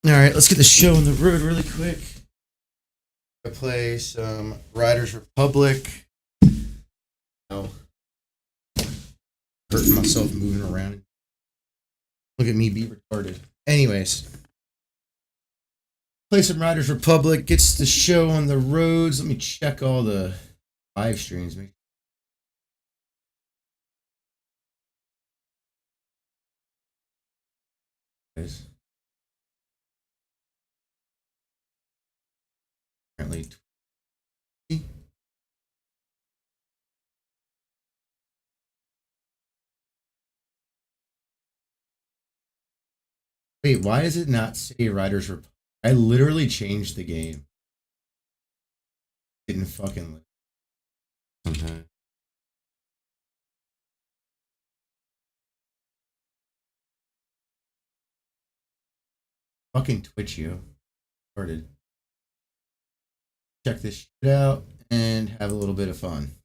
All right, let's get the show on the road really quick. I play some Riders Republic. Oh, hurting myself moving around. Look at me be retarded. Anyways, play some Riders Republic. Gets the show on the roads. Let me check all the live streams. Apparently. Wait, why does it not say Riders Republic? I literally changed the game. Didn't fucking sometimes. Fucking Twitch, you. Started. Check this shit out and have a little bit of fun.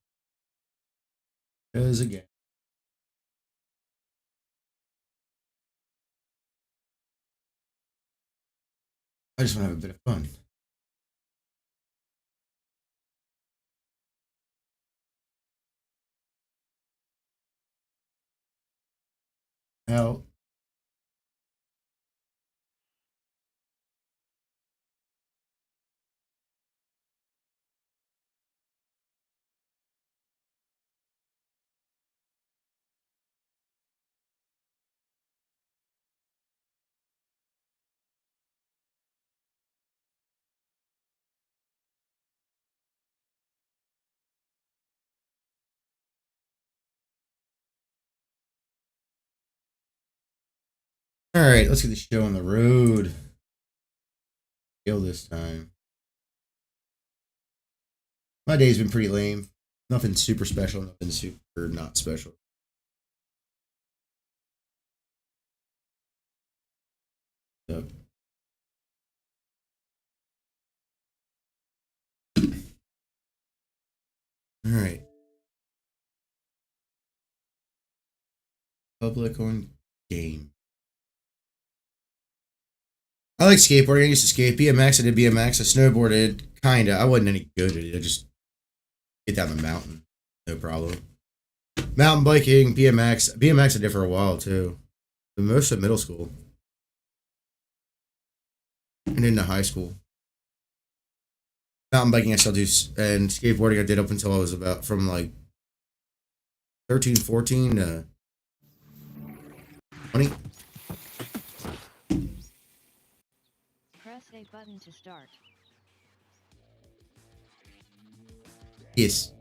Because again. I just want to have a bit of fun. Now, all right, let's get the show on the road. Kill this time. My day's been pretty lame. Nothing super special, nothing super not special. So, all right. Public on game. I like skateboarding. I used to skate. BMX, I did BMX. I snowboarded, kinda. I wasn't any good at it. I just get down the mountain. No problem. Mountain biking, BMX. BMX I did for a while too. But most of middle school. And into high school. Mountain biking I still do, and skateboarding I did up until I was about from like 13, 14 to 20. Press A button to start. Yes.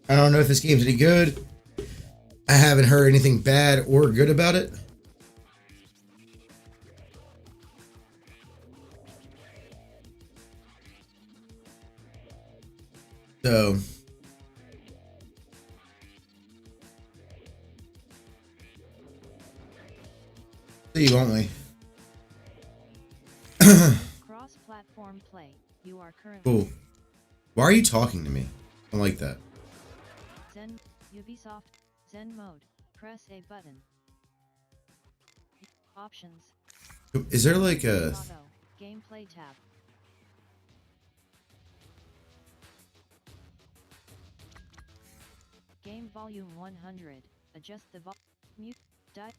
I don't know if this game's any good. I haven't heard anything bad or good about it. So, see, won't we? Cross-platform play. You are currently. Cool. Why are you talking to me? I don't like that. Zen, Ubisoft, Zen mode. Press A button. Options. Is there like a... Auto. Gameplay tab. Game volume 100. Adjust the mute. Die.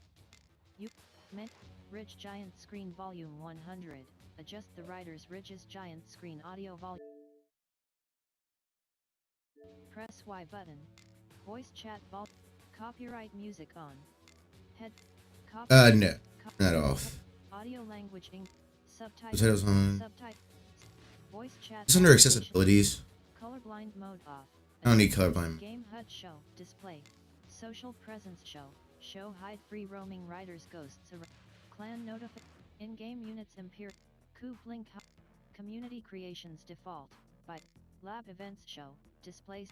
You. Meant. Rich giant screen volume 100. Adjust the writer's richest giant screen audio volume. Press Y button. Voice chat volume. Copyright music on. Head. No. Not off. Audio language Subtitles on. Voice chat. It's under accessibilities. Colorblind mode off. I don't need colorblind. Game HUD show. Display. Social presence show. Show hide free roaming riders ghosts around. Clan notify. In-game units imperial. Coop link. Community creations default. By. Lab events show. Displays.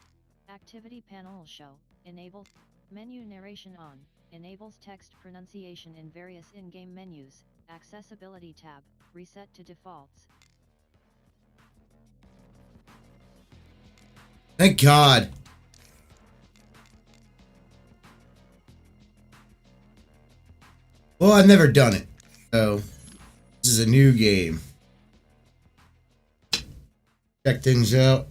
Activity panel show. Enabled. Menu narration on. Enables text pronunciation in various in-game menus. Accessibility tab. Reset to defaults. Thank God. Well, I've never done it, so this is a new game. Check things out.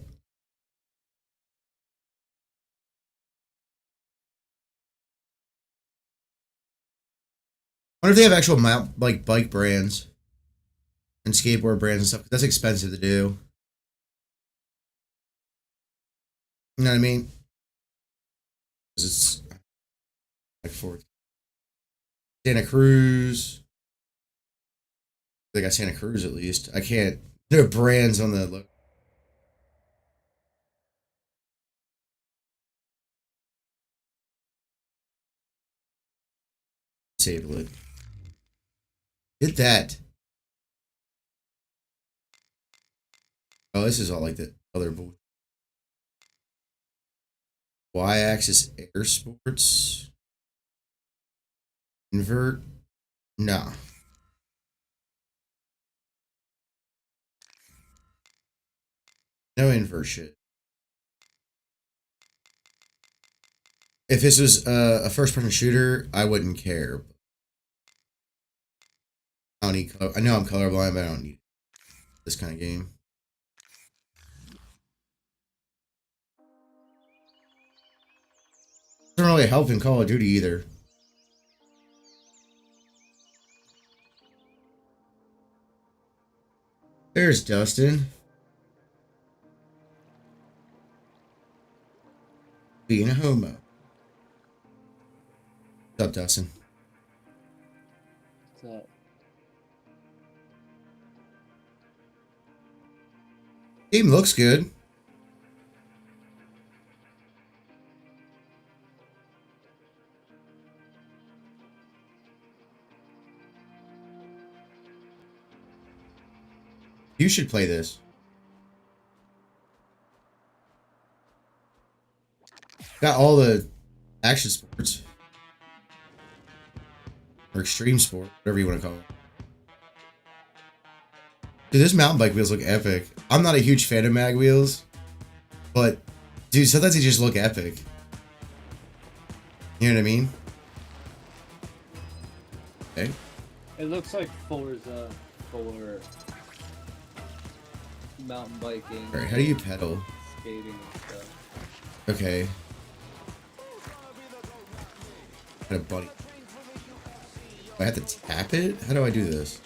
I wonder if they have actual bike brands and skateboard brands and stuff. That's expensive to do. You know what I mean? 'Cause it's like for Santa Cruz. They got Santa Cruz at least. I can't. There are brands on the logo. Disable it. Get that. Oh, this is all like the other boy. Y-axis air sports. Invert. No. No invert shit. If this was a first-person shooter, I wouldn't care. I don't need color. I know I'm colorblind, but I don't need this kind of game. Doesn't really help in Call of Duty either. There's Dustin. Being a homo. What's up, Dustin? What's up? Game looks good. You should play this. Got all the action sports. Or extreme sport, whatever you want to call it. Dude, this mountain bike wheels look epic. I'm not a huge fan of mag wheels, but dude, sometimes they just look epic. You know what I mean? Okay. It looks like Forza for mountain biking. Alright, how do you pedal? Skating and stuff. Okay. Got a buddy. Do I have to tap it? How do I do this?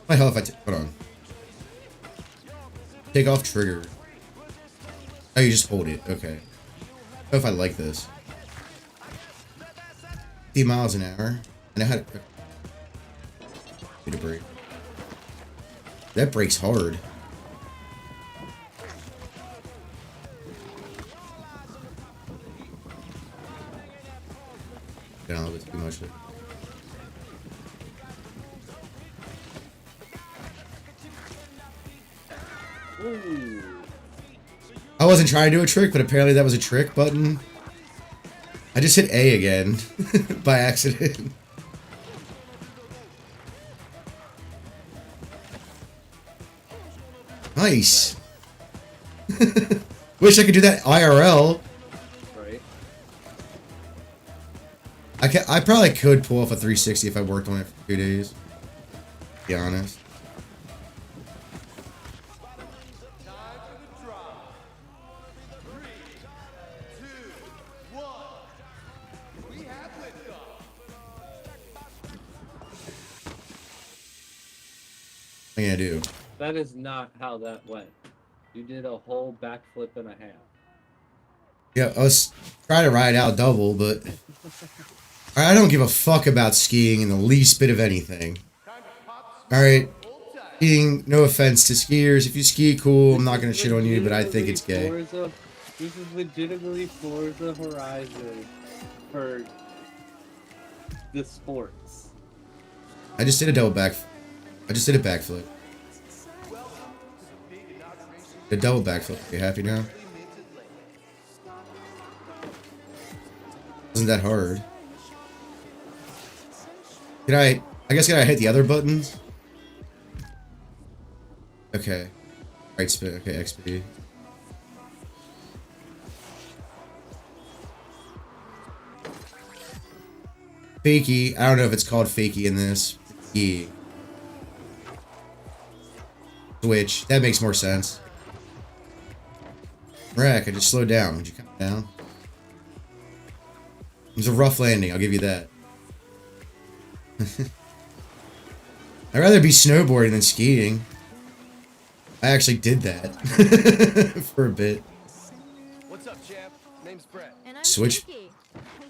What the hell if I hold on. Take off trigger. Oh, you just hold it. Okay. I don't know if I like this. 50 miles an hour. I know how to... Need a brake. That brake's hard. Got a little bit too much of it. Ooh. I wasn't trying to do a trick, but apparently that was a trick button. I just hit A again by accident. Nice. Wish I could do that IRL. Right. I probably could pull off a 360 if I worked on it for 2 days. To be honest. What am I gonna do? That is not how that went. You did a whole backflip and a half. Yeah, I was trying to ride out double, but I don't give a fuck about skiing in the least bit of anything. Alright, skiing, no offense to skiers. If you ski, cool, I'm not gonna shit on you, but I think it's gay. This is legitimately Forza Horizon for the sports. I just did a double back. I just did a backflip. A double backflip. You happy now? Wasn't that hard? I guess can I hit the other buttons? Okay. Right spin. Okay, XP. Fakey. I don't know if it's called Fakey in this. Yeah. Switch. That makes more sense. Wreck, I just slowed down. Would you come down? It was a rough landing, I'll give you that. I'd rather be snowboarding than skiing. I actually did that for a bit. What's up, champ? Name's Brett. And I'm Switch. Vicky.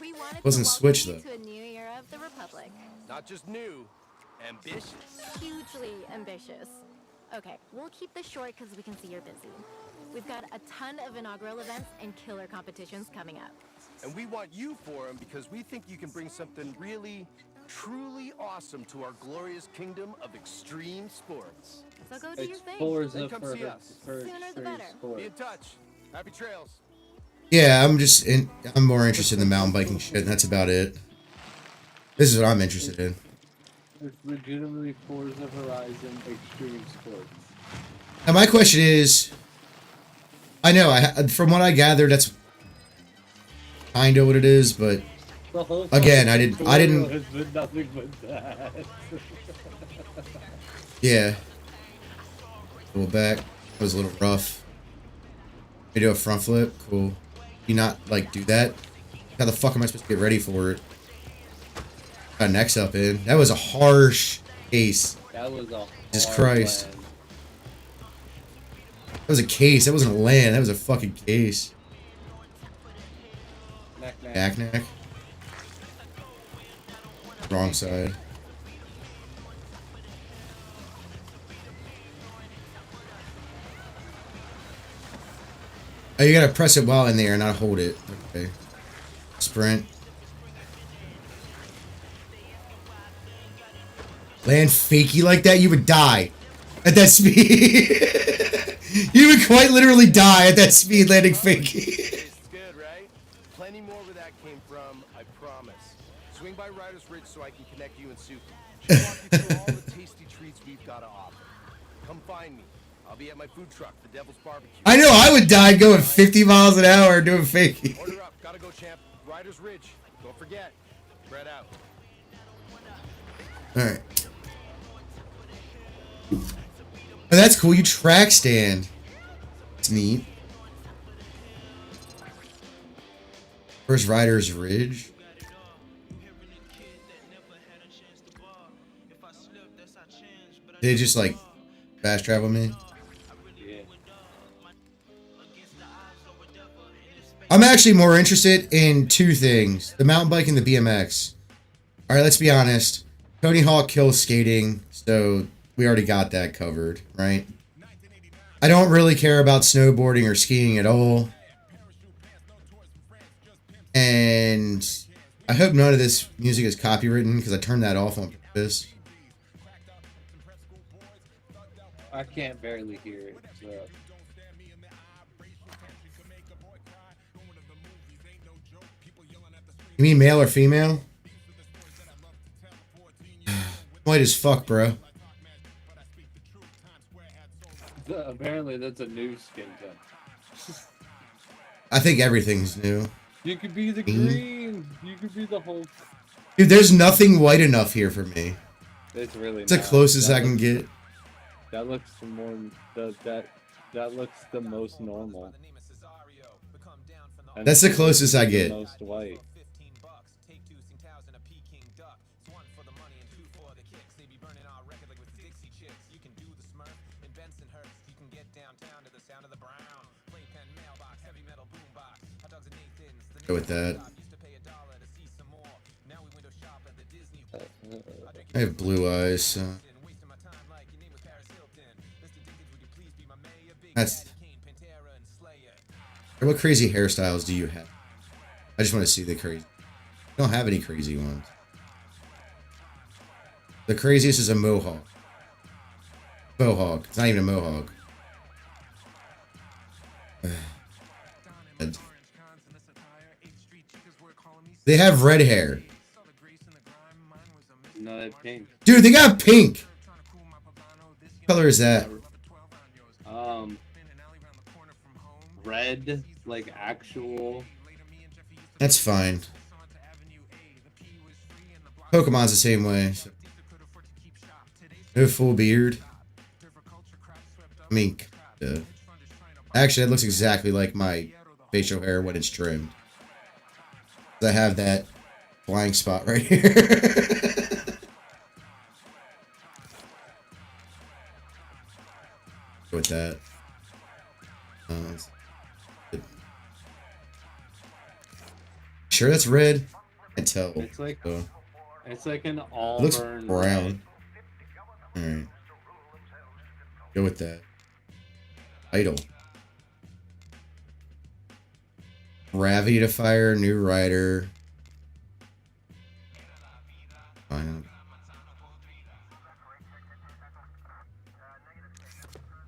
We wanted Wasn't to Switch, welcome though. you to a new era of the Republic. Not just new, ambitious. Hugely ambitious. Okay, we'll keep this short because we can see you're busy. We've got a ton of inaugural events and killer competitions coming up. And we want you for them because we think you can bring something really, truly awesome to our glorious kingdom of extreme sports. So go do your It's thing. Forza Then come for, see us. for Sooner the extreme better. sport. Be in touch. Happy trails. Yeah, I'm more interested in the mountain biking shit, and that's about it. This is what I'm interested in. It's legitimately Forza Horizon Extreme Sports. Now my question is, I know from what I gathered, that's kind of what it is, but The whole Again, I fucking didn't- tutorial has been nothing but that. yeah. Pull back. That was a little rough. You do a front flip. Cool. You not like do that? How the fuck am I supposed to get ready for it? Got next up in. That was a harsh case. That was a Jesus hard Christ. land. That was a case. That wasn't a land. That was a fucking case. Knack. Knack. Wrong side. Oh, you gotta press it while in the air, not hold it. Okay. Sprint. Land fakey like that, you would die at that speed. You would quite literally die at that speed landing fakey. It's good, right? Plenty more where that came from, I promise. Swing by Riders Ridge so I can connect you and Suki. She'll walk you through all the tasty treats we've got to offer. Come find me. I'll be at my food truck, the Devil's Barbecue. I know I would die going 50 miles an hour doing fakey. Order up. Gotta go, champ. Riders Ridge. Don't forget. Brett out. Alright. Oh, that's cool. You track stand. It's neat. First Riders Ridge. They just like fast travel me. Yeah. I'm actually more interested in two things: the mountain bike and the BMX. All right, let's be honest. Tony Hawk kills skating, so we already got that covered, right? I don't really care about snowboarding or skiing at all. And I hope none of this music is copywritten because I turned that off on purpose. I can't barely hear it. So. You mean male or female? White as fuck, bro. Apparently, that's a new skin tone. I think everything's new. You could be the green. You could be the whole. Dude, there's nothing white enough here for me. It's really. It's the closest I can get. That looks the more. That looks the most normal. And That's the this closest is I the get. Most white. Go with that. I have blue eyes, so. That's. What crazy hairstyles do you have? I just want to see the crazy. I don't have any crazy ones. The craziest is a mohawk. Mohawk. It's not even a mohawk. They have red hair. No, they have pink. Dude, they got pink. What color is that? Red, like actual. That's fine. Pokemon's the same way. So. No full beard. I mean, actually, that looks exactly like my facial hair when it's trimmed. I have that flying spot right here. With that. Sure, that's red. I can tell. It's like so. It's like an It auburn. looks brown. Alright. Go with that. Idle. Gravity to fire, new rider. Fine.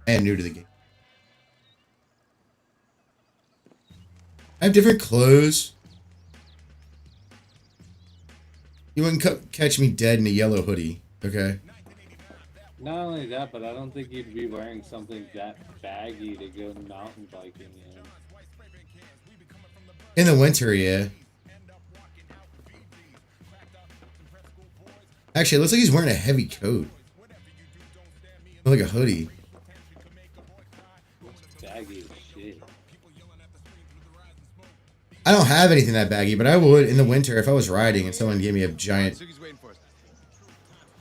And new to the game. I have different clothes. You wouldn't catch me dead in a yellow hoodie, okay? Not only that, but I don't think you'd be wearing something that baggy to go mountain biking in. In the winter, yeah. Actually, it looks like he's wearing a heavy coat. Like a hoodie. Baggy as shit. I don't have anything that baggy, but I would in the winter if I was riding and someone gave me a giant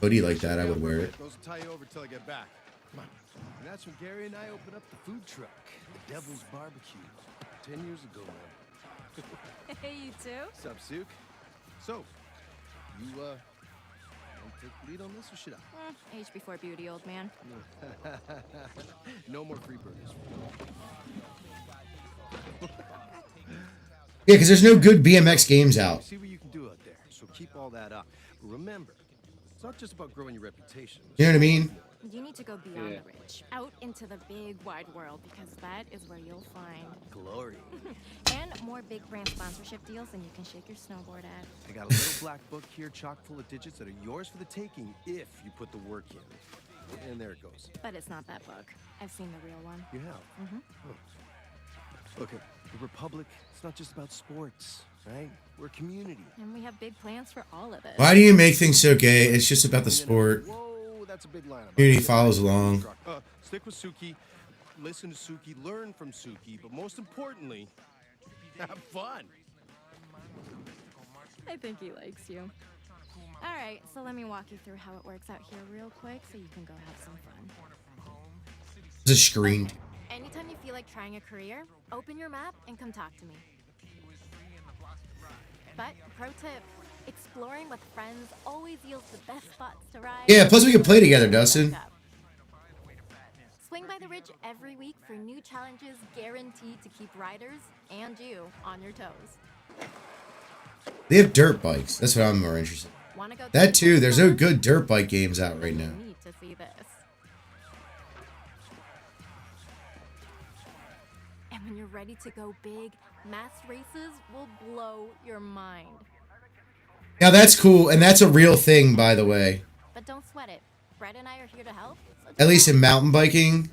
hoodie like that, I would wear it. Those will tie you over till I get back. Come on. And that's when Gary and I opened up the food truck, the Devil's Barbecue, 10 years ago, man. Hey, you too? Sup, Sook? So, you, want to take the lead on this or should I? Age before beauty, old man. No more free burgers. Yeah, because there's no good BMX games out. See what you can do out there, so keep all that up. But remember, it's not just about growing your reputation. You know what I mean? You need to go beyond Yeah. the rich, out into the big wide world, because that is where you'll find Glory. and more big brand sponsorship deals than you can shake your snowboard at. I got a little black book here chock full of digits that are yours for the taking if you put the work in. And there it goes. But it's not that book. I've seen the real one. You have? Mhm. Oh. Look, the Republic, it's not just about sports, right? We're a community. And we have big plans for all of it. Why do you make things so gay? It's just about the sport. Whoa, that's a big line. Community follows along. Stick with Suki, listen to Suki, learn from Suki, but most importantly, have fun. I think he likes you. All right, so let me walk you through how it works out here real quick so you can go have some fun. It's a screen. Anytime you feel like trying a career, open your map and come talk to me. But, pro tip, exploring with friends always yields the best spots to ride. Yeah, plus we can play together, Dustin. Swing by the ridge every week for new challenges guaranteed to keep riders and you on your toes. They have dirt bikes. That's what I'm more interested in. Wanna go That too. There's no together? good dirt bike games out right now. You need to see this. And when you're ready to go big, mass races will blow your mind. Now that's cool, and that's a real thing, by the way. But don't sweat it. Brett and I are here to help. So At least in mountain biking,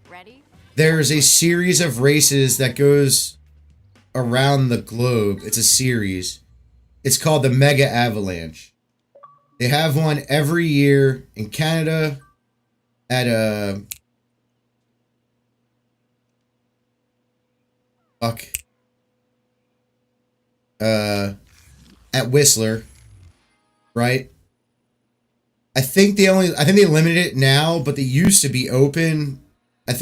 ready? there's a series of races that goes around the globe. It's a series. It's called the Mega Avalanche. They have one every year in Canada at a... at Whistler, right? I think they limited it now, but they used to be open. I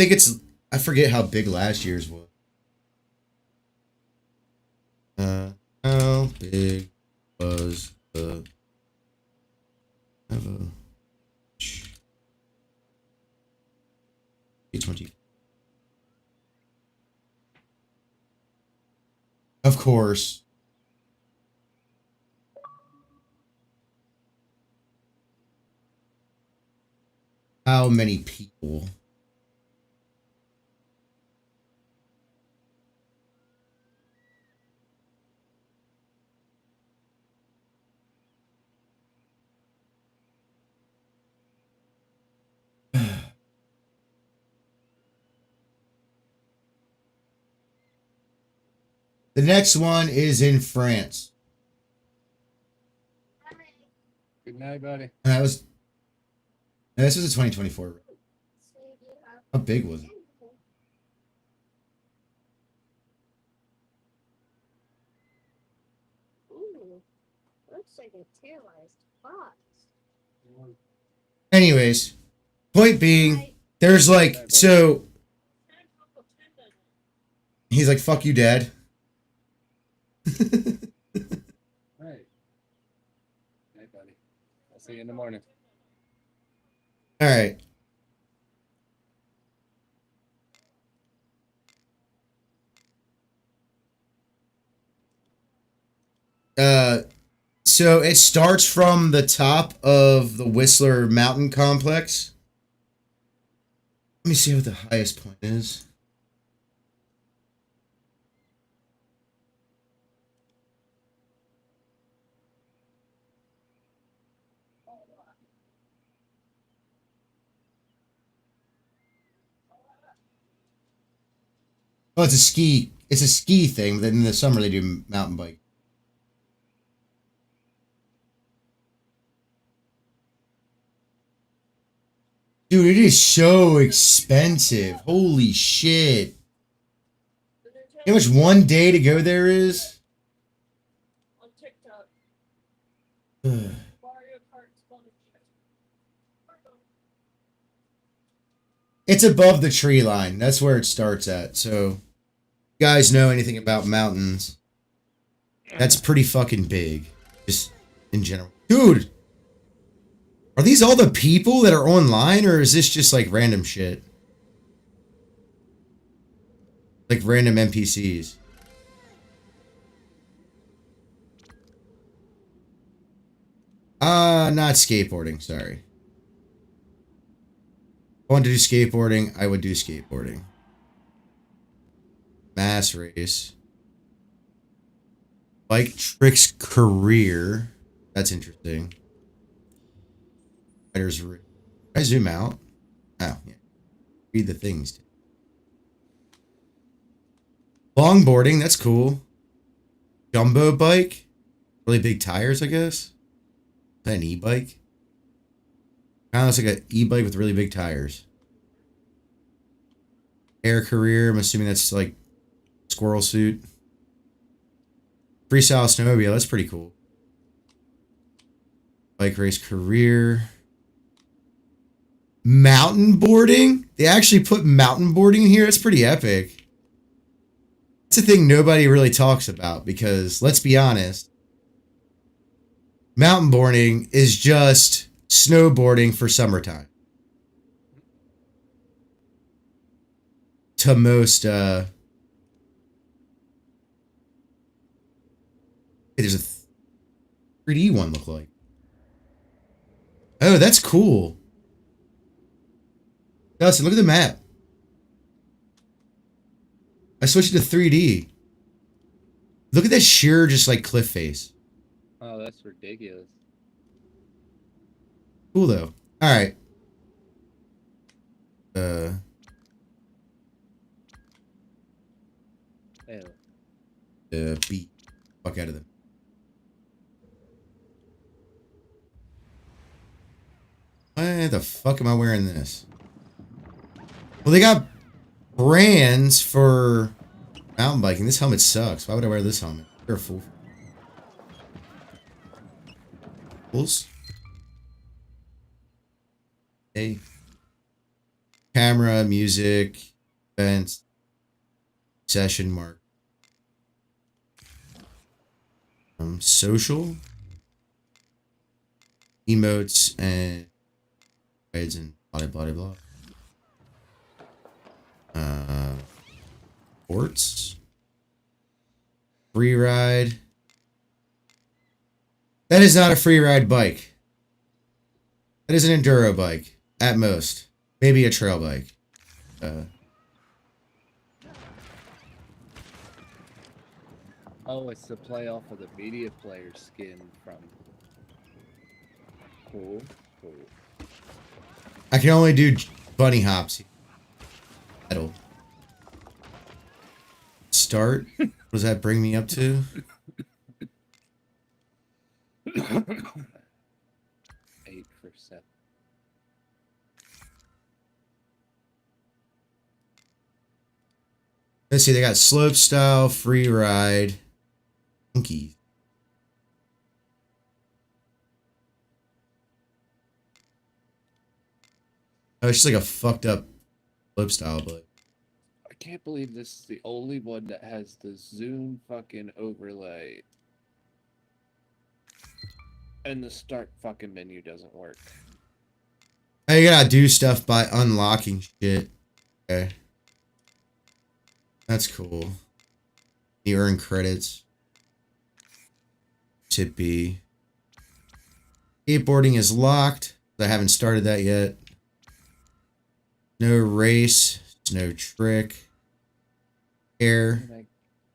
forget how big last year's was. How big was the T20? Of course. How many people? The next one is in France. Good night, buddy. That was. This was a 2024. How big was it? Ooh, looks like a terrorized fox. Anyways, point being, there's like, so he's like, fuck you, dad. Right. Hey, buddy. I'll see you in the morning. All right. So it starts from the top of the Whistler Mountain Complex. Let me see what the highest point is. Oh, it's a ski. It's a ski thing. But in the summer they do mountain bike. Dude, it is so expensive. Holy shit. You know how much one day to go there is? On TikTok, Ugh. Mario Kart's fun as shit. It's above the tree line. That's where it starts at. So, you guys know anything about mountains? That's pretty fucking big. Just in general. Dude! Are these all the people that are online, or is this just like random shit? Like random NPCs. Not skateboarding, sorry. If I wanted to do skateboarding, I would do skateboarding. Mass race. Bike tricks career. That's interesting. Riders. I zoom out. Oh, yeah. Read the things. Longboarding, that's cool. Jumbo bike. Really big tires, I guess. Is that an e-bike? Kind of looks like an e-bike with really big tires. Air career, I'm assuming that's like squirrel suit. Freestyle snowmobile, that's pretty cool. Bike race career. Mountain boarding? They actually put mountain boarding in here? That's pretty epic. It's a thing nobody really talks about because, let's be honest, mountain boarding is just snowboarding for summertime. To most, hey, there's a 3D one look like. Oh, that's cool. Dustin, look at the map. I switched it to 3D. Look at that sheer, just like cliff face. Oh, that's ridiculous. Cool though. All right. Ew. Beat. Fuck out of them. Why the fuck am I wearing this? Well, they got brands for mountain biking. This helmet sucks. Why would I wear this helmet? You're a fool. Fools. Hey. Camera, music, events, session mark. Social. Emotes and grades and blah blah blah. Sports. Free ride. That is not a free ride bike. That is an enduro bike, at most. Maybe a trail bike. Oh, it's the play off of the media player skin from. Cool, cool. I can only do bunny hops. Metal. Start. What does that bring me up to? Let's see, they got slope style, free ride, funky. Oh, it's just like a fucked up slope style, but I can't believe this is the only one that has the zoom fucking overlay. And the start fucking menu doesn't work. oh, you gotta do stuff by unlocking shit. Okay. That's cool. You earn credits. Tip B. Skateboarding is locked. I haven't started that yet. No race. No trick. Air.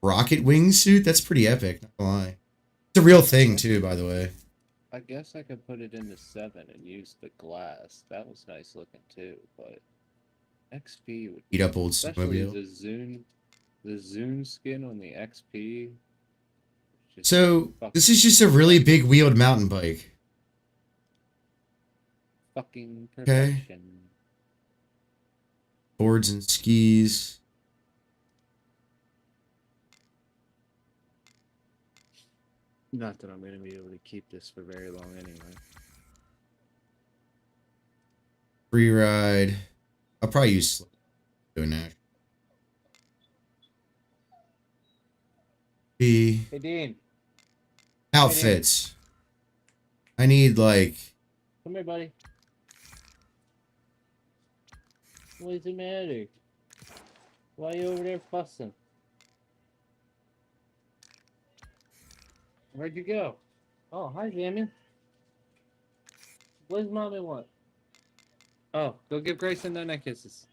Rocket wingsuit? That's pretty epic, not gonna lie. It's a real thing too, by the way. I guess I could put it into 7 and use the glass. That was nice looking too, but XP would Beat up old especially snowmobile. the Zune skin on the XP. So this is just a really big wheeled mountain bike. Fucking Okay. perfection. Boards and skis. Not that I'm gonna be able to keep this for very long anyway. Free ride. I'll probably use doing that. B. Hey, Dean. Outfits. I need like Come here, buddy. What's the matter? Why are you over there fussing? Where'd you go? Oh, hi, Jamie. What does mommy want? Oh, go give Grayson night kisses.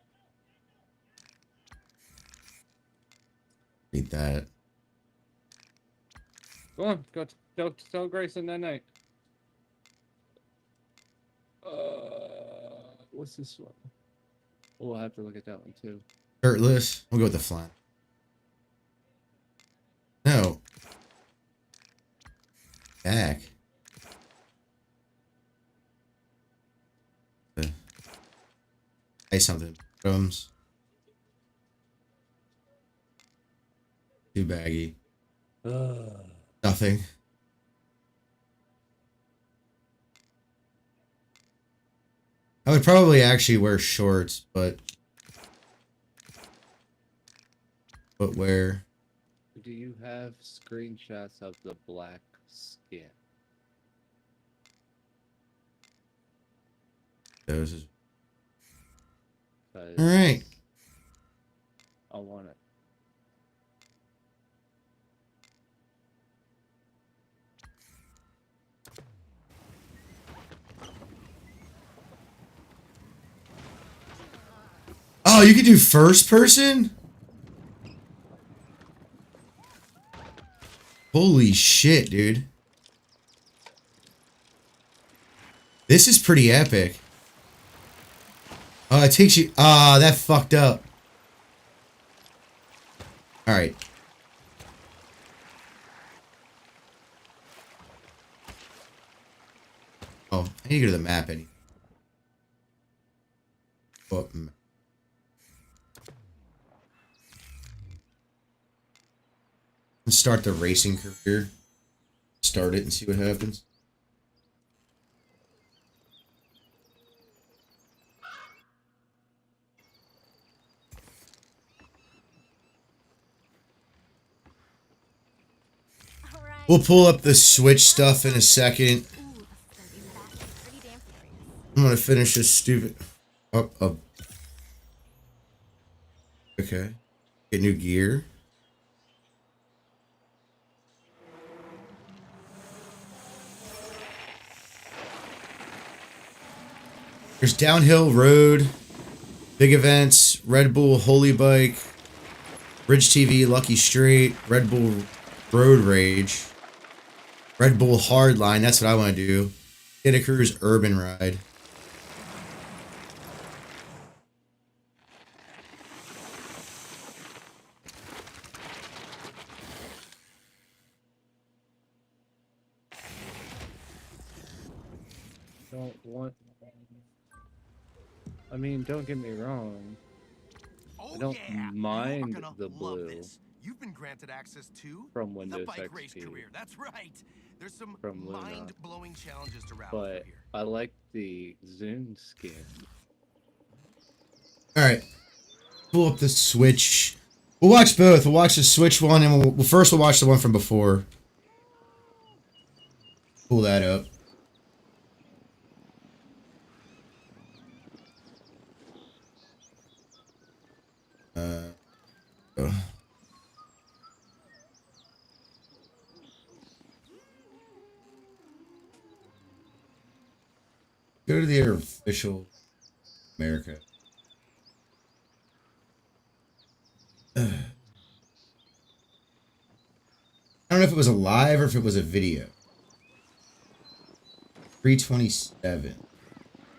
need that. Go on, go tell Grayson night. What's this one? We'll have to look at that one too. Shirtless. We'll go with the flat. No. Back. Say something. Drums. Too baggy. Nothing. I would probably actually wear shorts, but where? Do you have screenshots of the black skin? Those is 'Cause all right. I want it. Oh, you can do first person? Holy shit, dude. This is pretty epic. Oh, it takes you... Ah, that fucked up. Alright. Oh, I need to go to the map anyway. Oh, let's start the racing career. Start it and see what happens. We'll pull up the Switch stuff in a second. I'm gonna finish this stupid... Oh. Okay. Get new gear. There's Downhill Road, Big Events, Red Bull Holy Bike, Bridge TV Lucky Straight, Red Bull Road Rage, Red Bull Hardline, that's what I want to do. Santa Cruz Urban Ride. Don't want. I mean, don't get me wrong. I don't mind You're gonna the love blue this. You've been granted access to from the Windows bike race XP career. That's right. There's some from Luna, mind-blowing challenges to rattle but through here. I like the Zune skin. All right. Pull up the Switch. We'll watch both. We'll watch the Switch one, and we'll watch the one from before. Pull that up. Oh. Go to the official America. I don't know if it was a live or if it was a video. 327.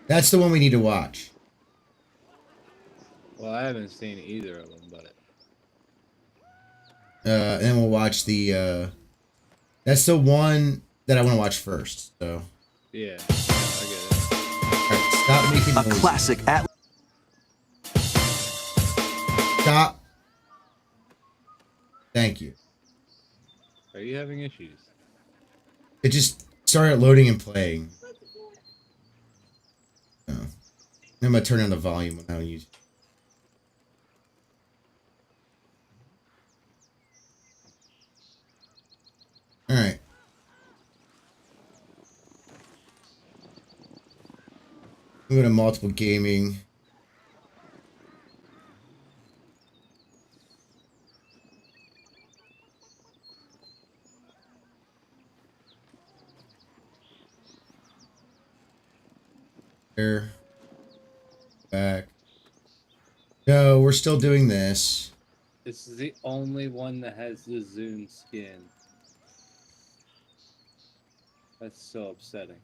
That's the one we need to watch. Well, I haven't seen either of them, but And then we'll watch the that's the one that I want to watch first. So yeah, I get it. alright, stop making A noises. classic at Stop. Thank you. Are you having issues? It just started loading and playing. Oh. I'm gonna turn on the volume when I use. All right. We go to multiple gaming. There. Back. No, we're still doing this. This is the only one that has the Zune skin. That's so upsetting.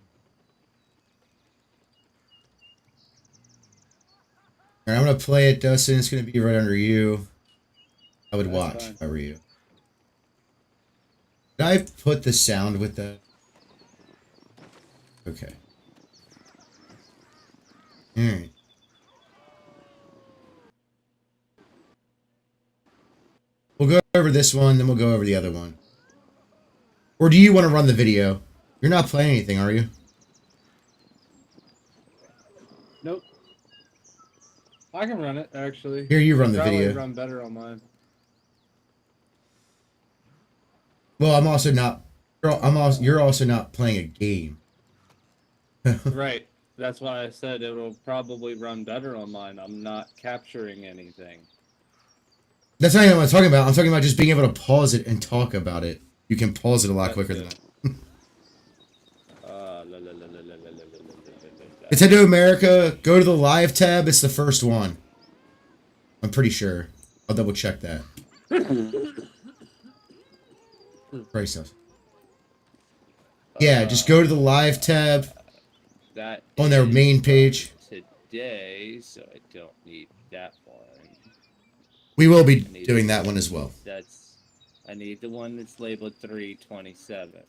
All right, I'm gonna play it, Dustin. It's gonna be right under you. I would That's watch fine. if I were you. Did I put the sound with that? Okay. Alright. We'll go over this one, then we'll go over the other one. Or do you want to run the video? You're not playing anything, are you? Nope. I can run it actually. Here, you run the Probably video. run better on mine. Well, I'm also not. You're also not playing a game. Right. That's why I said it'll probably run better on mine. I'm not capturing anything. That's not even what I'm talking about. I'm talking about just being able to pause it and talk about it. You can pause it a lot quicker than that. Nintendo America, go to the live tab. It's the first one. I'm pretty sure. I'll double check that. Price us. Yeah, just go to the live tab That on their is main page. today, so I don't need that one. We will be doing that one as well. I need the one that's labeled 327.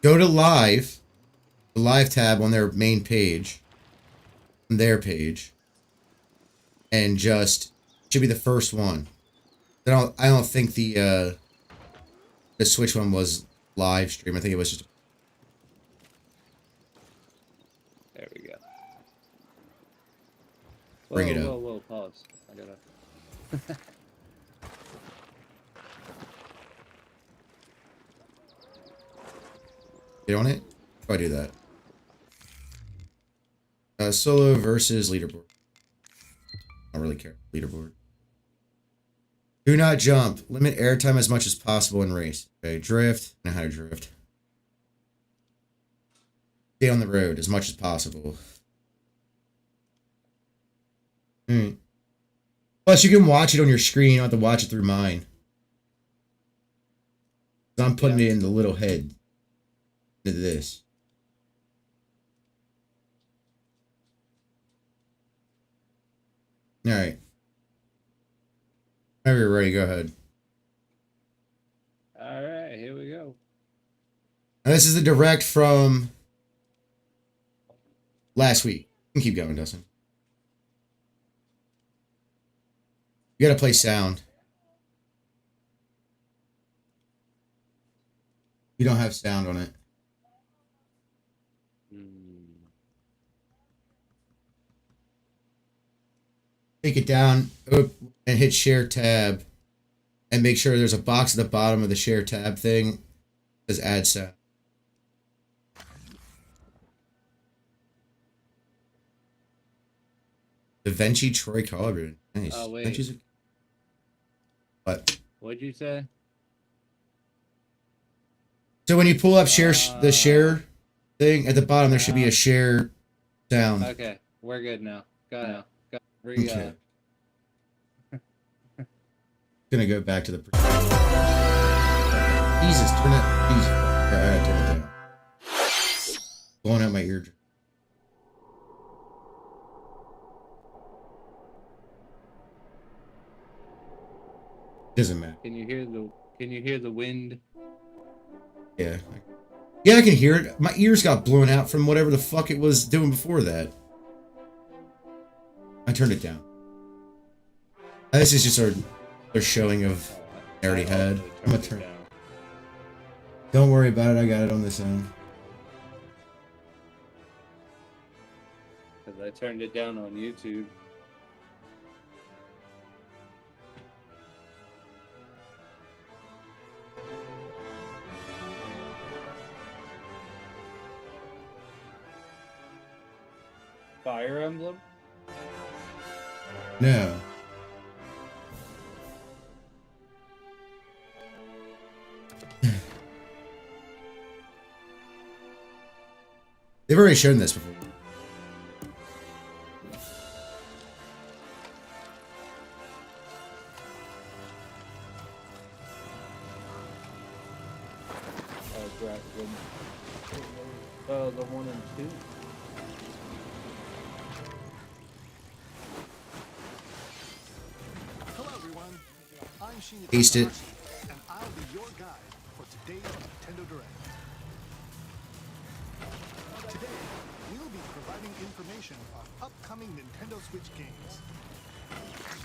Go to live, the live tab on their main page, on their page, and just should be the first one. I don't think the Switch one was live stream. I think it was just. There we go. Bring it up. Whoa, pause. I gotta. Get on it? How do I do that? Solo versus leaderboard. I don't really care. Leaderboard. Do not jump. Limit airtime as much as possible in race. Okay, drift. Know how to drift. Stay on the road as much as possible. Plus, you can watch it on your screen. You don't have to watch it through mine. I'm putting it in the little head. Into this. All right. Whenever you're ready, go ahead. All right, here we go. Now, this is the direct from last week. You can keep going, Dustin. You gotta play sound. You don't have sound on it. Take it down and hit share tab and make sure there's a box at the bottom of the share tab thing that says add sound. Da Vinci Troy Colburn. Nice. Oh, wait. Vinci's what? What'd you say? So when you pull up the share thing at the bottom, there should be a share sound. Okay, we're good now. Got it. Okay. Gonna go back to the. Jesus, turn it. Jesus, alright, turn it down. Blowing out my eardrum. Doesn't matter. Can you hear the wind? Yeah. Yeah, I can hear it. My ears got blown out from whatever the fuck it was doing before that. I turned it down. This is just our showing of I already had. I'm gonna turn. Don't worry about it. I got it on this end. Because I turned it down on YouTube. Fire Emblem? No. They've already shown this before. The 1 and 2. Hello everyone, I'm Sheena Taste it. and I'll be your guide for today's Nintendo Direct. Today, we'll be providing information on upcoming Nintendo Switch games.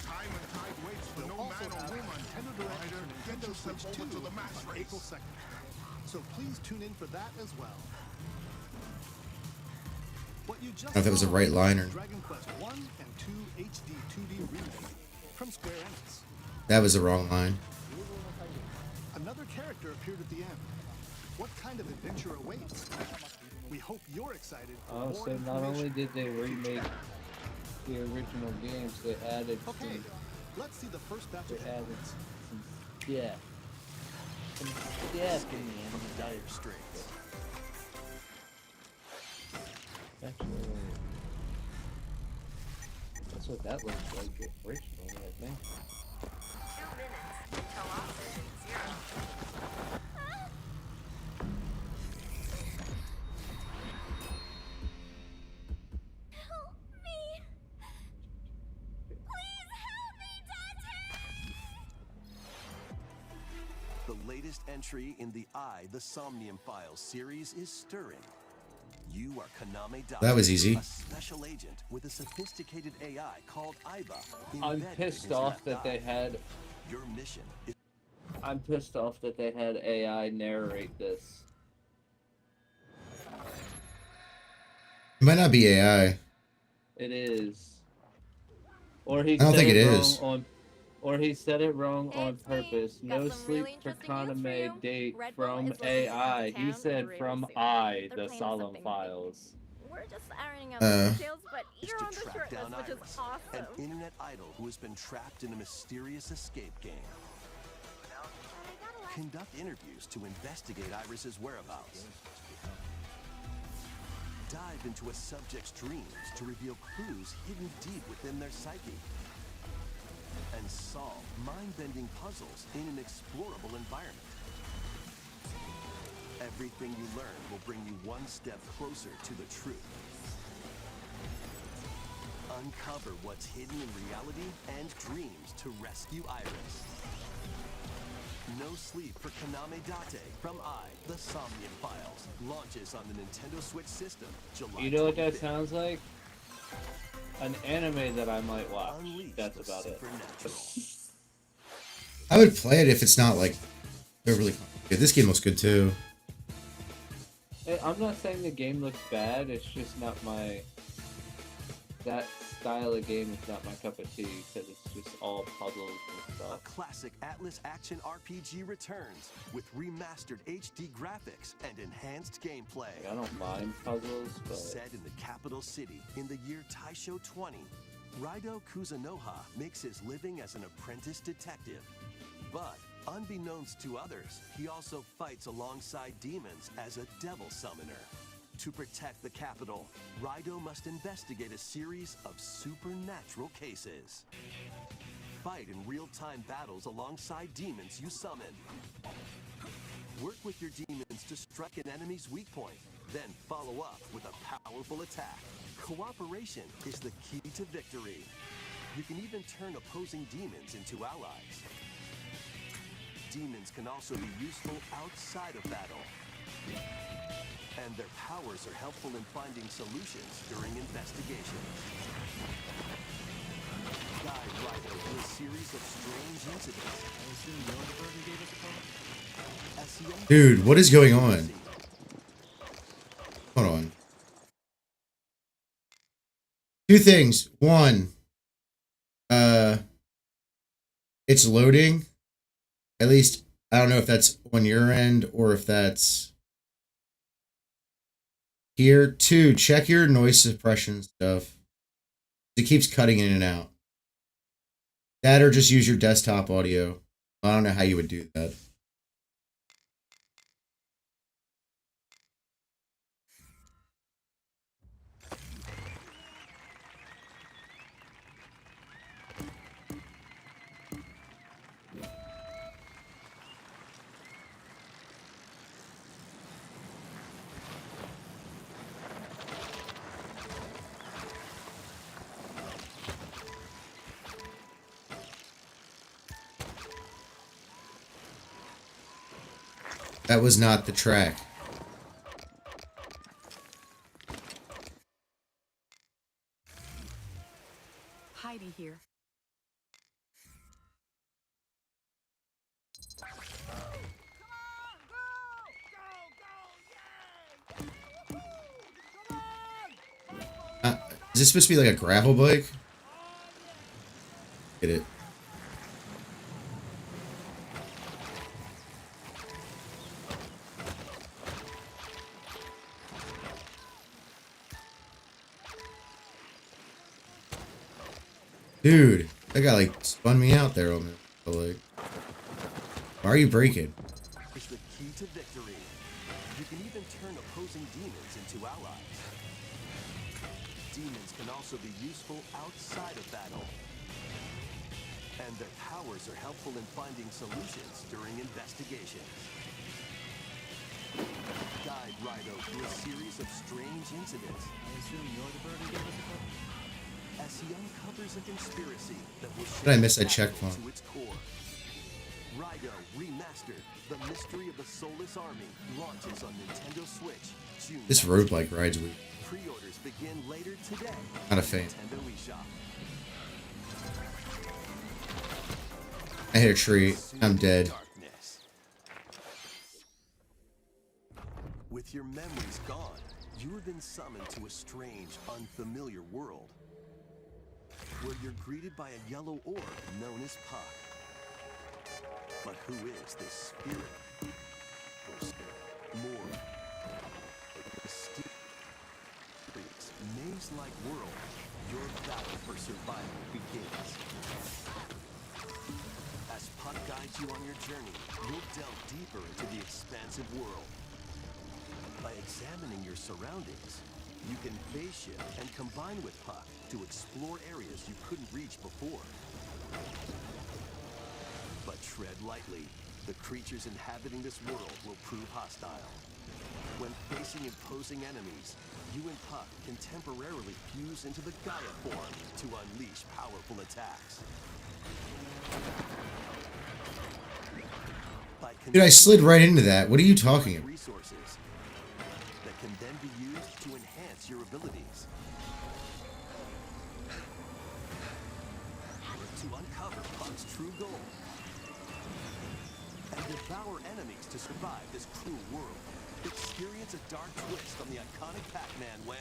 Time and tide waits for We'll no also man or have woman. Nintendo Direct for Get Nintendo yourself Switch over 2 to the mass on race. April 2nd. So please tune in for that as well. What you just I thought it was the saw right line or- was Dragon Quest 1 and 2 HD 2D remake from Square Enix. That was the wrong line. Another character appeared at the end. What kind of adventure awaits? We hope you're excited for Oh, more so not only information. did they remake the original games, they added Okay, let's see the first batch they of added headlines. some death. Some death in the end. Dire Straits. That's what that looks like originally, I think. 2 minutes until oxygen 0. Help me! Please help me, Dante! The latest entry in the The Somnium Files series is stirring. You are Kaname Date, That was easy. a special agent with a sophisticated AI called Aiba. I'm embedded in pissed his off left that they eye. had. Your mission is I'm pissed off that they had AI narrate this. It might not be AI. It is. Or he I don't said think it it wrong is. or he said it wrong Hey, on it's me. purpose. Got No some sleep really for interesting news for Kaname you. Date Red Bull from is located AI. in He town said really from soon. I, They're the planning Solemn something big. Files. We're just ironing out the details, but is you're to on the track short down list, which Iris, is an awesome. internet idol who has been trapped in a mysterious escape game. Conduct interviews to investigate Iris's whereabouts. Dive into a subject's dreams to reveal clues hidden deep within their psyche. And solve mind-bending puzzles in an explorable environment. Everything you learn will bring you one step closer to the truth. Uncover what's hidden in reality and dreams to rescue Iris. No Sleep for Kaname Date from The Somnium Files launches on the Nintendo Switch system July You know what that 25th. sounds like? An anime that I might watch. Unleash That's the about it. supernatural. I would play it if it's not like overly complicated. This game looks good too. I'm not saying the game looks bad. It's just not my. That style of game is not my cup of tea because it's just all puzzles and A stuff. classic Atlas action RPG returns with remastered HD graphics and enhanced gameplay. Like, I don't mind puzzles, but Set in the capital city in the year Taisho 20, Raido Kuzunoha makes his living as an apprentice detective. But unbeknownst to others, he also fights alongside demons as a devil summoner. To protect the capital, Raido must investigate a series of supernatural cases. Fight in real-time battles alongside demons you summon. Work with your demons to strike an enemy's weak point, then follow up with a powerful attack. Cooperation is the key to victory. You can even turn opposing demons into allies. Demons can also be useful outside of battle. And their powers are helpful in finding solutions during investigations. Guide Raido through a series of strange incidents. I assume you're the bird who gave us a call? As he uncovers Dude, what is going on? Hold on. Two things. One, it's loading. At least I don't know if that's on your end or if that's here. Two, check your noise suppression stuff. It keeps cutting in and out. That or just use your desktop audio. I don't know how you would do that. That was not the track. Heidi here. Is this supposed to be like a gravel bike? Get it. Dude, that guy like spun me out there on me. Like, why are you breaking? is the key to victory. You can even turn opposing demons into allies. Demons can also be useful outside of battle. And their powers are helpful in finding solutions during investigations. Guide Raido through a series of strange incidents. I assume you're the bird who gave us a call? As he uncovers a conspiracy that will Did I miss that shake checkpoint? to its core. Raido Remastered: The Mystery of the Soulless Army launches on Nintendo Switch June. This road bike ride's weird. Pre-orders begin later today. Not a fan. Nintendo eShop. I hit a tree. I'm dead. Darkness. With your memories gone, you have been summoned to a strange, unfamiliar world, where you're greeted by a yellow orb known as Puck. But who is this spirit? Or more mysterious, maze-like world, your battle for survival begins. As Puck guides you on your journey, you'll delve deeper into the expansive world. By examining your surroundings, you can phase shift and combine with Puck to explore areas you couldn't reach before. But tread lightly. The creatures inhabiting this world will prove hostile. When facing imposing enemies, you and Puck can temporarily fuse into the Gaia form to unleash powerful attacks. Dude, I slid right into that. What are you talking about? Resources that can then be used to enhance your abilities. to survive this cruel world. Experience a dark twist on the iconic Pac-Man when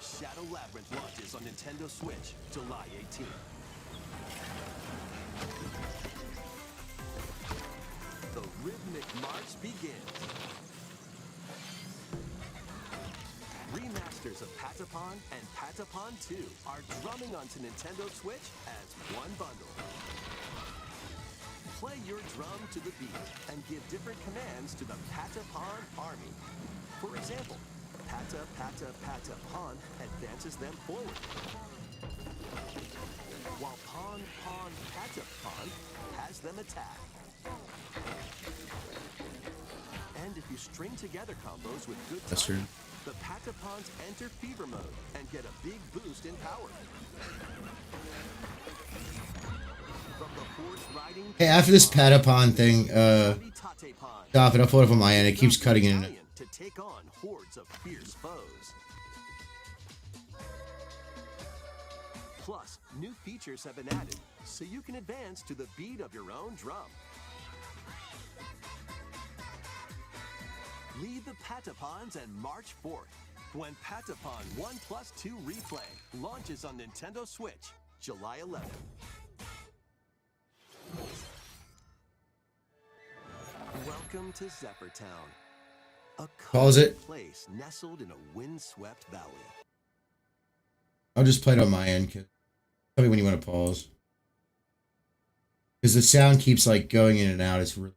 Shadow Labyrinth launches on Nintendo Switch, July 18th. The rhythmic march begins. Remasters of Patapon and Patapon 2 are drumming onto Nintendo Switch as one bundle. Play your drum to the beat and give different commands to the Patapon army. For example, Pata Pata Patapon advances them forward, while Pon Pon Patapon has them attack. And if you string together combos with good timing, the Patapons enter fever mode and get a big boost in power. From the horse riding Hey, after this Patapon thing, stop it. I'll pull it up on my end. It keeps cutting in. To take on hordes of fierce foes. Plus, new features have been added, so you can advance to the beat of your own drum. Lead the Patapons and march forth when Patapon 1+2 Replay launches on Nintendo Switch, July 11th. Welcome to Zephyr Town, a cozy place nestled in a windswept valley. I'll just play it on my end. Tell me when you want to pause. Because the sound keeps like going in and out. It's really...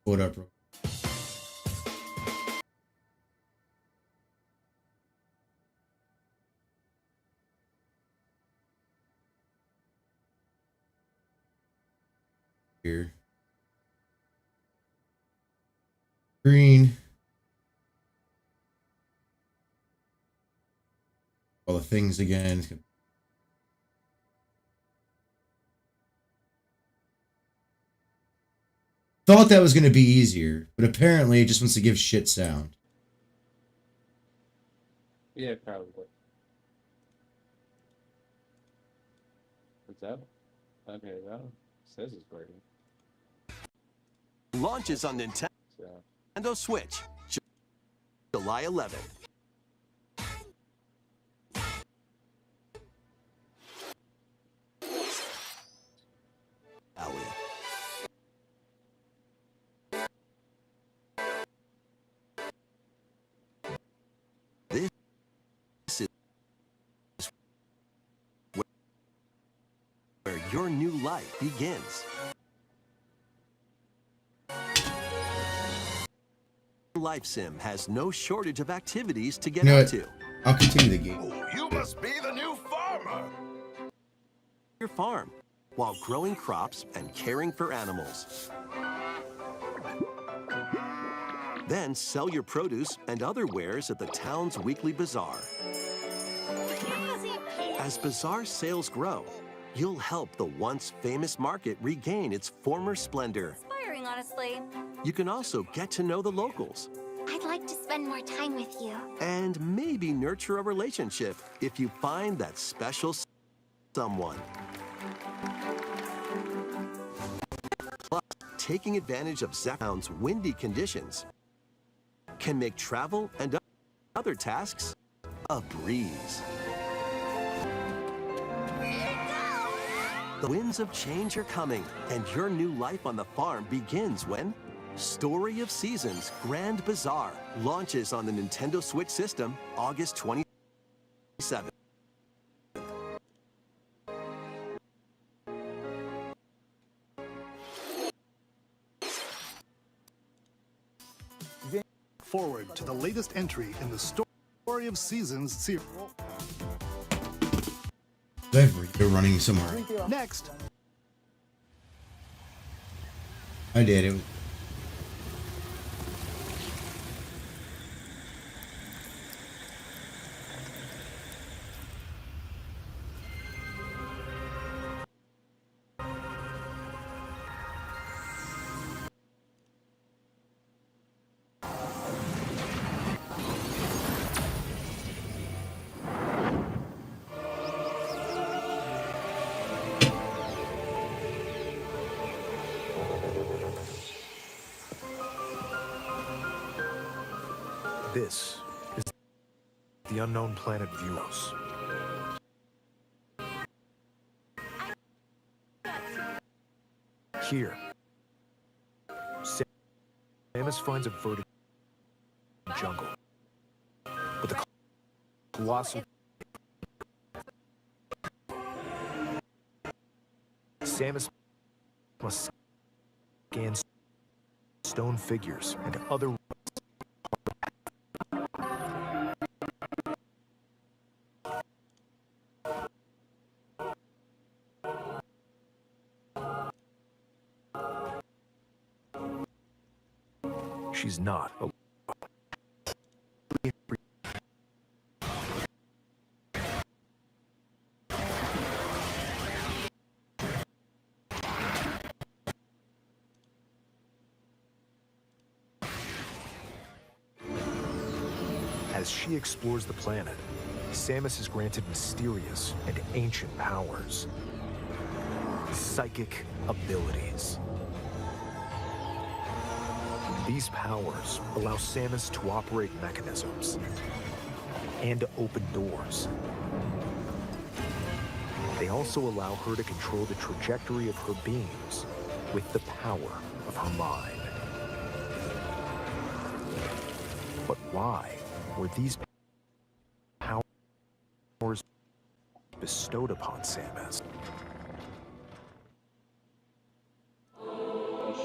Pull it up, bro. Here. Green. All the things again. Thought that was going to be easier, but apparently it just wants to give shit sound. Yeah, probably. What's that? Okay, that says it's working. Launches on Nintendo Switch, July 11th. This is where your new life begins. Life Sim has no shortage of activities to get up to. I'll continue the game. Oh, you must be the new farmer. Your farm, while growing crops and caring for animals. Then sell your produce and other wares at the town's weekly bazaar. As bazaar sales grow, you'll help the once famous market regain its former splendor. Inspiring, honestly. You can also get to know the locals. I'd like to spend more time with you. And maybe nurture a relationship if you find that special someone. Plus, taking advantage of Zephyr's windy conditions can make travel and other tasks a breeze. The winds of change are coming, and your new life on the farm begins when Story of Seasons Grand Bazaar launches on the Nintendo Switch system August 27th. Forward to the latest entry in the Story of Seasons series. They're running somewhere. Next. I did it. This is the unknown planet Vuros. Here, Samus finds a verdant jungle with a colossal. Samus must scan stone figures and other. She's not a. As she explores the planet, Samus is granted mysterious and ancient powers. Psychic abilities. These powers allow Samus to operate mechanisms and to open doors. They also allow her to control the trajectory of her beams with the power of her mind. But why were these powers bestowed upon Samus?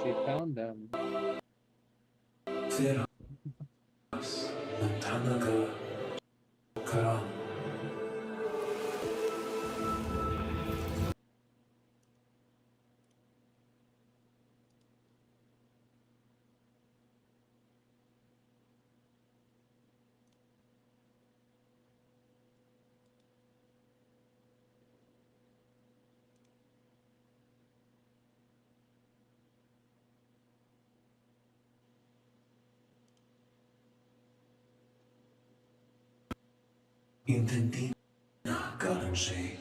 She found them. Intenti currency.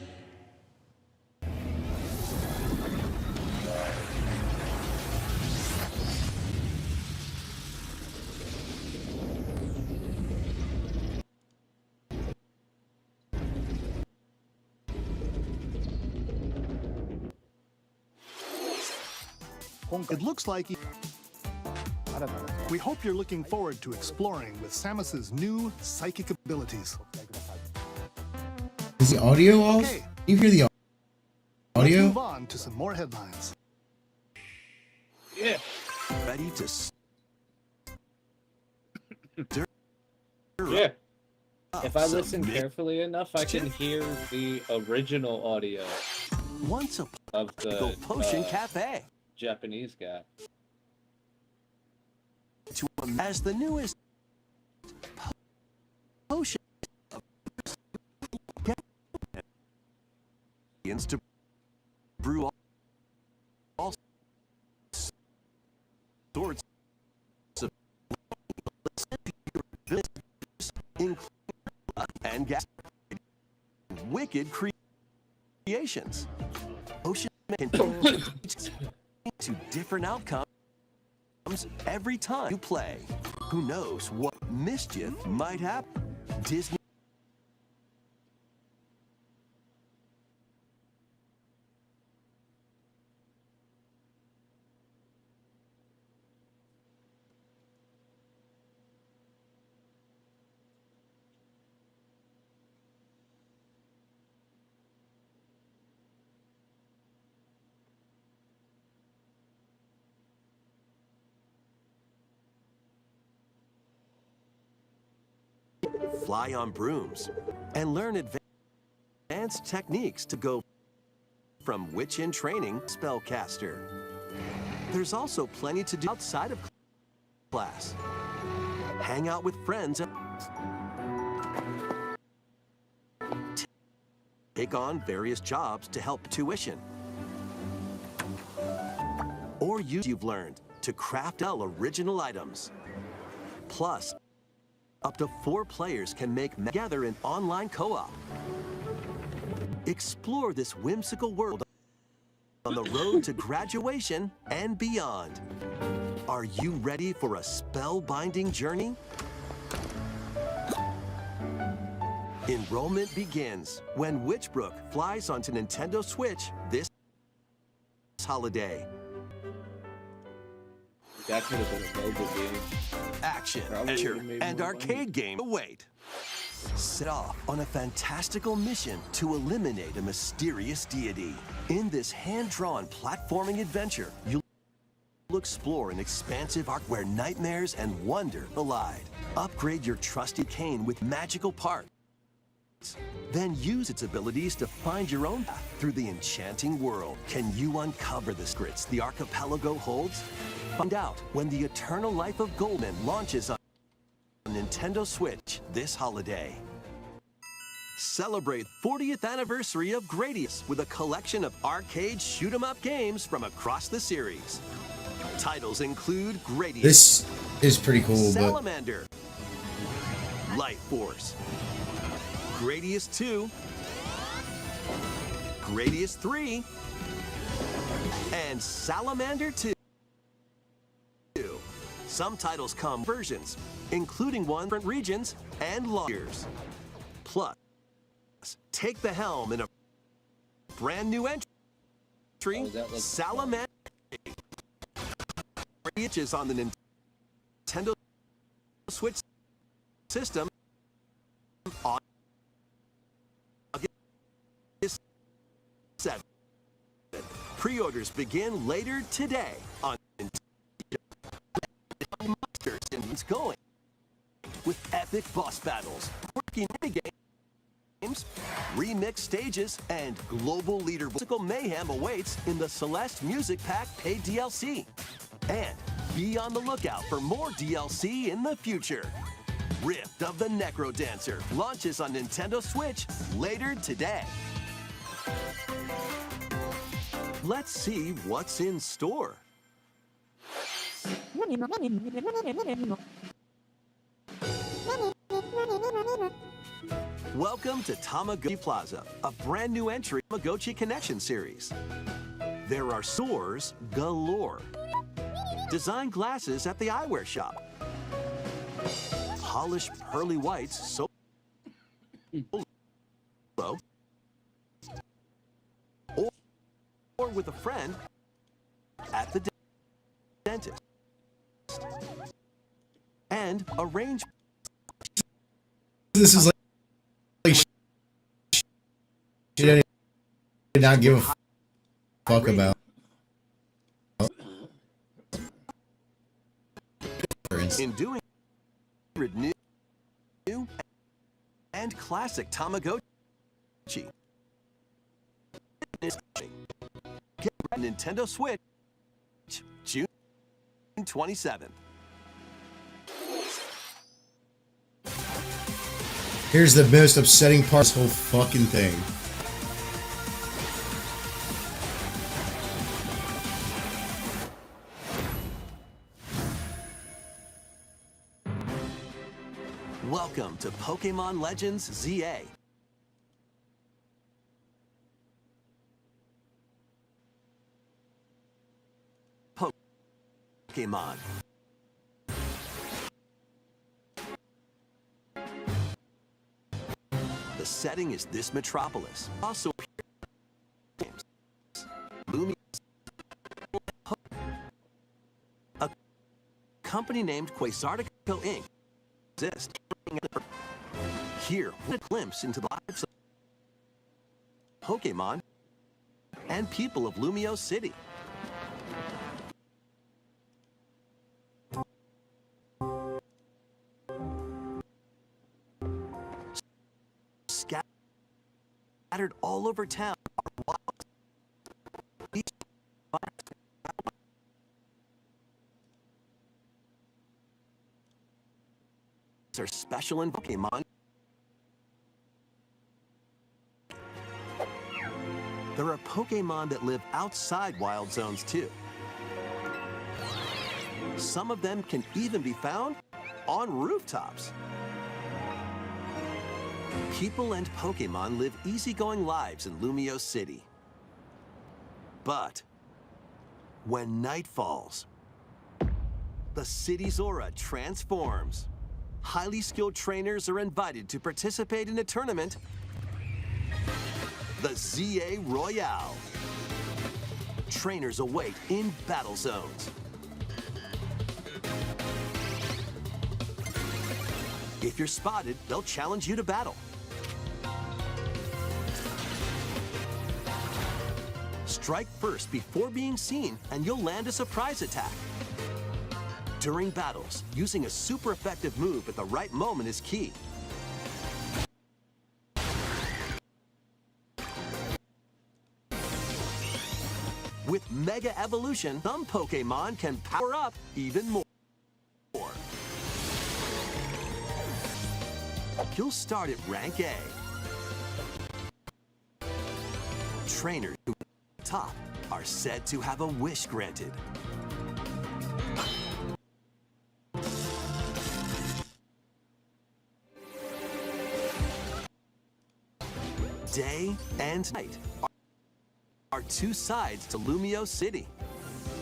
It looks like we hope you're looking forward to exploring with Samus's new psychic abilities. Is the audio off? Okay. Can you hear the audio? Let's move on to some more headlines. Yeah. Ready to Yeah. If I listen carefully enough, I can hear the original audio once a of the potion cafe Japanese guy. To as the newest potion to brew all sorts of and gas wicked creations. Potion can to different outcomes every time you play. Who knows what mischief might happen? Disney. Fly on brooms and learn advanced techniques to go from witch in training spellcaster. There's also plenty to do outside of class. Hang out with friends and take on various jobs to help tuition. Or use you've learned to craft original items. Plus, up to 4 players can make together in online co-op. Explore this whimsical world on the road to graduation and beyond. Are you ready for a spellbinding journey? Enrollment begins when Witchbrook flies onto Nintendo Switch this holiday. That could have been a mobile game. Action, Probably adventure, would've made and more arcade game await. Set off on a fantastical mission to eliminate a mysterious deity. In this hand-drawn platforming adventure, you'll explore an expansive arc where nightmares and wonder collide. Upgrade your trusty cane with magical parts. Then use its abilities to find your own path through the enchanting world. Can you uncover the secrets the archipelago holds? Find out when the Eternal Life of Goldman launches on Nintendo Switch this holiday. Celebrate 40th anniversary of Gradius with a collection of arcade shoot-'em-up games from across the series. Titles include Gradius. This is pretty cool, Salamander. Light Force. Gradius 2. Gradius 3. And Salamander 2. Some titles come versions, including one from regions and years. Plus, take the helm in a brand new entry, Salamander. Is on the Nintendo Switch system on August 7th. Pre-orders begin later today on Monsters and it's going with epic boss battles, quirky minigames, remix stages, and global leader musical mayhem awaits in the Celeste Music Pack paid DLC. And be on the lookout for more DLC in the future. Rift of the Necro Dancer launches on Nintendo Switch later today. Let's see what's in store. Welcome to Tamagotchi Plaza, a brand new entry in the Tamagotchi Connection series. There are stores galore. Design glasses at the eyewear shop. Polished pearly whites so low. Or with a friend at the dentist. And a range. This is like shit I did not give a fuck about. In doing new and classic Tamagotchi. Get Nintendo Switch June 27th. Here's the most upsetting part of this whole fucking thing. Welcome to Pokemon Legends ZA. Pokemon. The setting is this metropolis. Also, a company named Quasartico Inc. exists. Here, a glimpse into the lives of Pokemon and people of Lumio City. Scattered all over town are wild. Are special in Pokemon. There are Pokemon that live outside wild zones too. Some of them can even be found on rooftops. People and Pokemon live easygoing lives in Lumio City. But when night falls, the city's aura transforms. highly skilled trainers are invited to participate in a tournament, the ZA Royale. Trainers await in battle zones. If you're spotted, they'll challenge you to battle. Strike first before being seen, and you'll land a surprise attack. During battles, using a super effective move at the right moment is key. With Mega Evolution, some Pokemon can power up even more. You'll start at rank A. Trainers who are top are said to have a wish granted. Day and night are two sides to Lumio City.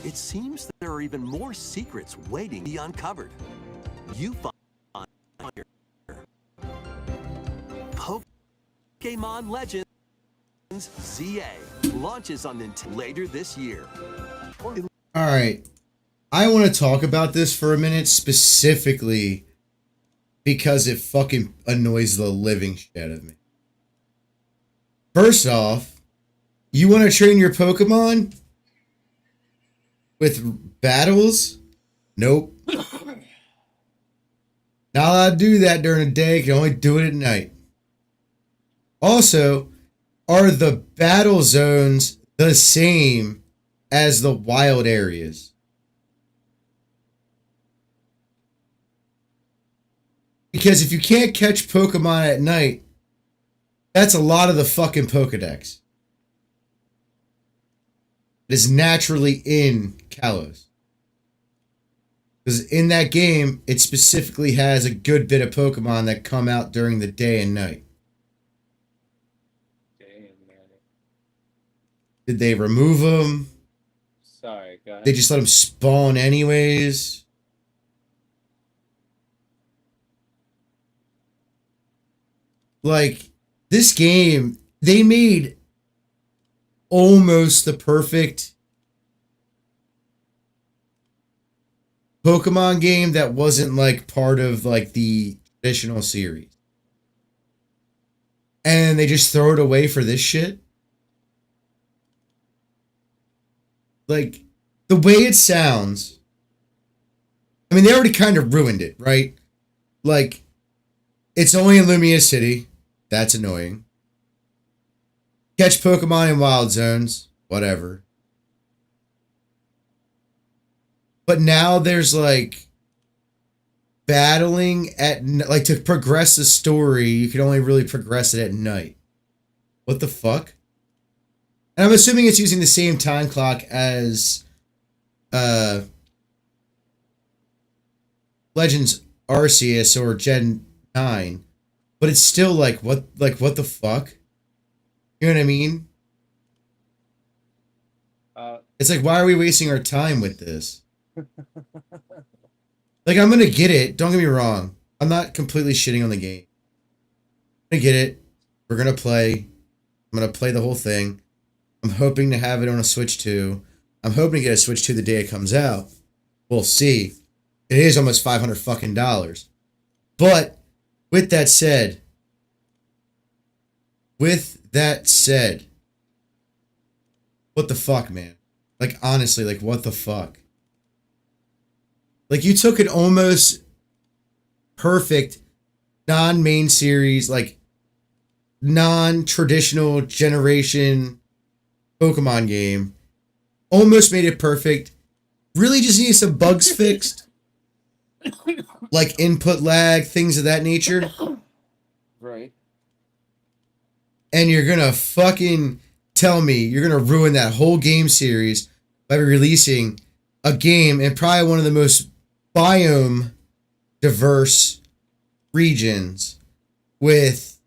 It seems that there are even more secrets waiting to be uncovered. You find here. Pokemon Legends ZA launches on Nintendo later this year. All right. I want to talk about this for a minute specifically because it fucking annoys the living shit out of me. First off, you want to train your Pokemon with battles? Nope. Not allowed to do that during the day. Can only do it at night. Also, are the battle zones the same as the wild areas? Because if you can't catch Pokemon at night, that's a lot of the fucking Pokedex. It is naturally in Kalos. Because in that game, it specifically has a good bit of Pokemon that come out during the day and night. Did they remove them? Sorry, go ahead. They just let them spawn anyways? Like, this game, they made almost the perfect Pokemon game that wasn't like part of like the traditional series. And they just throw it away for this shit. Like, the way it sounds, I mean, they already kind of ruined it, right? Like, it's only in Lumia City. That's annoying. Catch Pokemon in wild zones. Whatever. But now there's, like, battling at... Like, to progress the story, you can only really progress it at night. What the fuck? And I'm assuming it's using the same time clock as Legends Arceus or Gen 9. But it's still like what the fuck? You know what I mean? It's like, why are we wasting our time with this? Like, I'm gonna get it, don't get me wrong. I'm not completely shitting on the game. I'm gonna get it. We're gonna play. I'm gonna play the whole thing. I'm hoping to have it on a Switch 2. I'm hoping to get a Switch 2 the day it comes out. We'll see. It is almost $500 fucking dollars. But with that said, what the fuck, man? Like, honestly, like, what the fuck? Like, you took an almost perfect non-main series, like, non-traditional generation Pokemon game, almost made it perfect, really just needed some bugs fixed, like input lag, things of that nature. Right. And you're gonna fucking tell me you're gonna ruin that whole game series by releasing a game in probably one of the most biome diverse regions with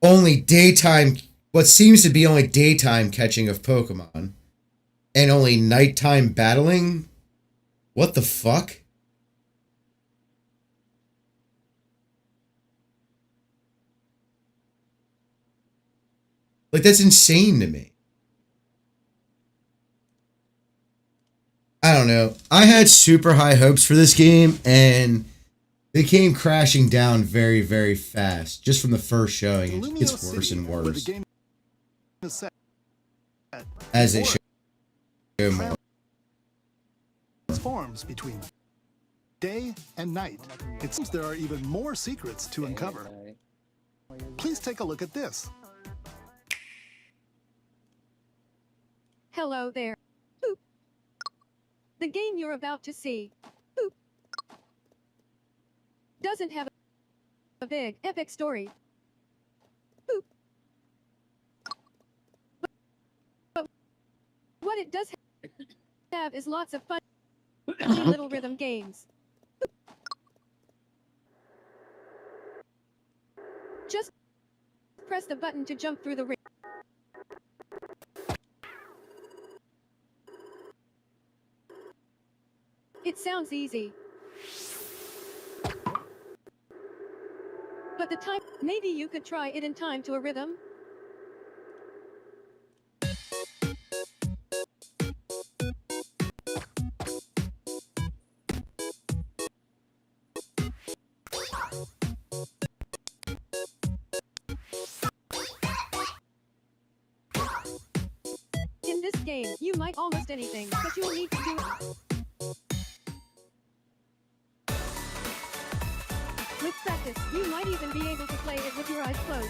only daytime, what seems to be only daytime catching of Pokemon and only nighttime battling? What the fuck? Like, that's insane to me. I don't know. I had super high hopes for this game, and they came crashing down very, very fast. Just from the first showing, it gets worse and worse. As they show more. Transforms between day and night. It seems there are even more secrets to uncover. Please take a look at this. Hello there. Boop. The game you're about to see, boop, doesn't have a big, epic story. Boop. But what it does have is lots of fun little rhythm games. Just press the button to jump through the ring. It sounds easy. But the time, maybe you could try it in time to a rhythm. In this game, you might almost anything, but you'll need to do it. With practice, you might even be able to play it with your eyes closed.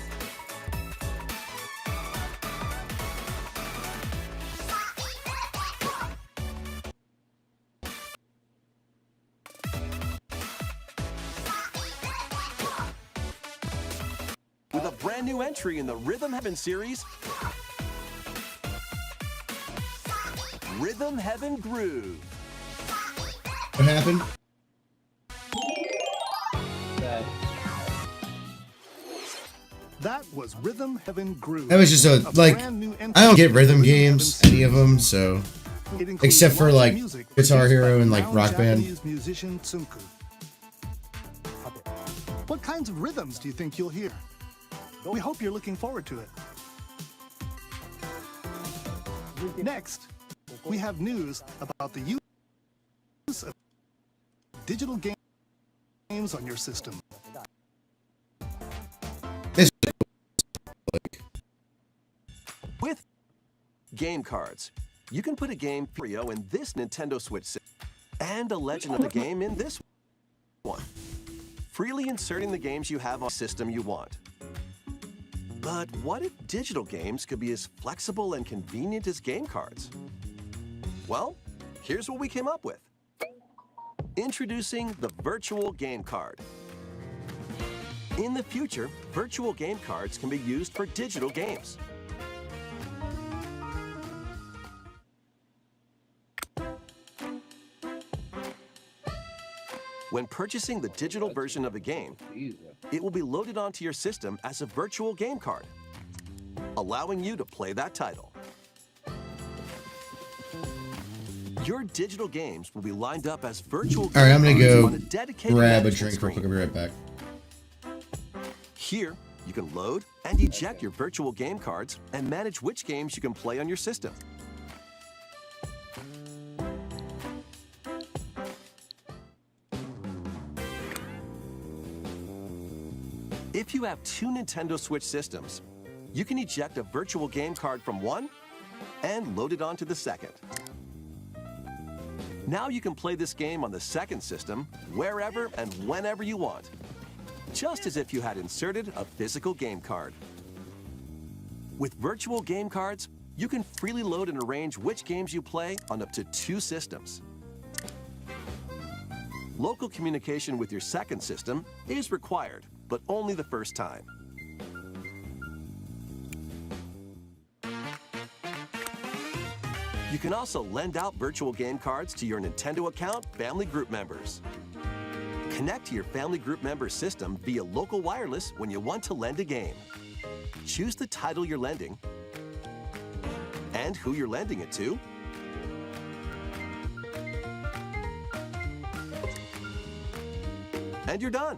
With a brand new entry in the Rhythm Heaven series, Rhythm Heaven Groove. What happened? That was Rhythm Heaven Groove. That was just a like, I don't get rhythm games, any of them, so except for like Guitar Hero and like Rock Band. Musician Tsunku. What kinds of rhythms do you think you'll hear? We hope you're looking forward to it. Next, we have news about the use of digital games on your system. With game cards, you can put a game in this Nintendo Switch system and a Legend of the Game in this one, freely inserting the games you have on the system you want. But what if digital games could be as flexible and convenient as game cards? Well, here's what we came up with. Introducing the Virtual Game Card. In the future, virtual game cards can be used for digital games. When purchasing the digital version of a game, it will be loaded onto your system as a virtual game card, allowing you to play that title. Your digital games will be lined up as virtual games. All right, I'm gonna go on a dedicated grab a management drink real screen. quick. I'll be right back. Here, you can load and eject your virtual game cards and manage which games you can play on your system. If you have two Nintendo Switch systems, you can eject a virtual game card from one and load it onto the second. Now you can play this game on the second system wherever and whenever you want, just as if you had inserted a physical game card. With virtual game cards, you can freely load and arrange which games you play on up to two systems. Local communication with your second system is required, but only the first time. You can also lend out virtual game cards to your Nintendo account family group members. Connect to your family group member system via local wireless when you want to lend a game. Choose the title you're lending and who you're lending it to. And you're done.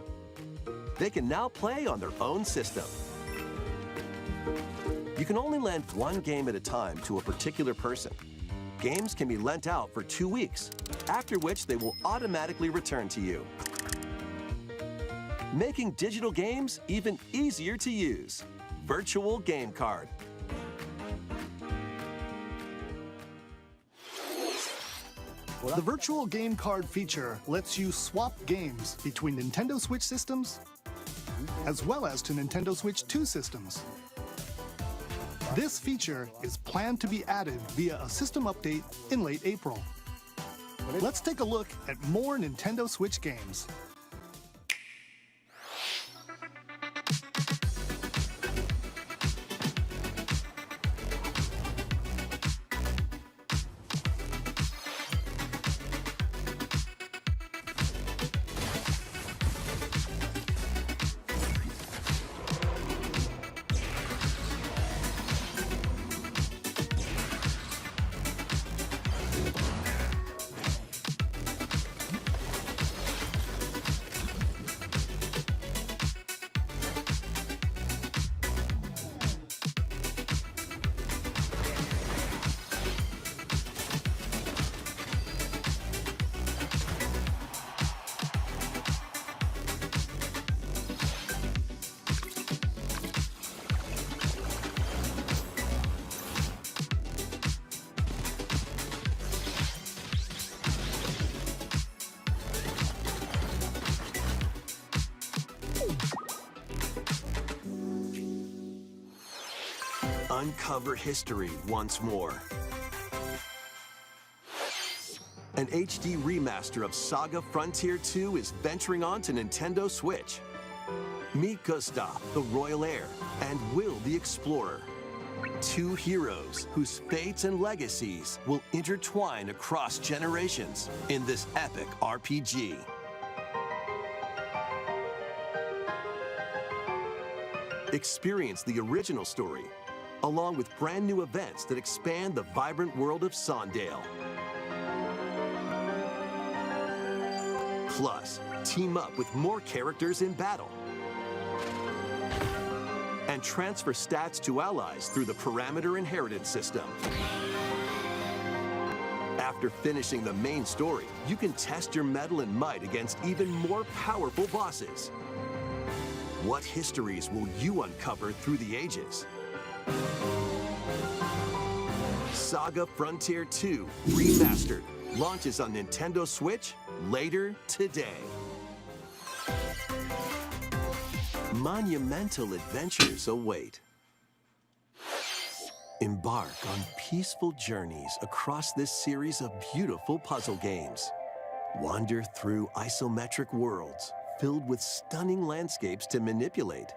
They can now play on their own system. You can only lend one game at a time to a particular person. Games can be lent out for 2 weeks, after which they will automatically return to you. Making digital games even easier to use. Virtual Game Card. The virtual game card feature lets you swap games between Nintendo Switch systems as well as to Nintendo Switch 2 systems. This feature is planned to be added via a system update in late April. Let's take a look at more Nintendo Switch games. Uncover history once more. An HD remaster of Saga Frontier 2 is venturing on to Nintendo Switch. Meet Gustav, the royal heir, and Will the explorer. Two heroes whose fates and legacies will intertwine across generations in this epic RPG. Experience the original story, along with brand new events that expand the vibrant world of Sondale. Plus, team up with more characters in battle. And transfer stats to allies through the parameter inheritance system. After finishing the main story, you can test your mettle and might against even more powerful bosses. What histories will you uncover through the ages? Saga Frontier 2 Remastered launches on Nintendo Switch later today. Monumental adventures await. Embark on peaceful journeys across this series of beautiful puzzle games. Wander through isometric worlds filled with stunning landscapes to manipulate,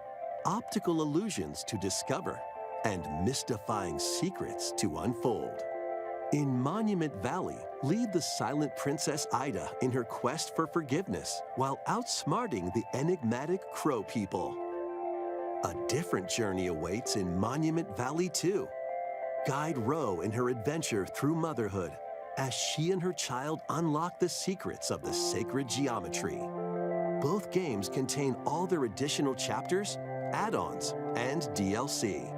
optical illusions to discover, and mystifying secrets to unfold. In Monument Valley, lead the silent Princess Ida in her quest for forgiveness while outsmarting the enigmatic Crow people. A different journey awaits in Monument Valley 2. Guide Ro in her adventure through motherhood as she and her child unlock the secrets of the sacred geometry. Both games contain all their additional chapters, add-ons, and DLC.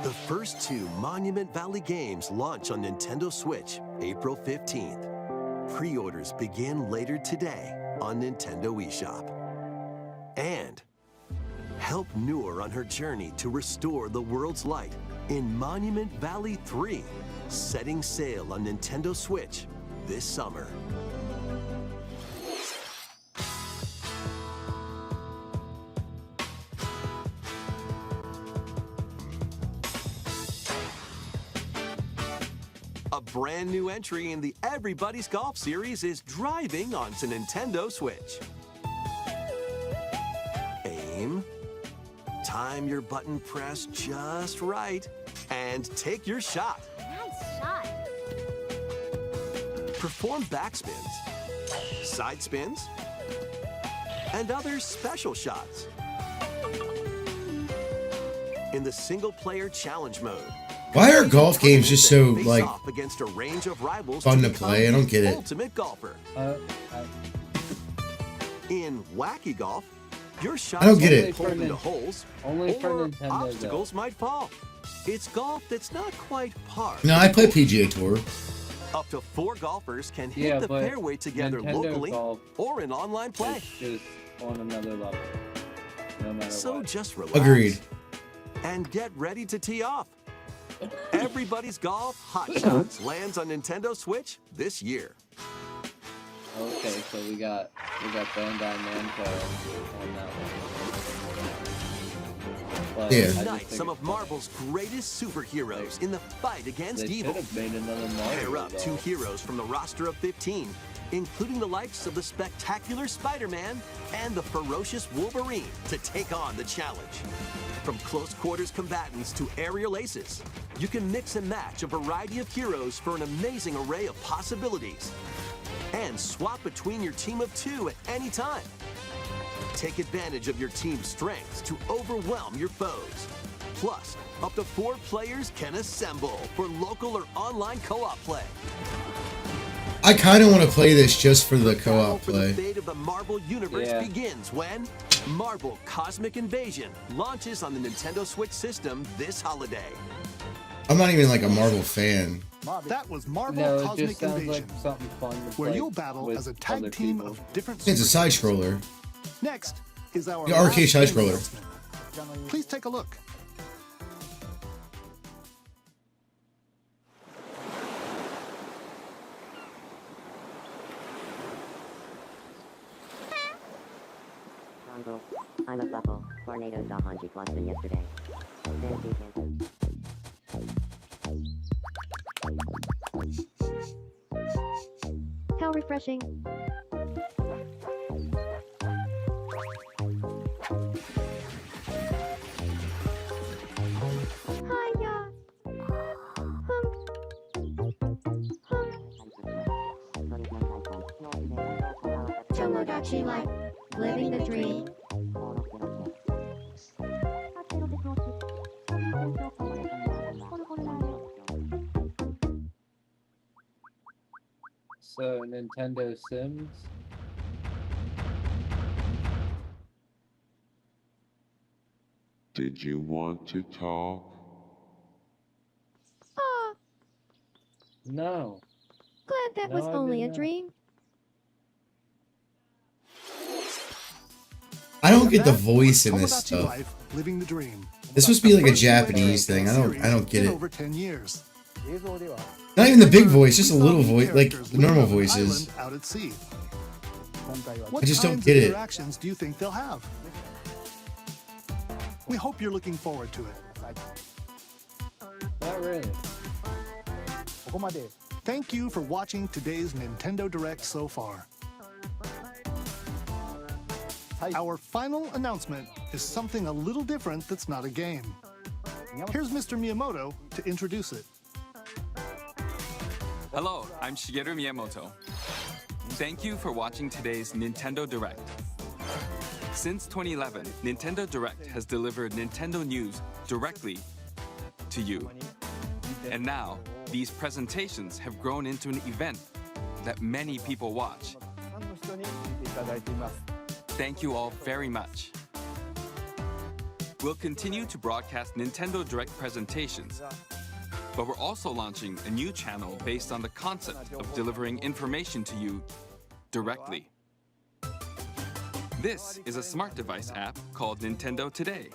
The first two Monument Valley games launch on Nintendo Switch April 15th. Pre-orders begin later today on Nintendo eShop. And help Noor on her journey to restore the world's light in Monument Valley 3, setting sail on Nintendo Switch this summer. A brand new entry in the Everybody's Golf series is driving onto Nintendo Switch. Aim, time your button press just right, and take your shot. Nice shot. Perform backspins, side spins, and other special shots. In the single-player challenge mode, why are golf games just so, like, against a range of rivals fun to play? I don't get it. Ultimate golfer. In Wacky Golf, your shots I don't get only it. fall into holes Only for or Nintendo, obstacles might fall. It's golf that's not quite par. No, I play PGA Tour. Up to 4 golfers can hit Yeah, the but fairway together Nintendo locally golf or in online play. It's just on another level. No matter So what. just relax. Agreed. And get ready to tee off. Everybody's Golf Hot Shots lands on Nintendo Switch this year. Okay, so we got Bandai Namco on that one. But Yeah. I just Unite think some it's of Marvel's greatest superheroes in the fight against They evil. should have made another Marvel. Pair up 2 though. heroes from the roster of 15, including the likes of the spectacular Spider-Man and the ferocious Wolverine to take on the challenge. From close quarters combatants to aerial aces, you can mix and match a variety of heroes for an amazing array of possibilities. And swap between your team of 2 at any time. Take advantage of your team's strengths to overwhelm your foes. Plus, up to 4 players can assemble for local or online co-op play. I kind of want to play this just for the Battle co-op for the play. fate of the Marvel Universe Yeah. begins when Marvel Cosmic Invasion launches on the Nintendo Switch system this holiday. I'm not even like a Marvel fan. That was Marvel No, it Cosmic just sounds Invasion, like something fun to where play you'll battle with as a tag other team people. of different It's a side superheroes. scroller. Next is our The arcade last side-scroller. announcement. Please take a look. Congo, I'm a buckle. Tornado saw Hanji Boston yesterday. Fancy campus. How refreshing. Hiya. Tomodachi life. Living the dream. So Nintendo Sims. Did you want to talk? Ah, No. glad that No, was I only did a not. dream. I don't get the That voice in was this Tomodachi stuff. Life, Living the Dream. This must be like a First two Japanese thing. I series don't get in it. over 10 years. Not even the big voice, just a We saw little new voice, like characters the normal living on an voices. island out at sea. I What just don't kinds get of it. interactions do you think they'll have? We hope you're looking forward to it. Not really. Thank you for watching today's Nintendo Direct so far. Our final announcement is something a little different that's not a game. Here's Mr. Miyamoto to introduce it. Hello, I'm Shigeru Miyamoto. Thank you for watching today's Nintendo Direct. Since 2011, Nintendo Direct has delivered Nintendo news directly to you. And now, these presentations have grown into an event that many people watch. Thank you all very much. We'll continue to broadcast Nintendo Direct presentations, but we're also launching a new channel based on the concept of delivering information to you directly. This is a smart device app called Nintendo Today,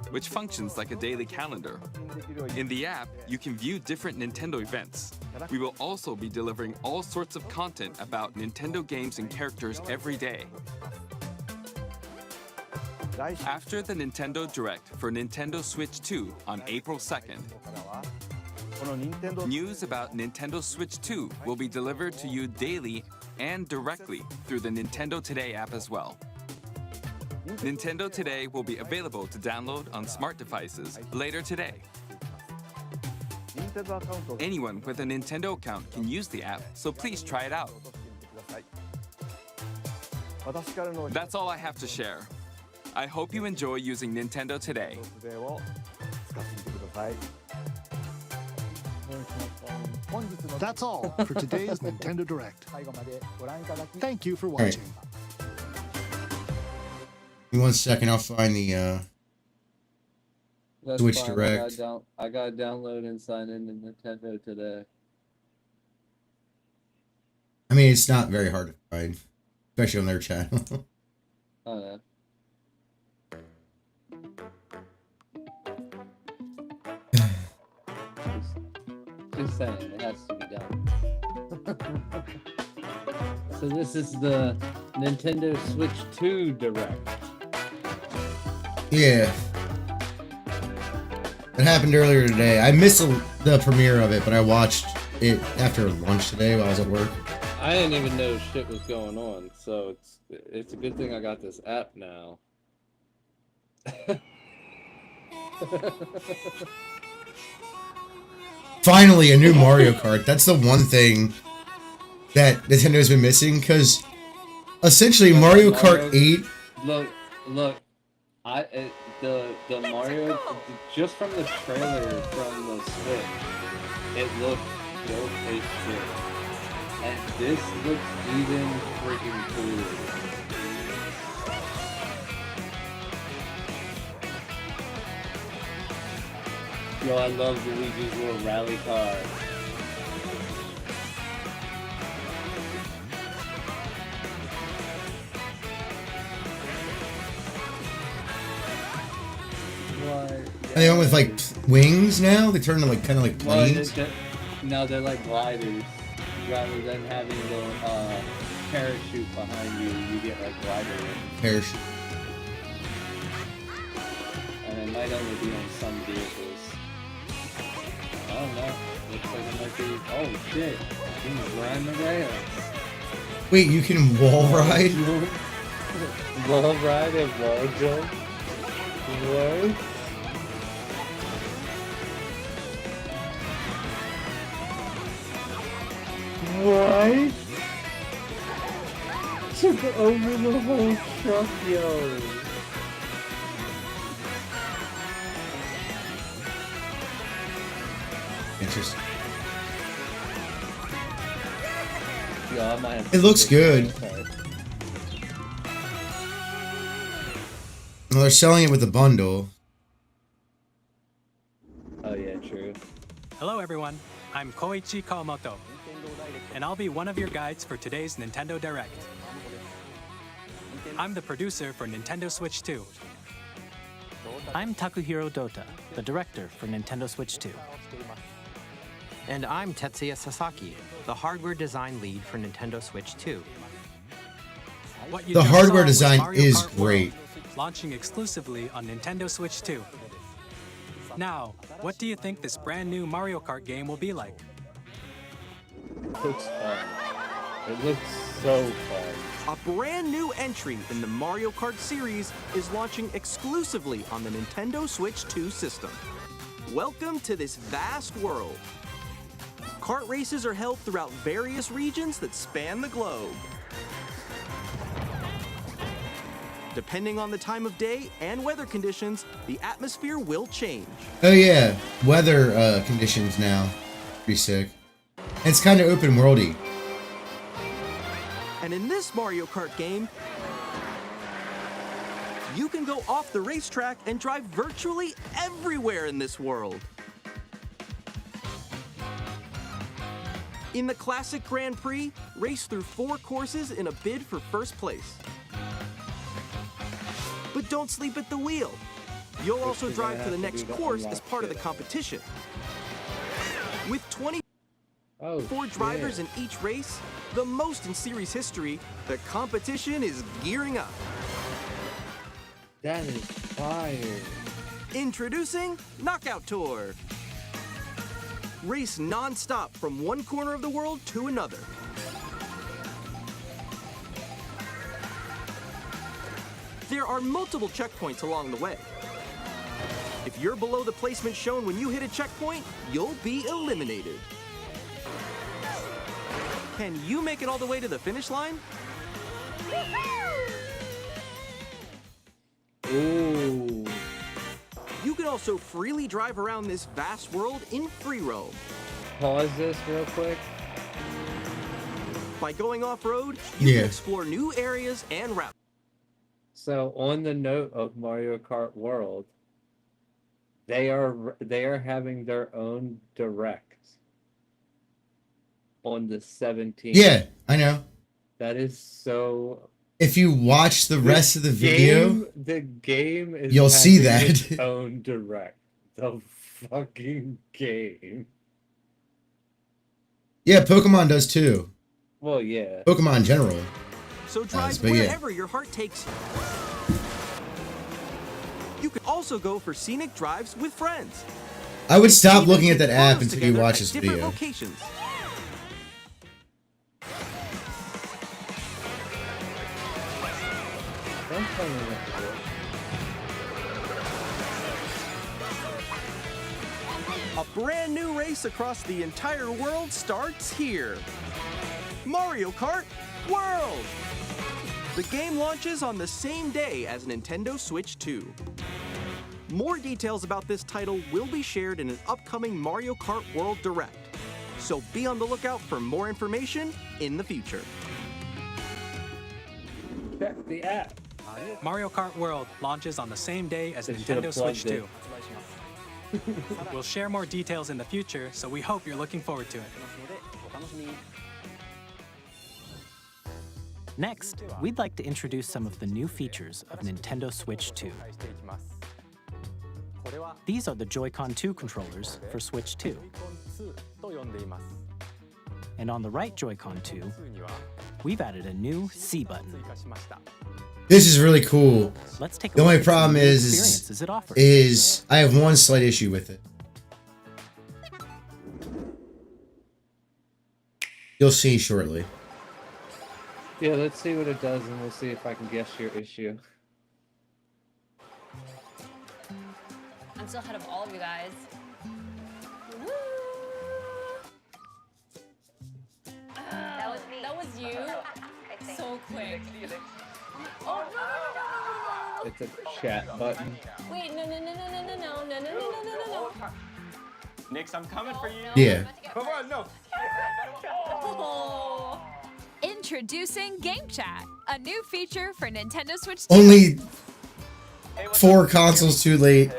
which functions like a daily calendar. In the app, you can view different Nintendo events. We will also be delivering all sorts of content about Nintendo games and characters every day. After the Nintendo Direct for Nintendo Switch 2 on April 2nd, news about Nintendo Switch 2 will be delivered to you daily and directly through the Nintendo Today app as well. Nintendo Today will be available to download on smart devices later today. Anyone with a Nintendo account can use the app, so please try it out. That's all I have to share. I hope you enjoy using Nintendo Today. That's all for today's Nintendo Direct. Thank you for right. watching. Give me 1 second, I'll find the That's Switch fine. Direct. I gotta download and sign into Nintendo today. I mean, it's not very hard to find, especially on their channel. Oh yeah. Just saying, it has to be done. So this is the Nintendo Switch 2 Direct. Yeah. It happened earlier today. I missed the premiere of it, but I watched it after lunch today while I was at work. I didn't even know shit was going on, so it's a good thing I got this app now. Finally, a new Mario Kart. That's the one thing that Nintendo's been missing, because essentially Mario Kart 8... Look, the Mario, just from the trailer from the Switch, it looked dope as shit. And this looks even freaking cooler. Yo, I love Luigi's little rally car. And they went with like wings now. They turned to like kind of like planes. No, they're like gliders. Rather than having the parachute behind you, you get like glider wings. Parachute. And it might only be on some vehicles. I don't know. Looks like it might be. Oh shit! You can grind the rails. Wait, you can wall ride? Wall ride and wall jump. What? What? Took over the whole truck, yo. Interesting. Yeah, I might have It looks good. Well, they're selling it with a bundle. Oh yeah, true. Hello everyone, I'm Koichi Kawamoto, and I'll be one of your guides for today's Nintendo Direct. I'm the producer for Nintendo Switch 2. I'm Takuhiro Dota, the director for Nintendo Switch 2. And I'm Tetsuya Sasaki, the hardware design lead for Nintendo Switch 2. What you The just hardware saw was design Mario is Kart great. World, launching exclusively on Nintendo Switch 2. Now, what do you think this brand new Mario Kart game will be like? It looks fun. It looks so fun. A brand new entry in the Mario Kart series is launching exclusively on the Nintendo Switch 2 system. Welcome to this vast world. Kart races are held throughout various regions that span the globe. Depending on the time of day and weather conditions, the atmosphere will change. Oh yeah, weather conditions now. Pretty sick. And it's kind of open worldy. And in this Mario Kart game, you can go off the racetrack and drive virtually everywhere in this world. In the Classic Grand Prix, race through 4 courses in a bid for first place. But don't sleep at the wheel. You'll also drive to the next course as part of the competition. With 24 drivers in each race, the most in series history, the competition is gearing up. That is fire. Introducing Knockout Tour. Race non-stop from one corner of the world to another. There are multiple checkpoints along the way. If you're below the placement shown when you hit a checkpoint, you'll be eliminated. Can you make it all the way to the finish line? Ooh. You can also freely drive around this vast world in free roam. Pause this real quick. By going off-road, you can explore new areas and routes. So on the note of Mario Kart World, They are having their own direct on the 17th. Yeah, I know. That is so. If you watch the rest of the video, the game is you'll see having that. its own direct. The fucking game. Yeah, Pokemon does too. Well, yeah. Pokemon in general. So drive but yeah. wherever your heart takes you. You can also go for scenic drives with friends. I would stop Even looking at take that app photos until you together watch at this different video. locations. A brand new race across the entire world starts here. Mario Kart World! The game launches on the same day as Nintendo Switch 2. More details about this title will be shared in an upcoming Mario Kart World Direct, so be on the lookout for more information in the future. Check the app. Mario Kart World launches on the same day as They should've Nintendo Switch plugged 2. We'll share more details in the future, so we hope you're looking forward to it. Next, we'd like to introduce some of the new features of Nintendo Switch 2. These are the Joy-Con 2 controllers for Switch 2. And on the right Joy-Con 2, we've added a new C button. This is really cool. Let's take a The look only at some problem new is experiences it offers. I have one slight issue with it. You'll see shortly. Yeah, let's see what it does, and we'll see if I can guess your issue. I'm still ahead of all of you guys. That was me. That was you. So quick. Oh no! It's a chat button. Wait, no! Nix, I'm coming for you. Yeah. Come on, no. Introducing Game Chat, a new feature for Nintendo Switch 2. Only 4 consoles too late.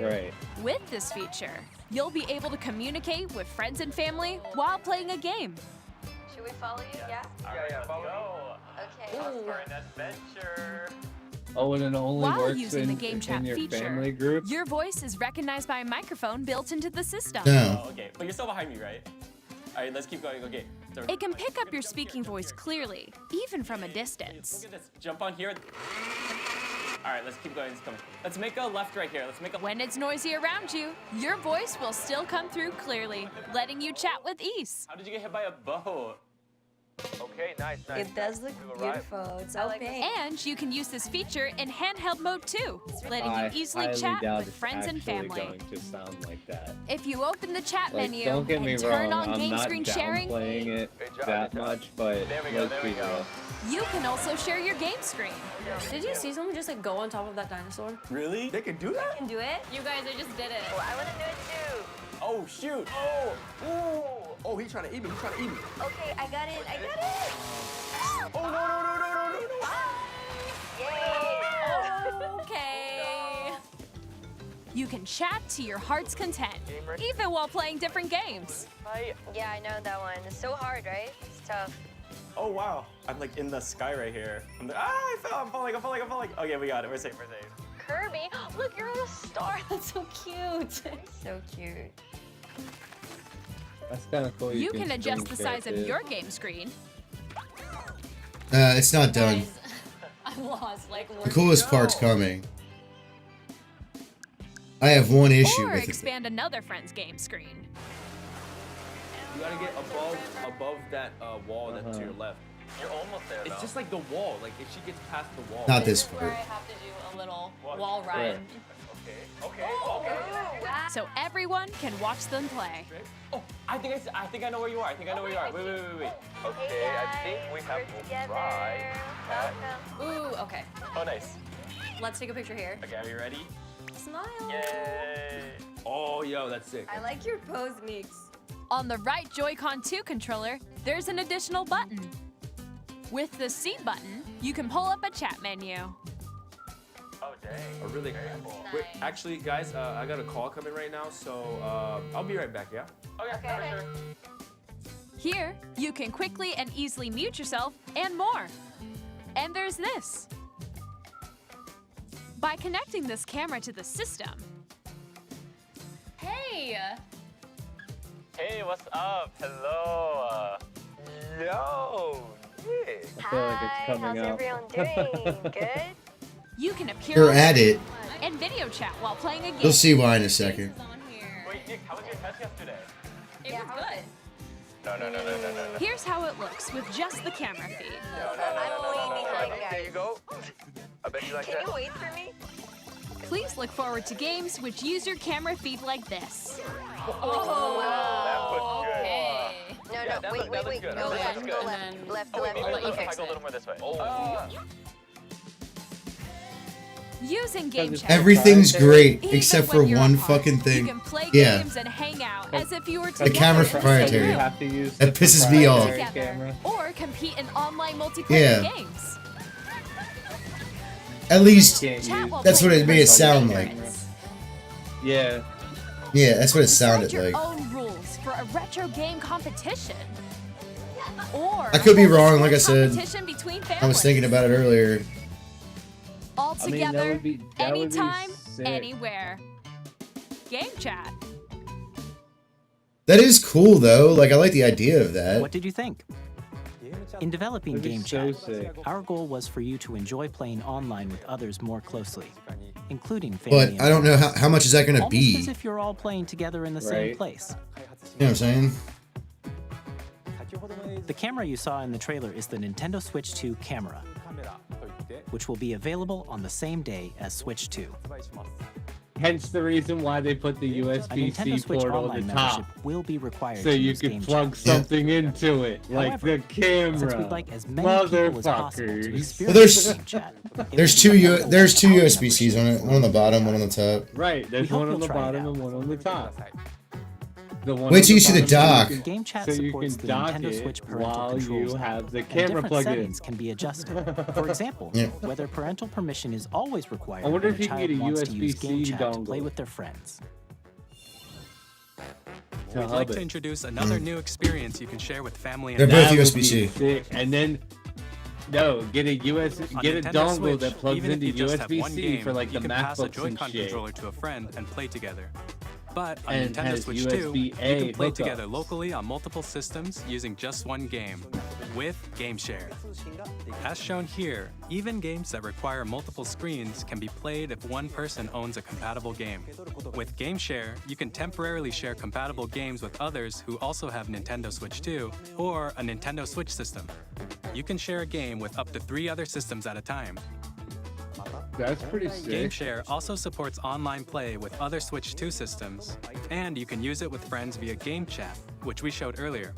Right. With this feature, you'll be able to communicate with friends and family while playing a game. Should we follow you? Yeah? Yeah, follow. Okay. Off for an adventure. Oh, and it only While works using in, the Game Chat in your feature, family group? your voice is recognized by a microphone built into the system. No. Oh, okay, but you're still behind me, right? All right, let's keep going. Okay. It can pick up your speaking voice clearly, even from a distance. Look at this. Jump on here. All right, let's keep going. Let's make a left right here. Let's make a. When it's noisy around you, your voice will still come through clearly, letting you chat with ease. How did you get hit by a boat? Okay, nice. It does look beautiful. It's so pink. And you can use this feature in handheld mode too, letting you I easily highly chat doubt with it's friends and actually family. going to sound like that. If you open the chat Like, menu don't get me and turn wrong, on I'm game not screen sharing, downplaying it that much, but There we go, let's there be we go. real. you can also share your game screen. Did you see someone just like go on top of that dinosaur? Really? They can do that? Can do it? You guys, I just did it. Oh, I want to do it too. Oh shoot! Oh! Ooh! Oh, he's trying to eat me. He's trying to eat me. Okay, I got it. I got it. Oh no no no no no no no! Yay! Okay. You can chat to your heart's content, even while playing different games. Yeah, I know that one. It's so hard, right? It's tough. Oh wow! I'm like in the sky right here. I'm like, I fell. I'm falling. Okay, we got it. We're safe. We're safe. Kirby, look, you're on a star. That's so cute. So cute. That's kind of cool. You can screen adjust the share size of too. your game screen. It's not done. I'm lost. Like, The coolest part's coming. I have one issue Or with it. expand another friend's game screen. You gotta get above that wall that's to your left. You're almost there. It's just like the wall. Like if she gets past the wall. Not this where part. I have to do a little wall ride. Okay. So everyone can watch them play. Oh, I think I know where you are. I think I know where you are. Wait. Okay, I think we have to try. Ooh, okay. Oh, nice. Let's take a picture here. Okay, are you ready? Smile. Yay! Oh, yo, that's sick. I like your pose, Nix. On the right Joy-Con 2 controller, there's an additional button. With the C button, you can pull up a chat menu. Oh, A really wait. Actually, guys, I got a call coming right now, so I'll be right back. Yeah. Okay, for sure. Here, you can quickly and easily mute yourself and more. And there's this. By connecting this camera to the system. Hey! Hey, what's up? Hello. Yo. Nick. I feel like it's coming how's up. everyone doing? Good? You can appear You're on at it. and video chat while playing a game. You'll see why in a second. Wait, Nick, how was your test yesterday? It was good. No. Here's how it looks with just the camera feed. No. behind, guys. There you go. I bet you like Can that. you wait for me? Please look forward to games which use your camera feed like this. Oh, wow. Okay. No, wait. Go Go left, left, go go left. left. Left, Oh, left. I'll let you If I fix go a it. little more this way. Using game chat. Everything's great Even except when for you're one apart, fucking You thing. can play Yeah. games and hang out as if you were The together camera's in the proprietary. same have to use That the pisses me off. proprietary together, camera. or compete in online multiplayer Yeah. games. At least Can't use Chat while that's what playing it made it personal sound like. favorites. Yeah. Yeah, that's what it Set sounded your like. own rules for a retro game competition. Or I could be hold a wrong, like I sports said. competition between I was families. thinking about it earlier. All I mean, together, that would be anytime, sick. anywhere. Game chat. That is cool though. Like I like the idea of that. What did you think? In developing That'd be Game so Chat, sick. our goal was for you to enjoy playing online with others more closely, including family. But I don't know how much is that going to Almost be. as if you're all playing together in the same Right. place. You know what I'm saying? The camera you saw in the trailer is the Nintendo Switch 2 camera, which will be available on the same day as Switch 2. Hence the reason why they put the A Nintendo USB-C Switch port on Online the membership top, will be required so to you use can Game plug Chat. something into it, like However, the camera. Since we'd like as many people as possible to Motherfuckers. experience Well, Game Chat, it There's will be two available there's two without USB-Cs on it. One on the bottom, one on the top. Right, there's We hope one on you'll the try it bottom out. and one on the top. The one Wait on till you see the bottom dock. so you can- Game Chat so you supports can the dock Nintendo it Switch parental while controls, you have the and camera different plugged in. settings can be adjusted. For example, Yeah. whether parental permission is always required I wonder when if a you can child get a wants to use USB-C Game Chat to dongle. play with their friends. To We'd hub like it. to introduce another new experience you can share with family They're and both That would USB-C. be sick. And then, no, get a On get a Nintendo dongle Switch, that plugs even if into you just have one USB-C game, for like you the can pass a MacBooks and Joy-Con shit. controller to a friend and play together. But on And Nintendo has Switch 2, you USB-A can play hookups. together locally on multiple systems using just one game, with Game Share. As shown here, even games that require multiple screens can be played if one person owns a compatible game. With Game Share, you can temporarily share compatible games with others who also have Nintendo Switch 2 or a Nintendo Switch system. You can share a game with up to 3 other systems at a time. That's pretty sick. Game Share also supports online play with other Switch 2 systems, and you can use it with friends via Game Chat, which we showed earlier.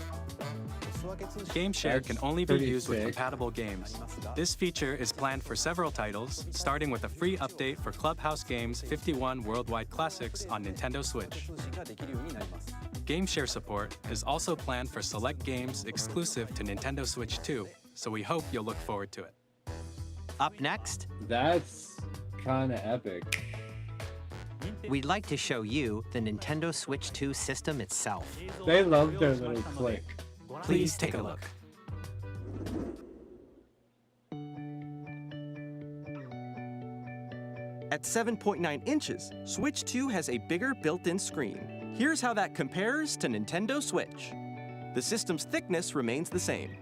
Game Share That's can only be pretty used with sick. compatible games. This feature is planned for several titles, starting with a free update for Clubhouse Games 51 Worldwide Classics on Nintendo Switch. Game Share support is also planned for select games exclusive to Nintendo Switch 2, so we hope you'll look forward to it. Up next, That's kind of epic. we'd like to show you the Nintendo Switch 2 system itself. They love their little click. Please take a look. At 7.9 inches, Switch 2 has a bigger built-in screen. Here's how that compares to Nintendo Switch. The system's thickness remains the same.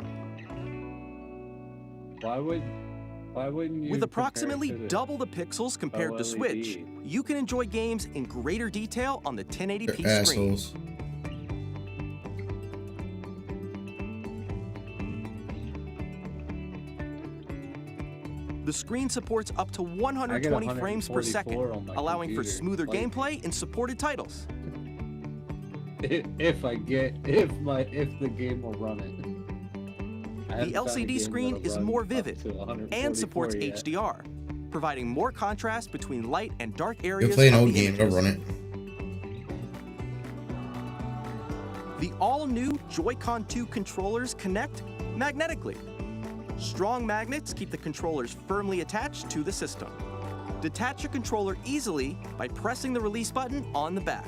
Why wouldn't you? With compare approximately it to the double the pixels compared to Switch, OLED? you can enjoy games in greater detail on the 1080p They're screen. assholes. The screen supports up to 120 frames per second, 144 on my allowing for computer. smoother Like- gameplay in supported titles. If the game will run it. I haven't The found a LCD game screen that'll is run more up vivid to 144 and supports yet. HDR, providing more contrast between light and dark Go areas play an of old the game. Go images. run it. The all-new Joy-Con 2 controllers connect magnetically. Strong magnets keep the controllers firmly attached to the system. Detach your controller easily by pressing the release button on the back.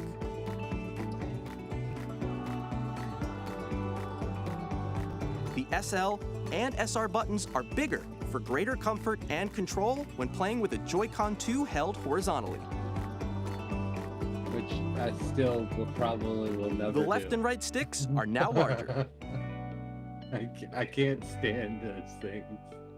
The SL and SR buttons are bigger for greater comfort and control when playing with a Joy-Con 2 held horizontally. Which I still will never The left do. and right sticks are now larger. I can't stand those things.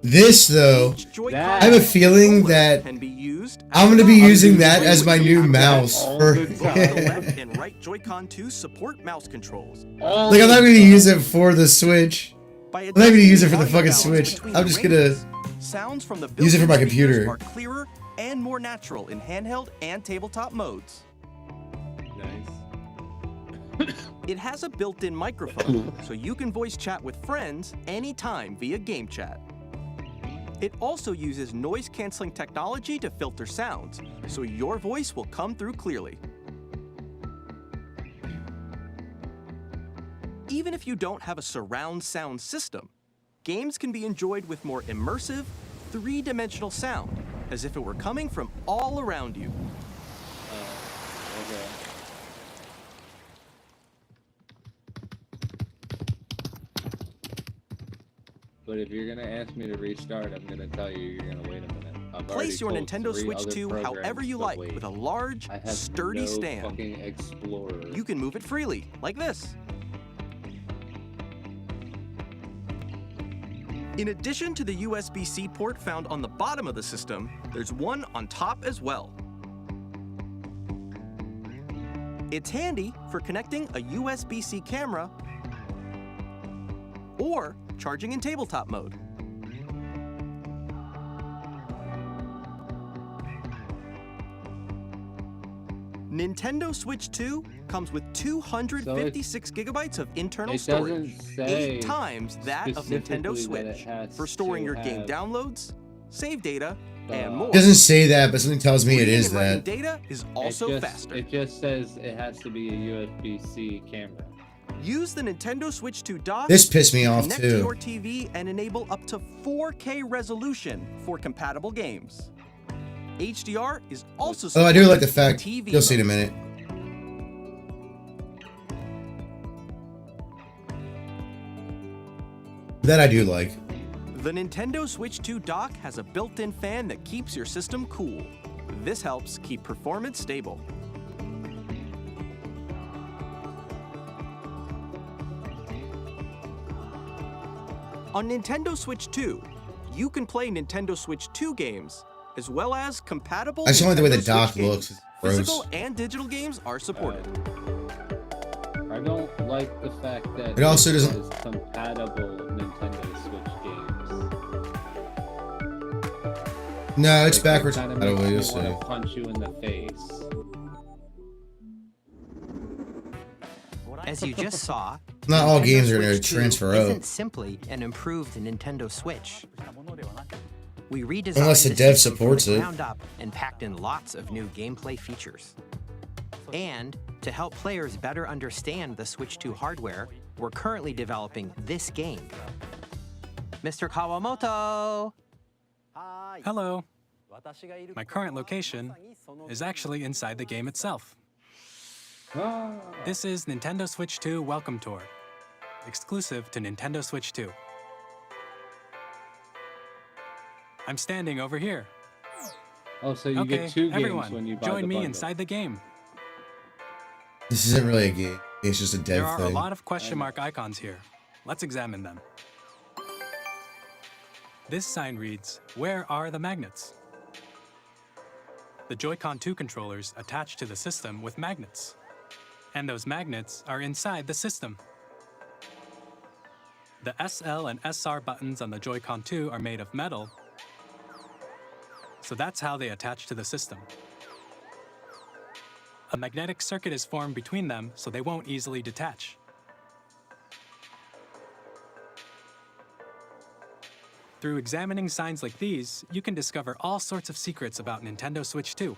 This though, I have a feeling that I'm gonna be using that as my new mouse. For Both the left and right Joy-Con 2 support mouse controls. like, I'm not gonna use it for the Switch. I'm not gonna use it for the fucking Switch. I'm just gonna Sounds from the use it for my built-in speakers computer. are clearer and more natural in handheld and tabletop modes. Nice. It has a built-in microphone, so you can voice chat with friends anytime via game chat. It also uses noise-canceling technology to filter sounds, so your voice will come through clearly. Even if you don't have a surround sound system, games can be enjoyed with more immersive, three-dimensional sound, as if it were coming from all around you. Okay. But if you're gonna ask me to restart, I'm gonna tell you you're gonna wait a minute. I've Place your already Nintendo told 3 Switch other 2 however programs you to like wait. with a large, I have sturdy no stand. fucking Explorer. You can move it freely, like this. In addition to the USB-C port found on the bottom of the system, there's one on top as well. It's handy for connecting a USB-C camera or charging in tabletop mode. Nintendo Switch 2 comes with 256 gigabytes of internal it storage, doesn't say 8 times that of Nintendo specifically that it Switch, has for storing to your game have, downloads, save data, and more. It doesn't say that, but something tells me it Reading is and writing that. data is also faster. It just says it has to be a USB-C camera. Use the Nintendo Switch 2 dock. This pissed me off, connect too. to your TV and enable up to 4K resolution for compatible games. HDR is also Oh, I do like the supported fact. in TV You'll see in a mode. minute. That I do like. The Nintendo Switch 2 dock has a built-in fan that keeps your system cool. This helps keep performance stable. On Nintendo Switch 2, you can play Nintendo Switch 2 games, as well as compatible I just don't like the way the Nintendo dock Switch looks. games. It's gross. Physical and digital games are supported. I don't like the fact that It also doesn't- says compatible Nintendo Switch games. No, it's Like, backwards. Kind I of don't makes know. me You'll see. want to punch you in the face. As you just saw, Not all Nintendo games are gonna Switch 2 transfer isn't out. simply an improved Nintendo Switch. We redesigned Unless the the dev system from supports the it. ground up and packed in lots of new gameplay features. And to help players better understand the Switch 2 hardware, we're currently developing this game. Mr. Kawamoto! Hello. My current location is actually inside the game itself. This is Nintendo Switch 2 Welcome Tour, exclusive to Nintendo Switch 2. I'm standing over here. Oh, so you Okay, get 2 games everyone, when you buy join the me bundle. inside the game. This isn't really a game. It's just a There dev are a thing. lot of question mark icons here. Let's examine them. This sign reads, "Where are the magnets?" The Joy-Con 2 controllers attach to the system with magnets. And those magnets are inside the system. The SL and SR buttons on the Joy-Con 2 are made of metal, so that's how they attach to the system. A magnetic circuit is formed between them, so they won't easily detach. Through examining signs like these, you can discover all sorts of secrets about Nintendo Switch 2.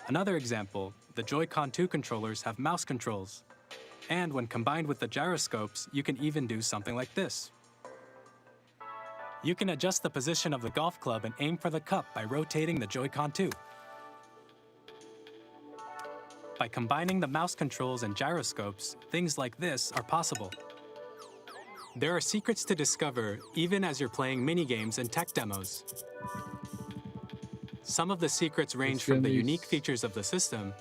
Another example, the Joy-Con 2 controllers have mouse controls. And when combined with the gyroscopes, you can even do something like this. You can adjust the position of the golf club and aim for the cup by rotating the Joy-Con 2. By combining the mouse controls and gyroscopes, things like this are possible. There are secrets to discover even as you're playing mini-games and tech demos. Some of the secrets range from the unique features of the system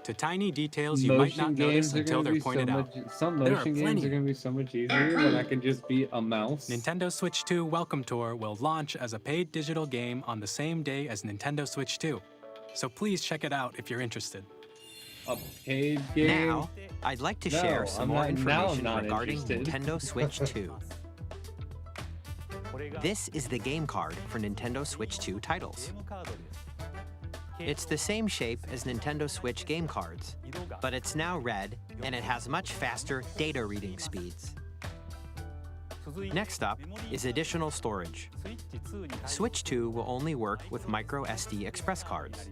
to tiny details you might not notice until they're pointed out. Some There are motion games plenty. are going to be so much easier when I can just be a mouse. Nintendo Switch 2 Welcome Tour will launch as a paid digital game on the same day as Nintendo Switch 2. So please check it out if you're interested. A paid game? Now, I'd like to share some more information regarding Nintendo Switch 2. This is the game card for Nintendo Switch 2 titles. It's the same shape as Nintendo Switch game cards, but it's now red and it has much faster data reading speeds. Next up is additional storage. Switch 2 will only work with micro SD express cards.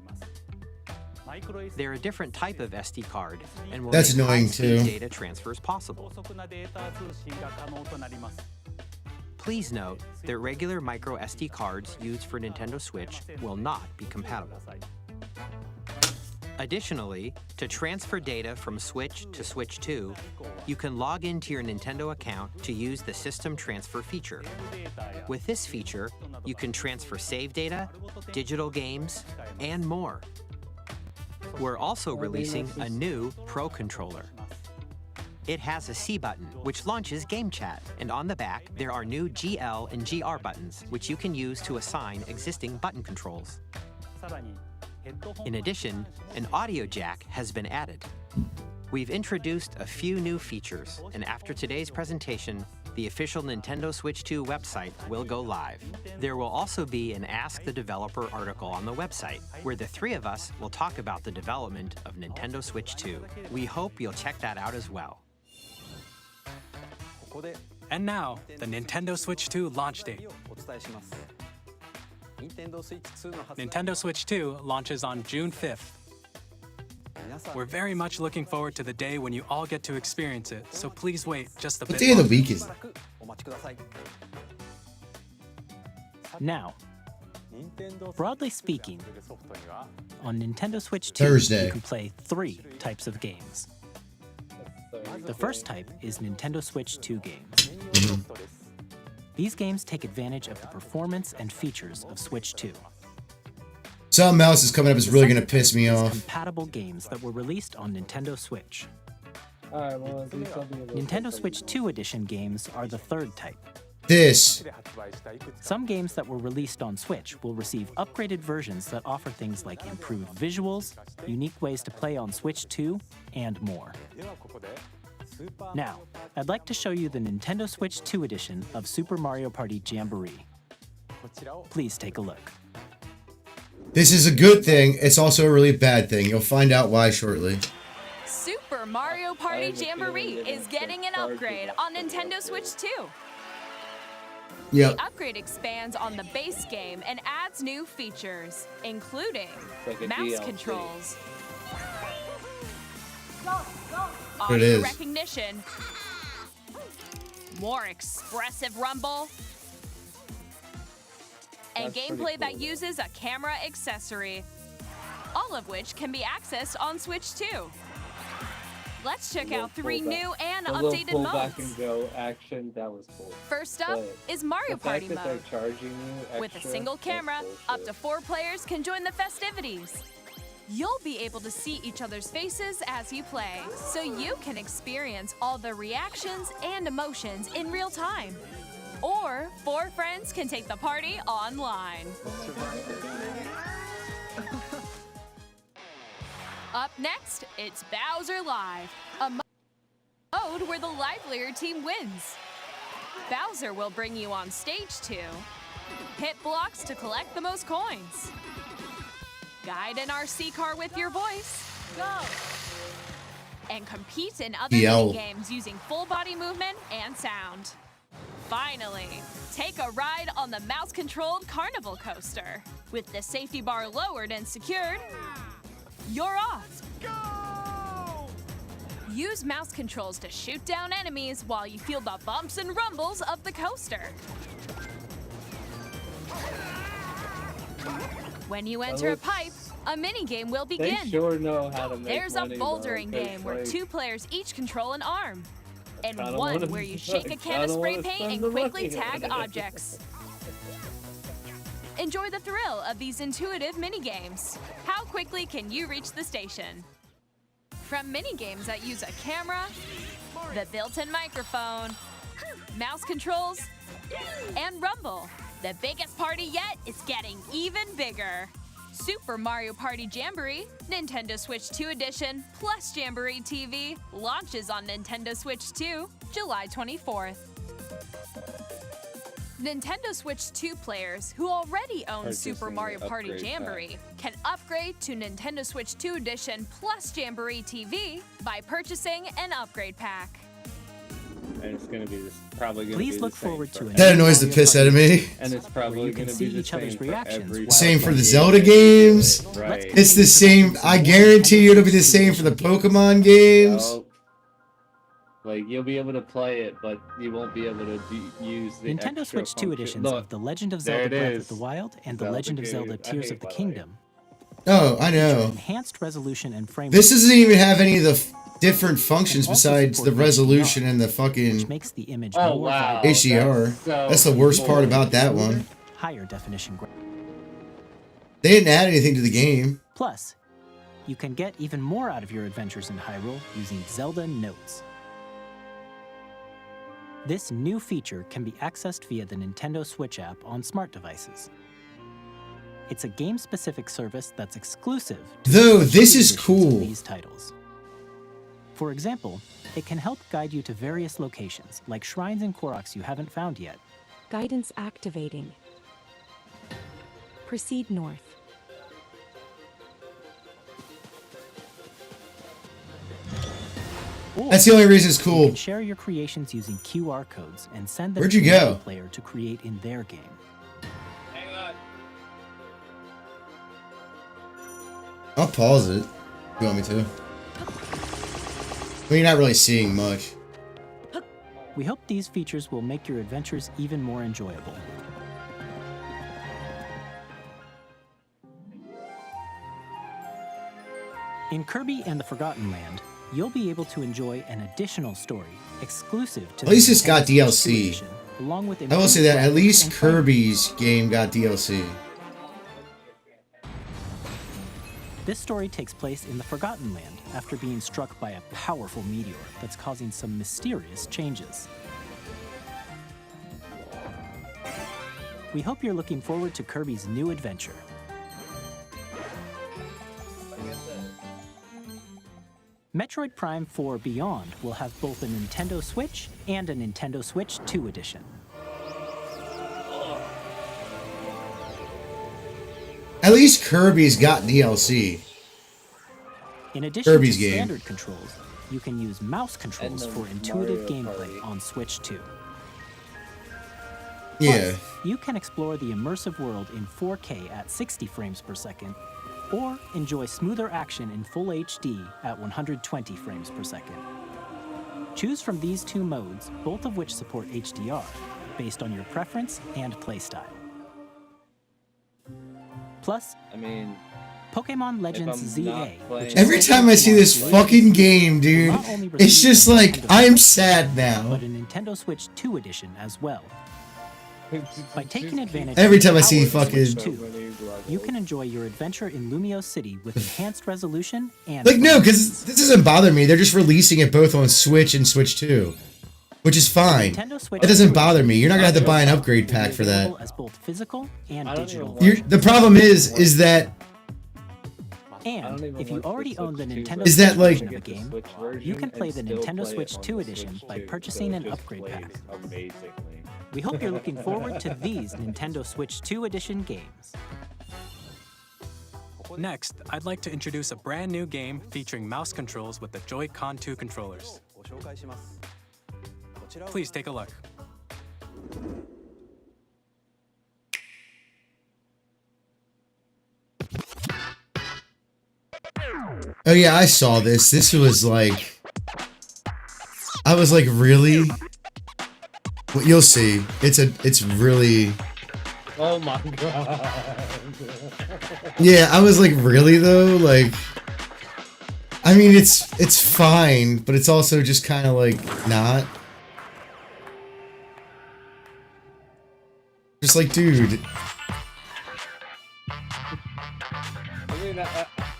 They're a different type of SD card and will That's make annoying high-speed too. data transfers possible. Please note that regular micro SD cards used for Nintendo Switch will not be compatible. Additionally, to transfer data from Switch to Switch 2, you can log into your Nintendo account to use the System Transfer feature. With this feature, you can transfer save data, digital games, and more. We're also releasing a new Pro Controller. It has a C button, which launches Game Chat, and on the back, there are new GL and GR buttons, which you can use to assign existing button controls. In addition, an audio jack has been added. We've introduced a few new features, and after today's presentation, the official Nintendo Switch 2 website will go live. There will also be an Ask the Developer article on the website, where the three of us will talk about the development of Nintendo Switch 2. We hope you'll check that out as well. And now, the Nintendo Switch 2 launch date. Nintendo Switch 2 launches on June 5th. We're very much looking forward to the day when you all get to experience it, so please wait just a bit What day of the longer. week is it? Now, broadly speaking, on Nintendo Switch 2, Thursday. you can play 3 types of games. The first type is Nintendo Switch 2 games. These games take advantage of the performance and features of Switch 2. Something else is coming up is really gonna piss me off. Compatible games that were released on Nintendo Switch. Alright, well, do something about Nintendo Switch 2 Edition games are the third type. This. Some games that were released on Switch will receive upgraded versions that offer things like improved visuals, unique ways to play on Switch 2, and more. Now, I'd like to show you the Nintendo Switch 2 edition of Super Mario Party Jamboree. Please take a look. This is a good thing. It's also a really bad thing. You'll find out why shortly. Super Mario Party Jamboree is getting an upgrade on Nintendo Switch 2. Yep. The upgrade expands on the base game and adds new features, including like a mouse DLC. controls, What it is. recognition, more expressive rumble, and That's pretty gameplay that cool. uses a camera accessory, all of which can be accessed on Switch 2. Let's check out 3 new and the little updated pull back modes. and go action, that was cool. First up But is Mario the fact Party that mode. they're charging you With a extra, single that's camera, up bullshit. to 4 players can join the festivities. You'll be able to see each other's faces as you play, so you can experience all the reactions and emotions in real time. Or 4 friends can take the party online. Up next, it's Bowser Live, a mode where the livelier team wins. Bowser will bring you on stage to hit blocks to collect the most coins, guide an RC car with your voice, go, and compete in other Yell. games using full body movement and sound. Finally, take a ride on the mouse-controlled carnival coaster. With the safety bar lowered and secured, you're off. Go! Use mouse controls to shoot down enemies while you feel the bumps and rumbles of the coaster. When you enter a pipe, a mini game will begin. They sure know how to make There's a money, bouldering though, 'cause, game where like, 2 players each control an arm. And I don't one wanna- where you shake a I can of don't spray wanna paint spend and the quickly money tag on it. objects. Enjoy the thrill of these intuitive mini games. How quickly can you reach the station? From mini games that use a camera, the built-in microphone, mouse controls, and rumble, the biggest party yet is getting even bigger. Super Mario Party Jamboree, Nintendo Switch 2 Edition, plus Jamboree TV launches on Nintendo Switch 2, July 24th. Nintendo Switch 2 players who already own Purchasing Super Mario the Party upgrade Jamboree can upgrade to Nintendo Switch 2 Edition plus Jamboree TV by purchasing an upgrade pack. And it's gonna be this, probably gonna Please be look the same forward for to every it. That annoys the piss out of me. And it's where probably you can gonna see be the each other's same for reactions every while Same for the fucking Zelda game that games. you do. Right. It's the same. I guarantee you it'll be the same for the Pokemon games. Yup. Like, you'll be able to play it, but you won't be able to use the Nintendo extra Switch 2 function. editions Look, of The Legend of there Zelda it Breath is. of the Wild and The Zelda Legend of Zelda game. I Tears hate of the my life. Kingdom Oh, I feature know. enhanced resolution and frame This rate, doesn't even have any of the different functions also besides support the resolution HDR, and the which fucking makes the image Oh, more wow. vibrant, HDR. so That's the worst cool. part about that one. higher definition. They didn't add anything to the game. Plus, you can get even more out of your adventures in Hyrule using Zelda Notes. This new feature can be accessed via the Nintendo Switch app on smart devices. It's a game-specific service that's exclusive to Though, the Switch this 2 is editions of cool. these titles. For example, it can help guide you to various locations, like shrines and Koroks you haven't found yet. Guidance activating. Proceed north. Or That's the only reason it's you cool. can share your creations using QR codes and send them Where'd to you another go? player to create in their game. Hang on. I'll pause it. You want me to? Well, you're not really seeing much. We hope these features will make your adventures even more enjoyable. In Kirby and the Forgotten Land, you'll be able to enjoy an additional story exclusive to At least the it's got Nintendo Switch 2 DLC. edition, along with I will say that at improved least graphics and frame rate. Kirby's game got DLC. This story takes place in the Forgotten Land after being struck by a powerful meteor that's causing some mysterious changes. We hope you're looking forward to Kirby's new adventure. Metroid Prime 4 Beyond will have both a Nintendo Switch and a Nintendo Switch 2 edition. At least Kirby's got DLC. In addition Kirby's to game. standard controls, you can use mouse controls And the for intuitive Mario gameplay Party. on Switch 2. Yeah. You can explore the immersive world in 4K at 60 frames per second, or enjoy smoother action in full HD at 120 frames per second. Choose from these two modes, both of which support HDR, based on your preference and playstyle. Plus, I mean, Pokemon Legends I'm ZA. not which playing- is Every time I see this fucking game, dude, will not only it's receive just a like, Nintendo I am Switch, sad now. but a Nintendo Switch 2 edition as well. By taking advantage Every of the time I see power of the Switch fucking- 2, you can enjoy your adventure in Lumio City with enhanced resolution and Like, no, because this doesn't bother me. They're just releasing it both on Switch and Switch 2, which is fine. Nintendo Switch It doesn't 2 bother me. You're not gonna have to buy an upgrade pack for that. available as both physical and I don't digital. even The problem is that And if you already own the Nintendo Is that, Switch like- version of a game, you can play the Nintendo Switch 2 edition by purchasing an upgrade pack. Amazingly. We hope you're looking forward to these Nintendo Switch 2 edition games. Next, I'd like to introduce a brand new game featuring mouse controls with the Joy-Con 2 controllers. Please take a look. Oh yeah, I saw this. This was like, I was like, really? Well, you'll see. It's really Oh my god. Yeah, I was like, really though? Like, I mean, it's fine, but it's also just kind of like not. Just like, dude. I mean,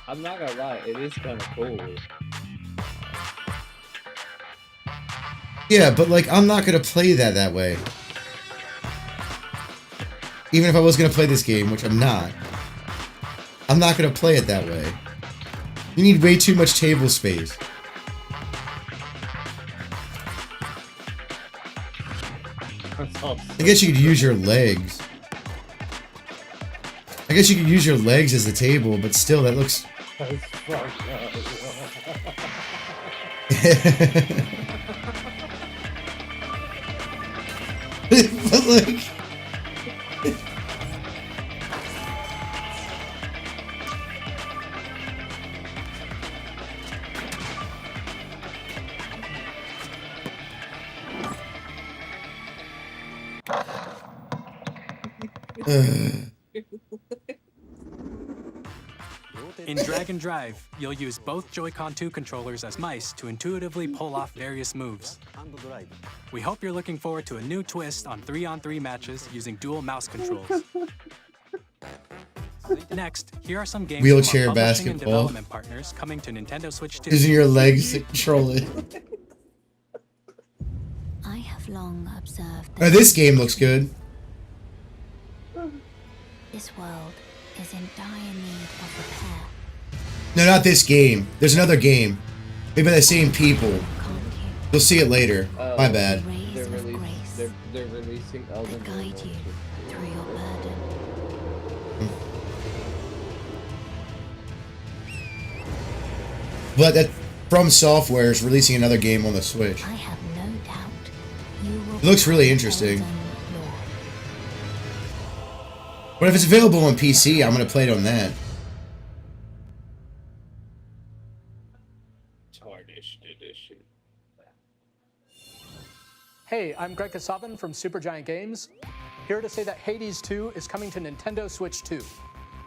I'm not gonna lie, it is kind of cool. Yeah, but like, I'm not gonna play that way. Even if I was gonna play this game, which I'm not gonna play it that way. You need way too much table space. I guess you could use your legs. I guess you could use your legs as the table, but still, that looks. That's fucked up. But like. In Drag and Drive, you'll use both Joy-Con 2 controllers as mice to intuitively pull off various moves. We hope you're looking forward to a new twist on 3-on-3 matches using dual mouse controls. Next, here are some games Wheelchair from our publishing and basketball. development partners coming to Nintendo Switch 2. Using your legs to control it. I have long observed Oh, this game looks good. this world is in dire need of repair. No, not this game. There's another game. Made by the same people. You'll see it later. My bad. They're releasing Elden Ring. Through your burden. But that From Software is releasing another game on the Switch. I have no doubt you will It looks really interesting. But if it's available on PC, I'm gonna play it on that. Tarnished edition. Hey, I'm Greg Kasavin from Supergiant Games, here to say that Hades 2 is coming to Nintendo Switch 2.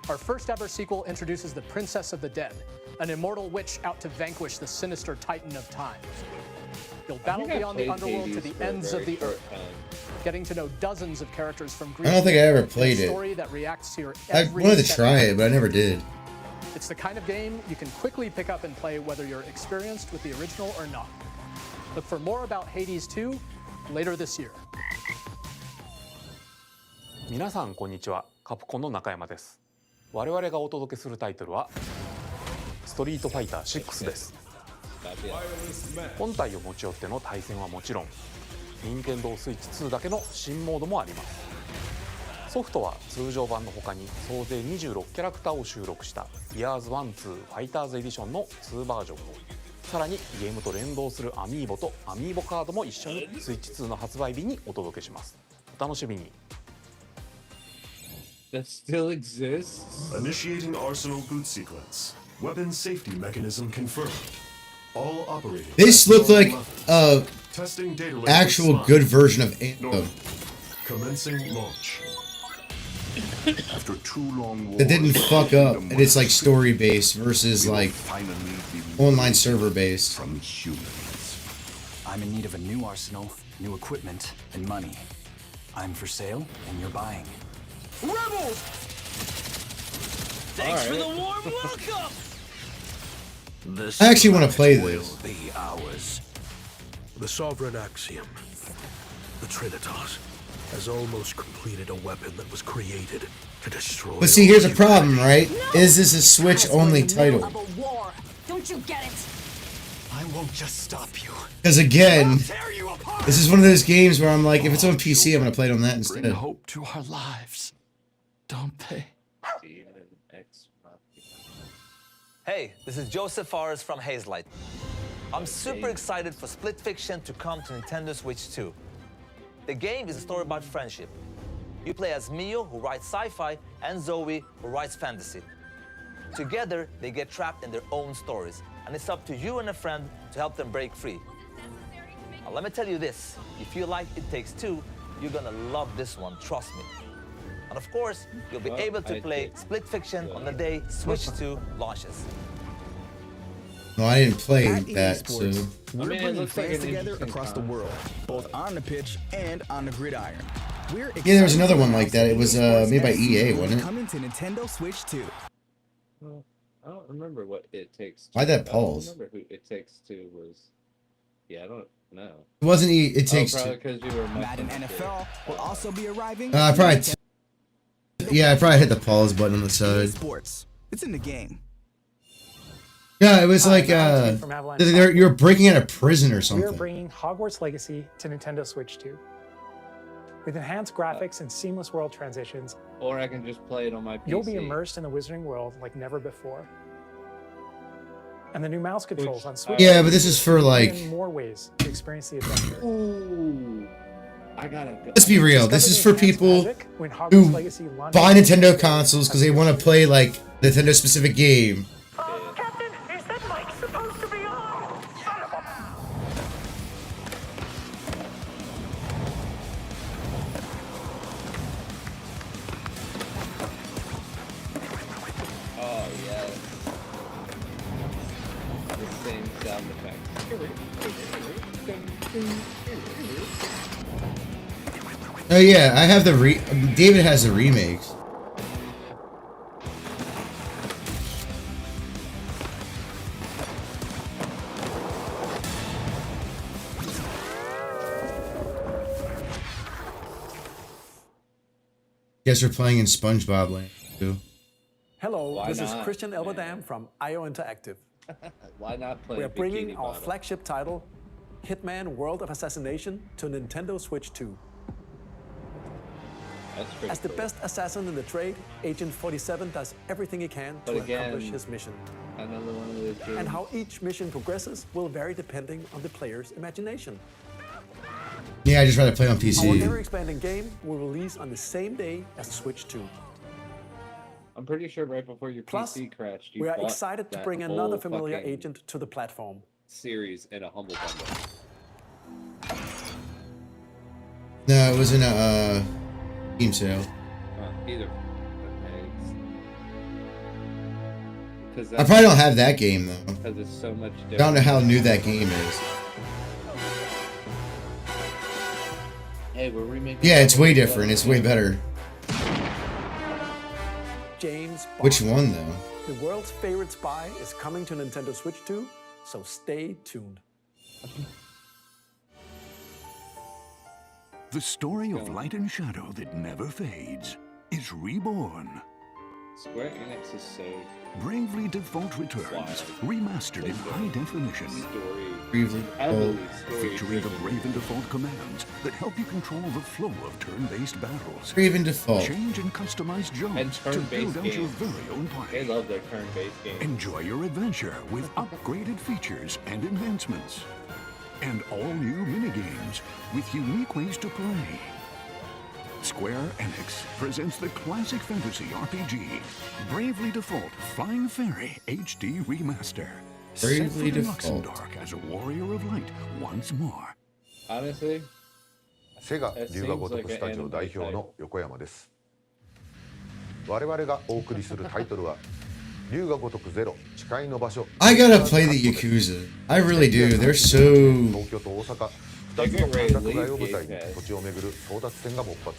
Our first ever sequel introduces the Princess of the Dead, an immortal witch out to vanquish the sinister Titan of Time. You'll battle beyond the underworld to the ends of the earth, getting to know dozens of characters from Greece. I don't think I ever played a it. story that reacts to your I every wanted to step. try it, but I never did. It's the kind of game you can quickly pick up and play whether you're experienced with the original or not. Look for more about Hades 2 later this year. 皆さんこんにちは、カプコンの中山です。我々がお届けするタイトルはストリートファイター6です。本体を持ち寄っての対戦はもちろん、任天堂スイッチ2だけの新モードもあります。ソフトは通常版の他に総勢26キャラクターを収録したイヤーズ1、2ファイターズエディションの2バージョンを、さらにゲームと連動するアミーボとアミーボカードも一緒にスイッチ2の発売日にお届けします。お楽しみに。That still exists? Initiating Arsenal boot sequence. Weapon safety mechanism confirmed. All operating. This looked like a Testing data link actual with good slide. version of Anthem. Normal. Commencing launch. After too long That didn't fuck up, and it's like story based versus like online server based. From humans. I'm in need of a new arsenal, new equipment, and money. I'm for sale, and you're buying. Rebels! Thanks for the warm welcome! I actually want to play this. Be ours. The Sovereign Axiom, the Trinitas, has almost completed a weapon that was created to destroy. But see, here's a problem, right? Is this a Switch only title? War. Don't you get it? I won't just stop you. Because again, this is one of those games where I'm like, if it's on PC, I'm gonna play it on that instead. Bring hope to our lives, don't they? Hey, this is Joseph Fares from Hazelight. I'm super excited for Split Fiction to come to Nintendo Switch 2. The game is a story about friendship. You play as Mio, who writes sci-fi, and Zoe, who writes fantasy. Together, they get trapped in their own stories, and it's up to you and a friend to help them break free. Now, let me tell you this, if you like It Takes Two, you're gonna love this one, trust me. And of course, you'll be able to play Split Fiction on the day Switch 2 launches. No, I didn't play At that, so. eSports, we're I mean, it bringing looks like fans an together interesting across the concept. world, both on the pitch and on the gridiron. We're Yeah, there was excited another to one like announce that. It was eSports made by FC EA, is wasn't it? coming to Nintendo Switch 2. Well, I don't remember what It Takes Two. Why'd that I don't pause? remember who It Takes Two was. Yeah, I don't know. It wasn't It Takes probably Two. because you were Madden NFL will also be arriving. I probably. I probably hit the pause button on the side. Sports. It's in the game. Yeah, it was like from Avalanche you're breaking out of prison or We are something. bringing Hogwarts Legacy to Nintendo Switch 2. With enhanced graphics and seamless world transitions, Or I can just play it on my PC. you'll be immersed in the Wizarding world like never before. And the new mouse controls on Switch. Yeah, but this is for, like- even more ways to experience the adventure. Ooh, I gotta go. Let's be real. This is for people when Hogwarts who Legacy launches. buy Nintendo consoles because they want to play like Nintendo specific game. Oh yeah. The same sound effects. Oh yeah, I have the David has the remakes. Guess we're playing in SpongeBob Land too. Hello, Why this is not, Christian Elberdam from IO Interactive. Why not play? We are bringing Bikini our Bottom? flagship title, Hitman World of Assassination, to Nintendo Switch 2. That's pretty As the cool. best assassin in the trade, Agent 47 does everything he can But to again, accomplish his mission. Another one of those games. And how each mission progresses will vary depending on the player's imagination. Yeah, I just rather play on Our PC. ever-expanding game will release on the same day as Switch 2. I'm pretty sure right before your Plus, PC crashed, you we are bought excited to that bring whole another familiar fucking agent to the platform. series in a humble bundle. No, it was in a Steam sale. Either. Because I probably don't have that game though. Because it's so much different. I don't know how new that game is. Hey, we're remaking. Yeah, it's way different. It's way better. James Bond. Which one though? The world's favorite spy is coming to Nintendo Switch 2, so stay tuned. The story of light and shadow that never fades is reborn. Square Enix is so Bravely Default returns, remastered in high definition. Bravely Default. Featuring the Brave and Default commands that help you control the flow of turn-based battles. Brave and Default. Change and customize and jobs to turn-based build out your games. very own party. They love their turn-based games. Enjoy your adventure with upgraded features and enhancements. And all new minigames with unique ways to play. Square Enix presents the classic fantasy RPG, Bravely Default Fine Fairy HD Remaster. Bravely Set foot in Default. Luxembourg as a warrior of light once more. Honestly, セガ That 龍が如 seems く like スタジオ an 代 anime 表の横山です。我々がお送りするタイトルは龍が如くゼロ誓いの場所。 I gotta play the Yakuza. I really do. They're so. 東京と大阪2つの歓楽街を舞台に土地を巡る争奪戦が勃発。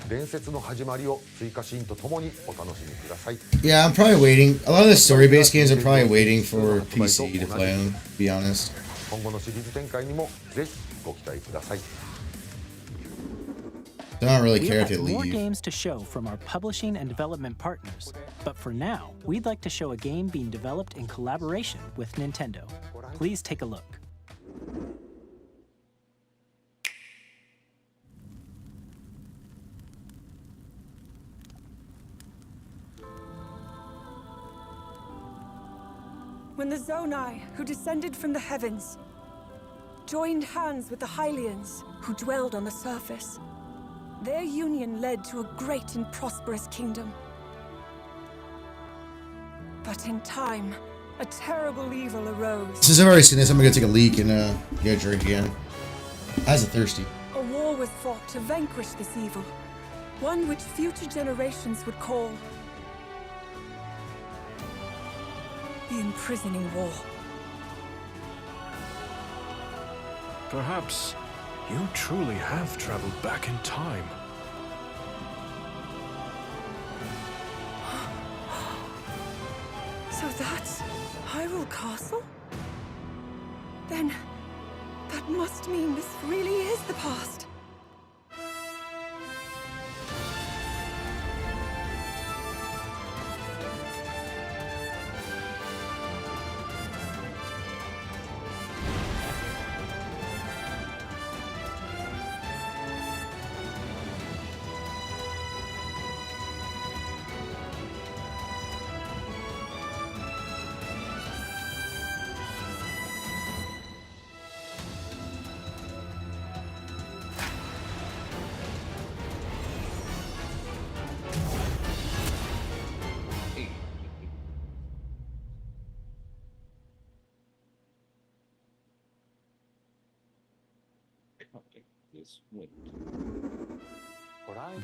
伝説の始まりを追加シーンとともにお楽しみください。 Yeah, I'm probably waiting. A lot of the story-based games, I'm probably waiting for PC to play them. To be honest. 今後のシリーズ展開にもぜひご期待ください。 I don't really We care if they have more leave. games to show from our publishing and development partners, but for now, we'd like to show a game being developed in collaboration with Nintendo. Please take a look. When the Zonai, who descended from the heavens, joined hands with the Hylians, who dwelled on the surface, their union led to a great and prosperous kingdom. But in time, a terrible evil arose. Since I've already seen this, I'm gonna go take a leak and go drink again. Eyes are thirsty. A war was fought to vanquish this evil. One which future generations would call the imprisoning war. Perhaps you truly have traveled back in time. So that's Hyrule Castle? Then that must mean this really is the past.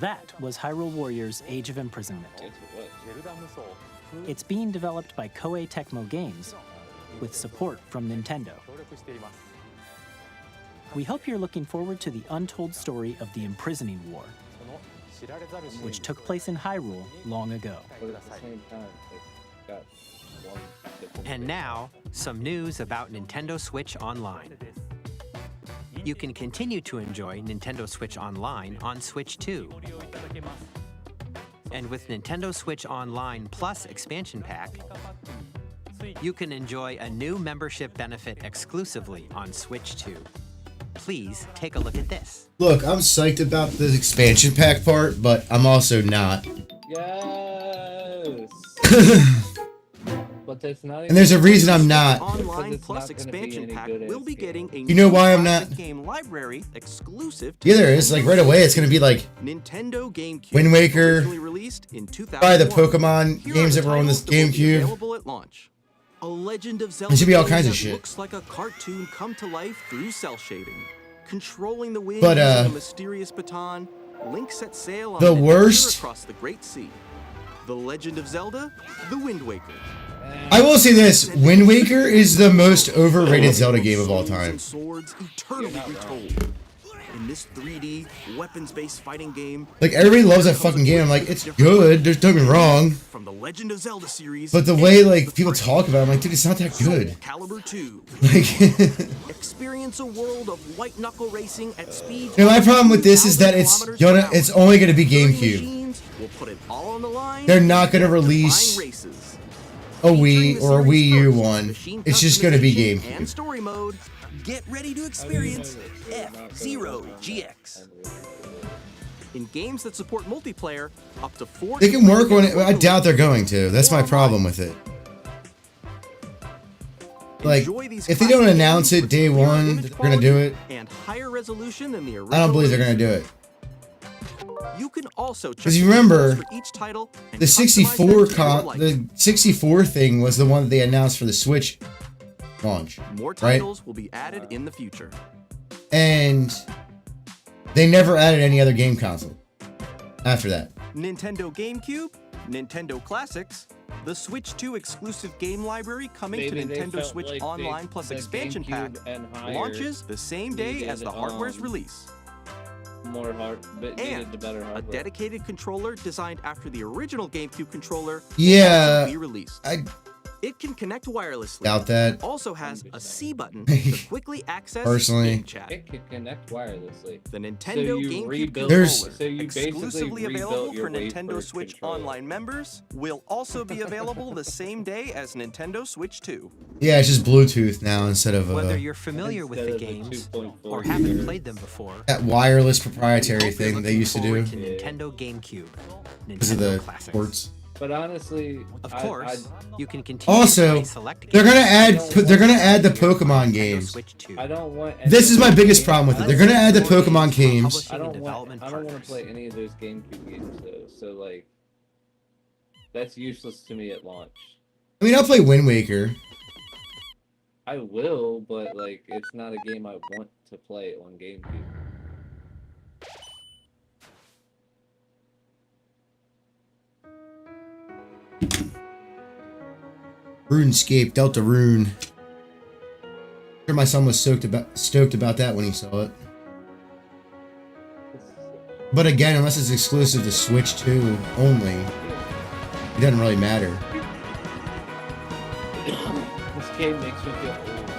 That was Hyrule Warriors Age of Imprisonment. It's being developed by Koei Tecmo Games with support from Nintendo. We hope you're looking forward to the untold story of the Imprisoning War, which took place in Hyrule long ago. And now, some news about Nintendo Switch Online. You can continue to enjoy Nintendo Switch Online on Switch 2. And with Nintendo Switch Online Plus expansion pack, you can enjoy a new membership benefit exclusively on Switch 2. Please take a look at this. Look, I'm psyched about the expansion pack part, but I'm also not. Yes. But that's not. And there's a reason I'm not. Online Plus expansion pack will be getting a You know why I'm not? game library exclusive to Yeah, there is. Like right away, it's gonna be like Nintendo GameCube. Wind Waker, Originally released in 2001. probably the Pokemon Here games are that the were on this titles that will be GameCube. available at launch. A Legend of Zelda There should be all game kinds of that shit. looks like a cartoon come to life through cell shading. Controlling the wind But, using a mysterious baton, Link sets sail on the an adventure worst- across the Great Sea. The Legend of Zelda, The Wind Waker. I will say this: Wind Waker is the most overrated Zelda game of all time. Swords eternally retold. In this 3D weapons-based fighting game, Like everybody loves that fucking game. I'm like, it's good. Don't get me wrong. from the Legend of Zelda series, But the way like people talk about it, I'm like, dude, it's not that good. Calibur 2. Like, Experience a world of white knuckle racing at speed. you know, my problem with this is that it's only gonna be GameCube. We'll put it all on the line. They're not gonna release a Wii or a Wii U one. It's just gonna be GameCube. And story mode. Get ready to experience F-Zero GX. In games that support multiplayer, up to 4 They can work on it. I doubt they're going to. That's my problem with it. Like, if they don't announce it day one, that they're gonna do it. And higher resolution than the original. I don't believe they're gonna do it. You can also check Because you remember, for each title and the customize 64 them to your liking. the 64 thing was the one that they announced for the Switch launch, More right? titles will be added in the future. And they never added any other game console after that. Nintendo GameCube, Nintendo Classics, the Switch 2 exclusive game library coming Maybe to they Nintendo felt Switch like Online Plus the expansion pack GameCube and higher launches the same day needed, as the hardware's release. More hard, but needed the better A hardware. dedicated controller designed after the original GameCube controller Yeah, will also be released. It can connect wirelessly. Doubt that. It also has a C button to quickly access Personally. game chat. It can connect wirelessly. The Nintendo you GameCube rebuilt- controller, so you basically exclusively rebuilt available your for Nintendo Wave Switch controller. Online members, will also be available the same day as Nintendo Switch 2. Yeah, it's just Bluetooth now instead of Whether you're familiar with the games or haven't played them before, that wireless proprietary thing they used to do to Nintendo GameCube, because of Nintendo the Classics. ports. But honestly, Of course, you can continue Also, to play select they're gonna games. add the Pokemon games. I don't want. This is my biggest problem with it. They're gonna add the Pokemon games. I don't want to play any of those GameCube games though. So like, that's useless to me at launch. I mean, I'll play Wind Waker. I will, but like, it's not a game I want to play on GameCube. RuneScape, Delta Rune. Sure, my son was stoked about that when he saw it. But again, unless it's exclusive to Switch 2 only, it doesn't really matter. This game makes me feel old.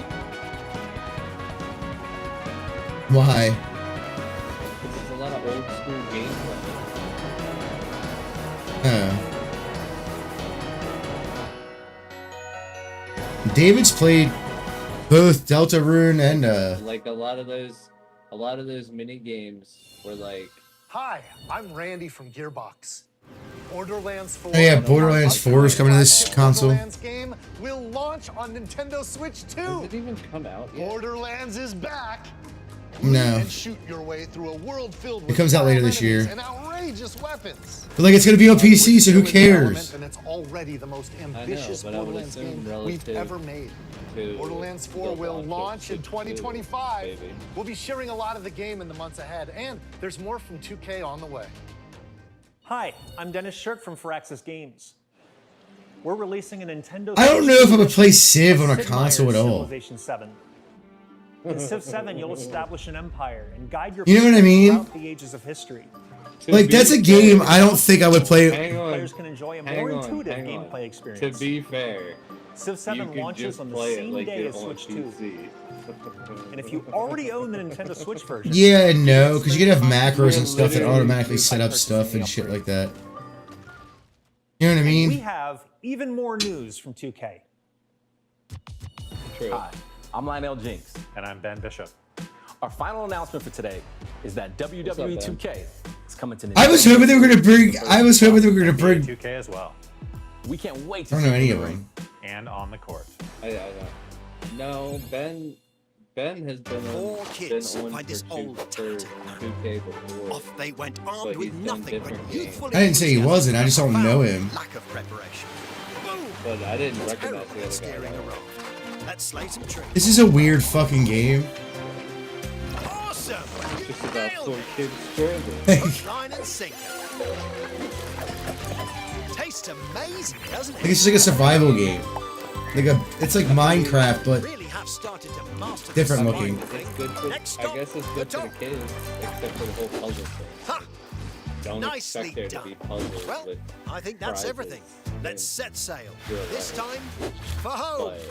Why? There's a lot of old school gameplay. David's played both Deltarune and like a lot of those mini games were like. Hi, I'm Randy from Gearbox. Borderlands 4. Oh yeah, Borderlands 4 is coming to this console. Borderlands game will launch on Nintendo Switch 2. Has it even come out yet? Borderlands is back. No. And shoot your way through a world filled with It comes out later this year. and outrageous weapons. But like, it's gonna be on PC, so who cares? And it's already the most ambitious Borderlands game we've ever made. Borderlands 4 will launch in 2025. We'll be sharing a lot of the game in the months ahead, and there's more from 2K on the way. Hi, I'm Dennis Shirk from Firaxis Games. We're releasing a Nintendo. I don't know if I would play Civ on a console at all. Civilization 7. In Civ 7, you'll establish an empire and guide your You know what I mean? throughout the ages of history. Like, that's a game I don't think I would play. Players can enjoy a more intuitive gameplay experience. To be fair, Civ 7 launches on the same day as Switch 2. And if you already own the Nintendo Switch version, Yeah and no, because you can have macros and stuff that automatically set up stuff and shit like that. You know what I we mean? have even more news from 2K. True. Hi, I'm Lionel Jinks. And I'm Ben Bishop. Our final announcement for today is that WWE 2K is coming to Nintendo. I was hoping they were gonna bring. I was hoping they were gonna bring. 2K as well. We can't wait I to don't know see any you of in the them. And on the court. I know. No, Ben has been Four kids on find this for old 2K before. Off they went but armed with he's done nothing but different youthful I didn't say he wasn't. I just don't know him. lack of preparation. Boom! But I didn't recognize Terrible the at steering other a guy. raft. Let's slay some trees. This is a weird fucking game. Awesome! Just about 4 kids stranded. Hook, line and sinker. Tastes amazing, doesn't it? Like, it's like a survival game. It's like Minecraft, but Really have started to master different the looking. survival It's good for, Next I stop, guess it's good for the kids, except for the whole puzzle thing. Ha! Don't Nicely expect there to done. be puzzles Well, with I think that's prizes everything. Let's set sail. real This life. time, for home. But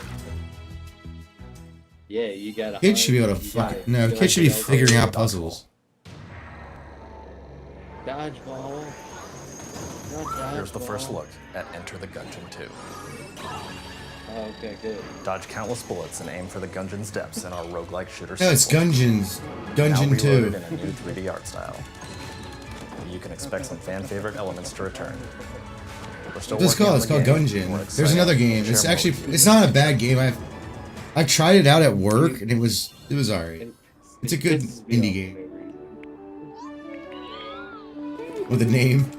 yeah, you gotta. Kids should be able to you gotta fuck. No, feel kids should be like figuring out puzzles. Dodgeball. Here's the first look at Enter the Gungeon 2. Oh, okay, good. Dodge countless bullets and aim for the Gungeon's depths in our roguelike shooter No, it's sequel. Gungeons. Now Gungeon 2. reloaded in a new 3D art style. You can expect some fan favorite elements to return. We're still What's it called? It's working called on the game. We're Gungeon. There's excited another to game. share It's more actually, with you. it's not a bad game. I tried it out at work and it was alright. It's a good indie game with a name.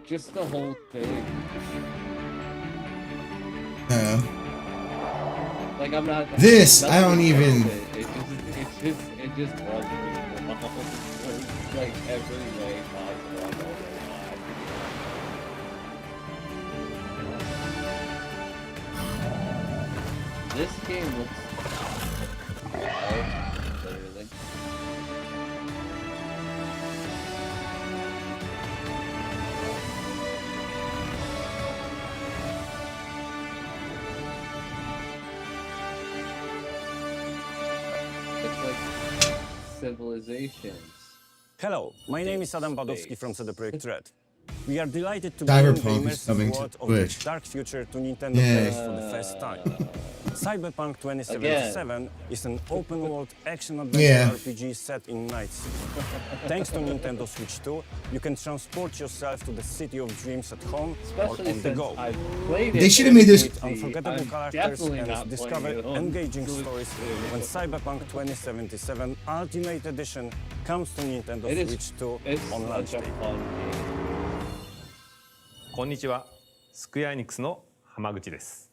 Just the whole thing. Like I'm not. This, nothing I don't against even- It just bugs me. Like every way possible. I'm over it. This game looks. Literally. It's like civilizations. Hello, my name is Adam Badowski from CD Projekt Red. We are delighted to Cyberpunk bring the is coming immersive to world of Twitch. the dark future to Nintendo Yeah. players for the first time. Cyberpunk 2077 is an open-world action-adventure Yeah. RPG set in Night City. Thanks to Nintendo Switch 2, you can transport yourself to the city of dreams at home Especially or on the since go. I've played it. They should have made this- Meet unforgettable I'm characters definitely and not discover playing it on engaging Switch stories 2. when Cyberpunk 2077 Ultimate Edition comes to Nintendo It is- Switch 2 it's on launch such a day. fun game. こんにちは。スクエアエニックスの浜口です。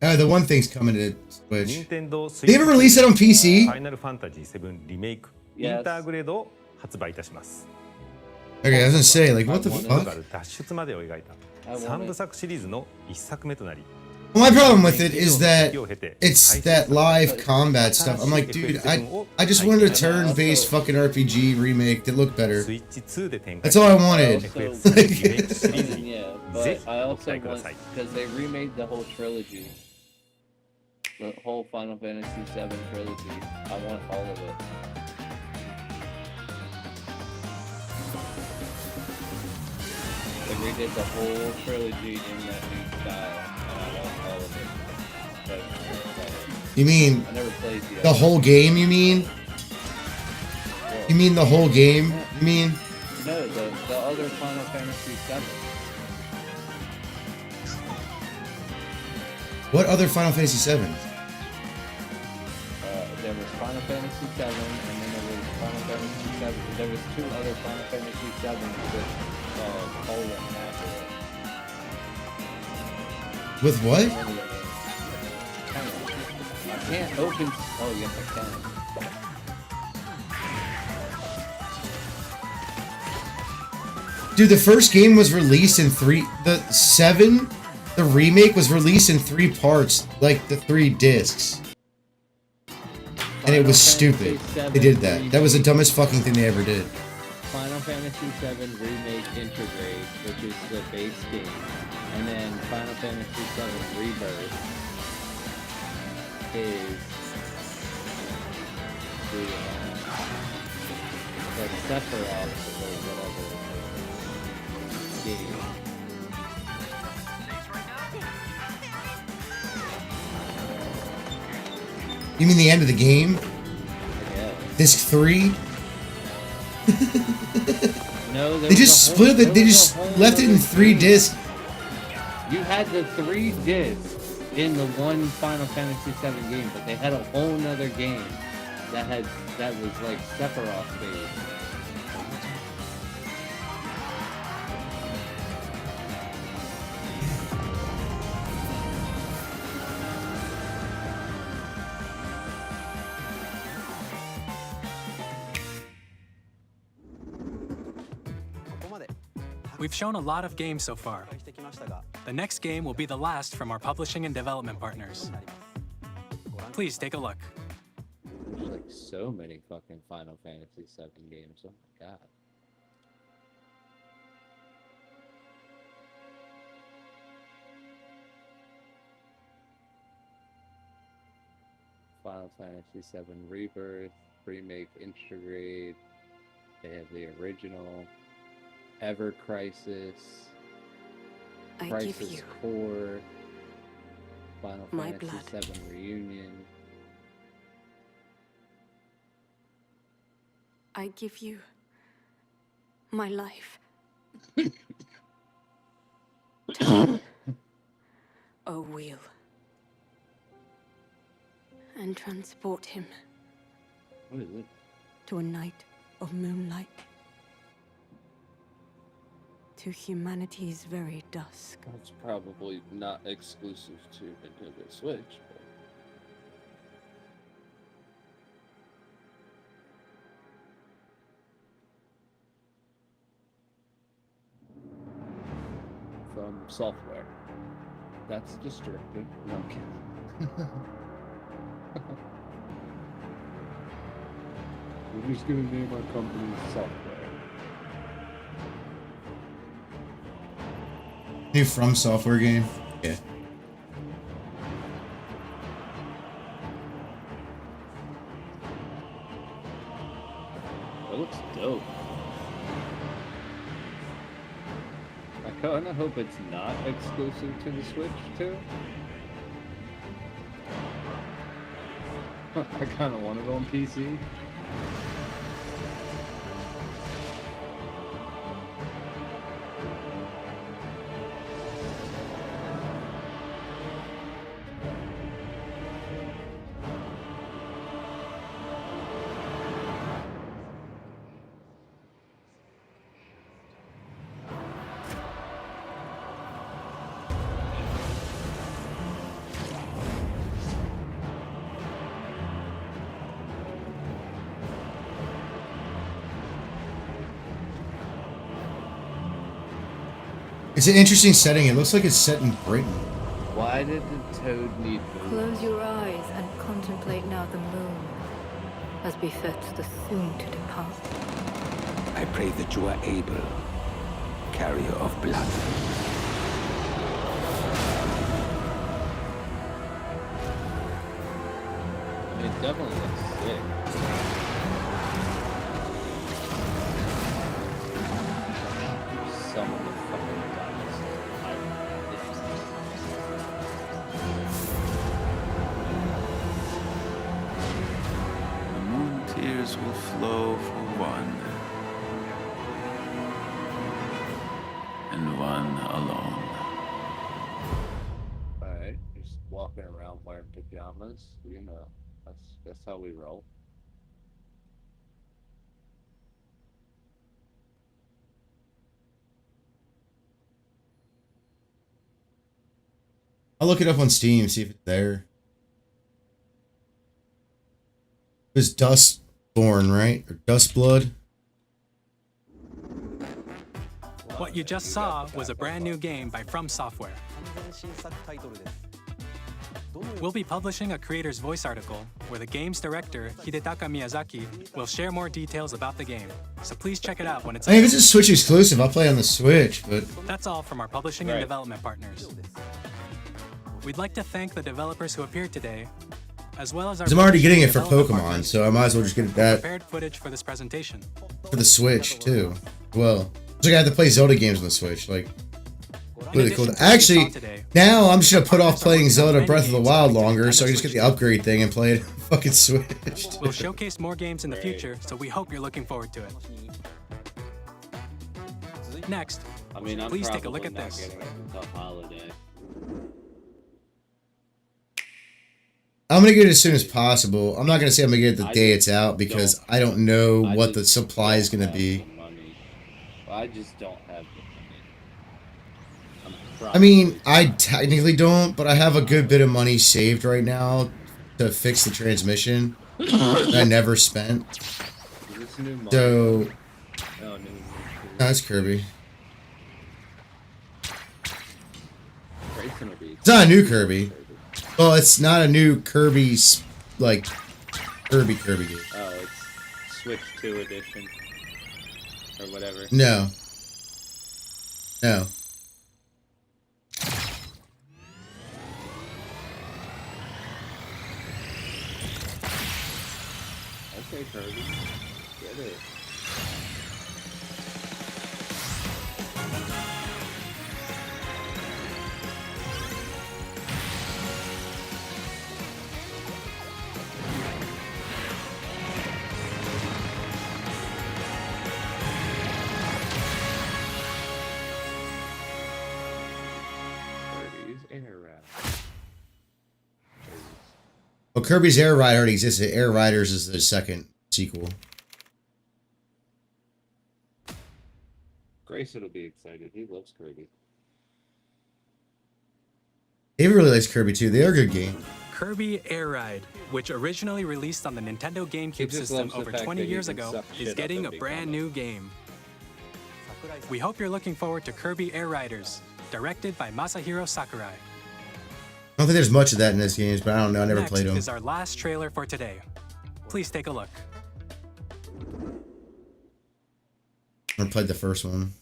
The one thing's coming to Switch. 任天堂 They ever release it on PC? ファイナルファンタジー7リメイクインターグレードを発売いたします。 Okay, I was gonna say, like, what the モノガ fuck? ル脱出までを描いた3部作シリーズの1作目となり My problem with it is that it's that live combat stuff. I'm like, dude, I just wanted a turn-based fucking RPG remake that looked better. That's all I wanted. Yeah, but I also want, because they remade the whole trilogy, the whole Final Fantasy VII trilogy. I want all of it. They redid the whole trilogy in that new style, and I want all of it. But I never played it. You mean I never played the whole game, you mean? You mean the whole game? You mean? No, the other Final Fantasy VII. What other Final Fantasy VII? There was Final Fantasy VII, and then there was Final Fantasy VII. There was 2 other Final Fantasy VII with Poland after it. With what? I can't open. Oh yes, I can. Dude, the first game was released in 3. The remake was released in 3 parts, like the 3 discs. And it was stupid. They did that. That was the dumbest fucking thing they ever did. Final Fantasy VII Remake Intergrade, which is the base game, and then Final Fantasy VII Rebirth is the Sephiroth or whatever game. You mean the end of the game? Yeah. Disc 3? No, they just split it. They just left it in 3 discs. You had the 3 discs in the one Final Fantasy VII game, but they had a whole nother game that was like Sephiroth based. We've shown a lot of games so far. The next game will be the last from our publishing and development partners. Please take a look. There's like so many fucking Final Fantasy VII games. Oh my god. Final Fantasy VII Rebirth, Remake Intergrade. They have the original. Ever Crisis, Crisis Core, Final Fantasy VII Reunion. I give you my life. O wheel. And transport him. What is it? To a night of moonlight. To humanity's very dusk. It's probably not exclusive to Nintendo Switch, but... From software. That's destructive. No, I'm kidding. We're just gonna name our company software. New From Software game? Yeah. That looks dope. I kind of hope it's not exclusive to the Switch, too. I kind of want it on PC. It's an interesting setting. It looks like it's set in Britain. Why did the toad need moon? Close your eyes and contemplate now the moon, as befits the soon to depart. I pray that you are able, carrier of blood. I mean, it definitely looks sick. Some of the fucking guys. The moon tears will flow for one, and one alone. Alright, just walking around wearing pajamas, you know, that's how we roll. I'll look it up on Steam, see if it's there. It was Dustborn, right? Or Dustblood? What you just saw was a brand new game by From Software. We'll be publishing a creator's voice article where the game's director, Hidetaka Miyazaki, will share more details about the game. So please check it out when it's I mean, if it's a Switch exclusive, I'll play on the Switch, but... That's all from our publishing and development partners. We'd like to thank the developers who appeared today, as well as our... I'm already getting it for Pokemon, so I might as well just get that prepared footage for this presentation. for the Switch, too. Well, it's like I have to play Zelda games on the Switch, like... Really cool. Actually, now I'm just gonna put off playing Zelda Breath of the Wild longer, so I can just get the upgrade thing and play it on fucking Switch. We'll showcase more games in the future, so we hope you're looking forward to it. Next, I mean, I'm please take a look probably at not this. getting it until holiday. I'm gonna get it as soon as possible. I'm not gonna say I'm gonna get it the day it's out because I don't know what the supply is gonna be. I just don't have the money. I mean, I technically don't, but I have a good bit of money saved right now to fix the transmission that I never spent. So, Oh, new. that's Kirby. Grayson will be It's not a new Kirby. Well, it's not a new Kirby, like, Kirby game. Oh, it's Switch 2 edition. Or whatever. No. No. Okay, Kirby. Get it. Kirby's Air Ride. Well, Kirby's Air Ride already existed. Air Riders is the second sequel. Grayson will be excited. He loves Kirby. Avery really likes Kirby too. They are a good game. Kirby Air Ride, which originally released on the Nintendo GameCube just system loves the over fact 20 that he years can ago, suck is shit up getting a and brand become new game. We hope you're looking forward to Kirby Air Riders, directed by Masahiro Sakurai. I don't think there's much of that in this game, but I don't know. I never Next played them. is our last trailer for today. Please take a look. I played the first one.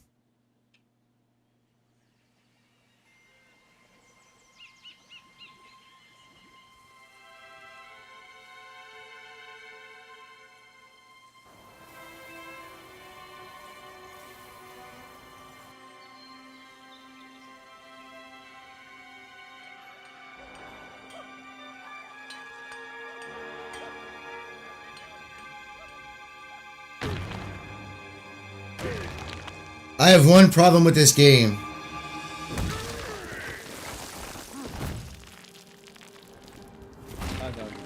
I have one problem with this game. I don't know.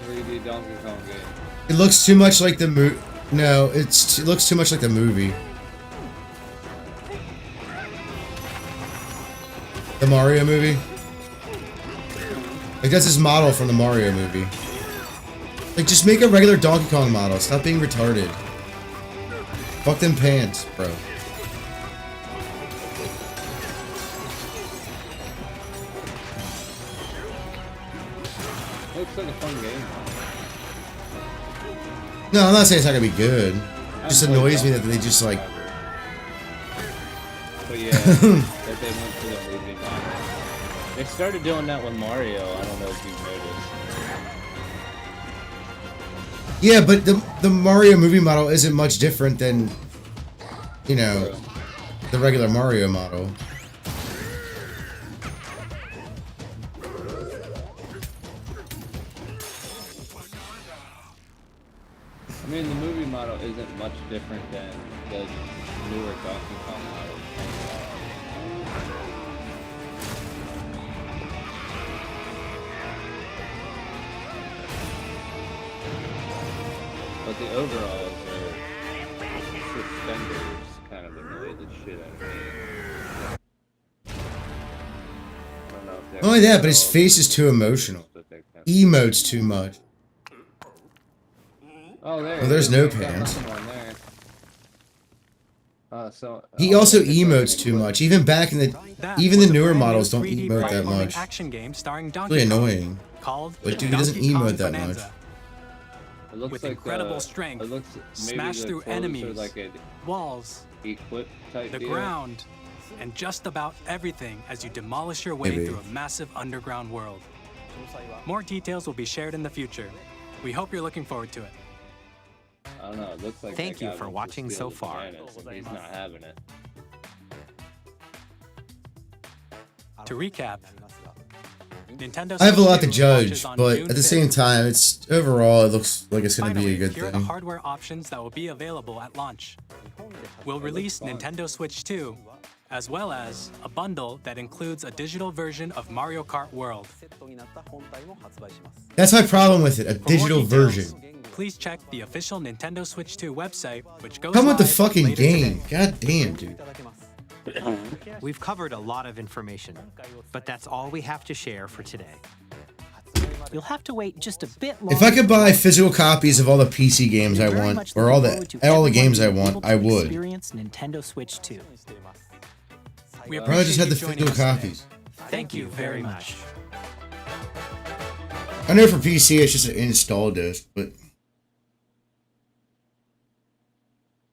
3D Donkey Kong game. It looks too much like the movie. No, it looks too much like the movie. The Mario movie. Like that's his model from the Mario movie. Like, just make a regular Donkey Kong model. Stop being retarded. Fuck them pants, bro. Looks like a fun game. No, I'm not saying it's not gonna be good. It just annoys me that they just like. But yeah, that they went to the movie model. They started doing that with Mario. I don't know if you've noticed. Yeah, but the Mario movie model isn't much different than, you know, the regular Mario model. I mean, the movie model isn't much different than the newer Donkey Kong model. But the overalls are suspenders kind of annoy the shit out of me. I don't know if they're Not only that, but his face is too emotional. Emotes too much. Oh, there. Well, there's no pants. He Oh, also emotes too much. Even back in the newer models don't emote that much. Action game starring Donkey Really Kong annoying. called Like, dude, he doesn't Donkey Kong emote that Bonanza. much. It looks With like incredible strength, it looks smash through enemies, like a walls, equip type the deal. ground, and just about everything as you demolish your way Maybe. through a massive underground world. More details will be shared in the future. We hope you're looking forward to it. I don't know. It looks like Thank that you guy for wants to watching steal so the far. bananas, and he's not having it. To recap, Nintendo I have a lot to Switch 2 judge, launches on but June at the 5th. same time, it's overall it looks like it's gonna be a Finally, good here are the thing. hardware options that will be available at launch. We'll release Nintendo Switch 2, as well as a bundle that includes a digital version of Mario Kart World. That's my problem with it. A For more digital details, version. Please check the official Nintendo Switch 2 website, which goes Come with the live fucking later game. today. God damn, dude. We've covered a lot of information, but that's all we have to share for today. You'll have to wait just a bit longer. If I could buy physical copies of all the PC games I want, or all the games I want, I would. Experience Nintendo Switch 2. We Probably just had the appreciate you physical joining us today. copies. Thank you very much. I know for PC it's just an install disc, but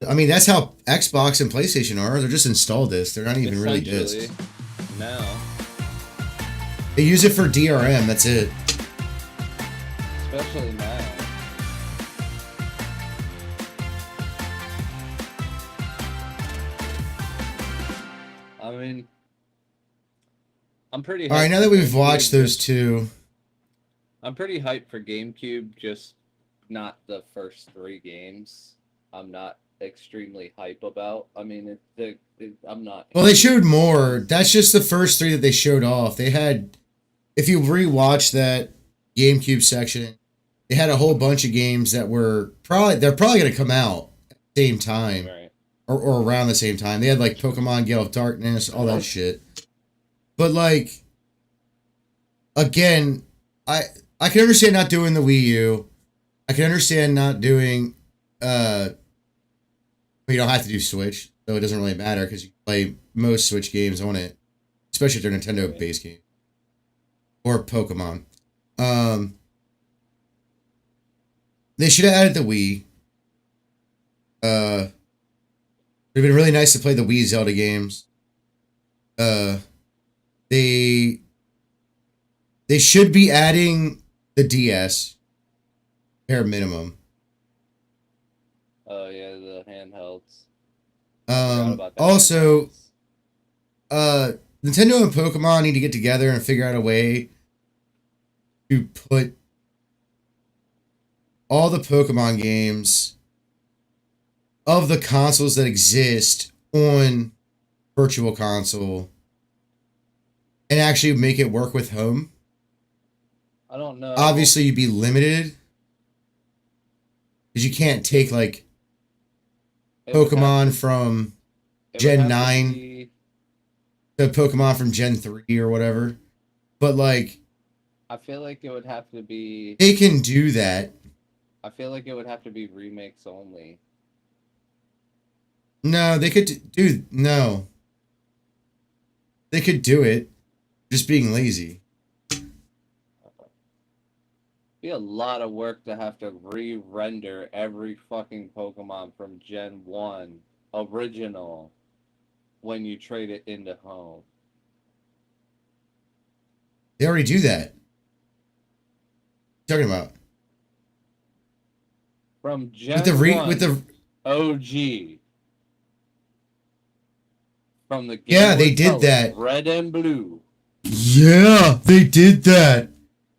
I mean that's how Xbox and PlayStation are. They're just install discs. They're not even really discs. No. They use it for DRM. That's it. Especially now. I mean, I'm pretty. All right, hyped now that for we've GameCube, watched those two, I'm pretty hyped for GameCube. Just not the first 3 games. I'm not extremely hype about. I mean, I'm not. well, they showed more. That's just the first 3 that they showed off. They had, if you rewatch that GameCube section, they had a whole bunch of games that were they're probably going to come out at the same time, Right. or around the same time. They had like Pokemon Gale of Darkness, all that shit. But like, again, I can understand not doing the Wii U. I can understand not doing. You don't have to do Switch, so it doesn't really matter because you can play most Switch games on it, especially if they're Nintendo based games or Pokemon. They should have added the Wii. It'd been really nice to play the Wii Zelda games. They should be adding the DS, bare minimum. Oh yeah, the handhelds. Also, Nintendo and Pokemon need to get together and figure out a way to put all the Pokemon games of the consoles that exist on Virtual Console and actually make it work with home. I don't know. Obviously, you'd be limited because you can't take like Pokemon from Gen 9 to Pokemon from Gen 3 or whatever. But like, I feel like it would have to be. they can do that. I feel like it would have to be remakes only. No, they could dude, no. They could do it. Just being lazy. Be a lot of work to have to re-render every fucking Pokemon from Gen 1 original when you trade it into home. They already do that. What are you talking about? From Gen 1 with the OG. From the Game Yeah, they Boy did Color, that. Red and Blue. Yeah, they did that.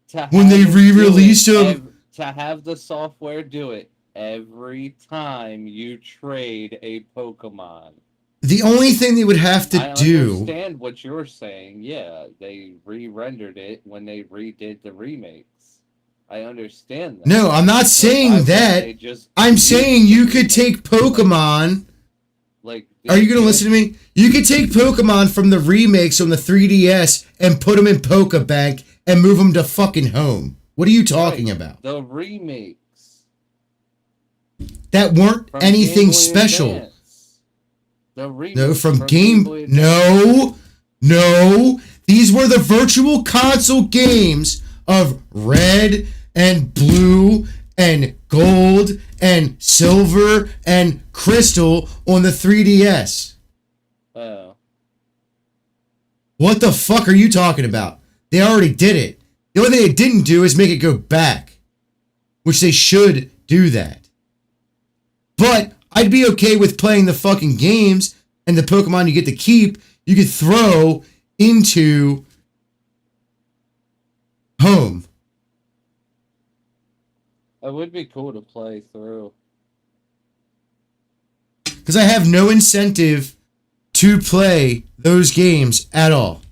To When they have it do re-released it them. to have the software do it every time you trade a Pokemon. The only thing they would have to I do. understand what you're saying. Yeah, they re-rendered it when they redid the remakes. I understand that. No, I'm not But why saying wouldn't that. they just I'm use saying the you could take Pokemon. like Are you going to listen to me? You could take Pokemon from the remakes on the 3DS and put them in Pokebank and move them to fucking home. What are you talking about? the remakes That weren't from anything Game Boy special. Advance. The remakes No, from Game Boy Advance. No. These were the virtual console games of Red and Blue and Gold and Silver and Crystal on the 3DS. Oh. What the fuck are you talking about? They already did it. The only thing they didn't do is make it go back, which they should do that. But I'd be okay with playing the fucking games and the Pokemon you get to keep, you could throw into home. It would be cool to play through. Because I have no incentive to play those games at all.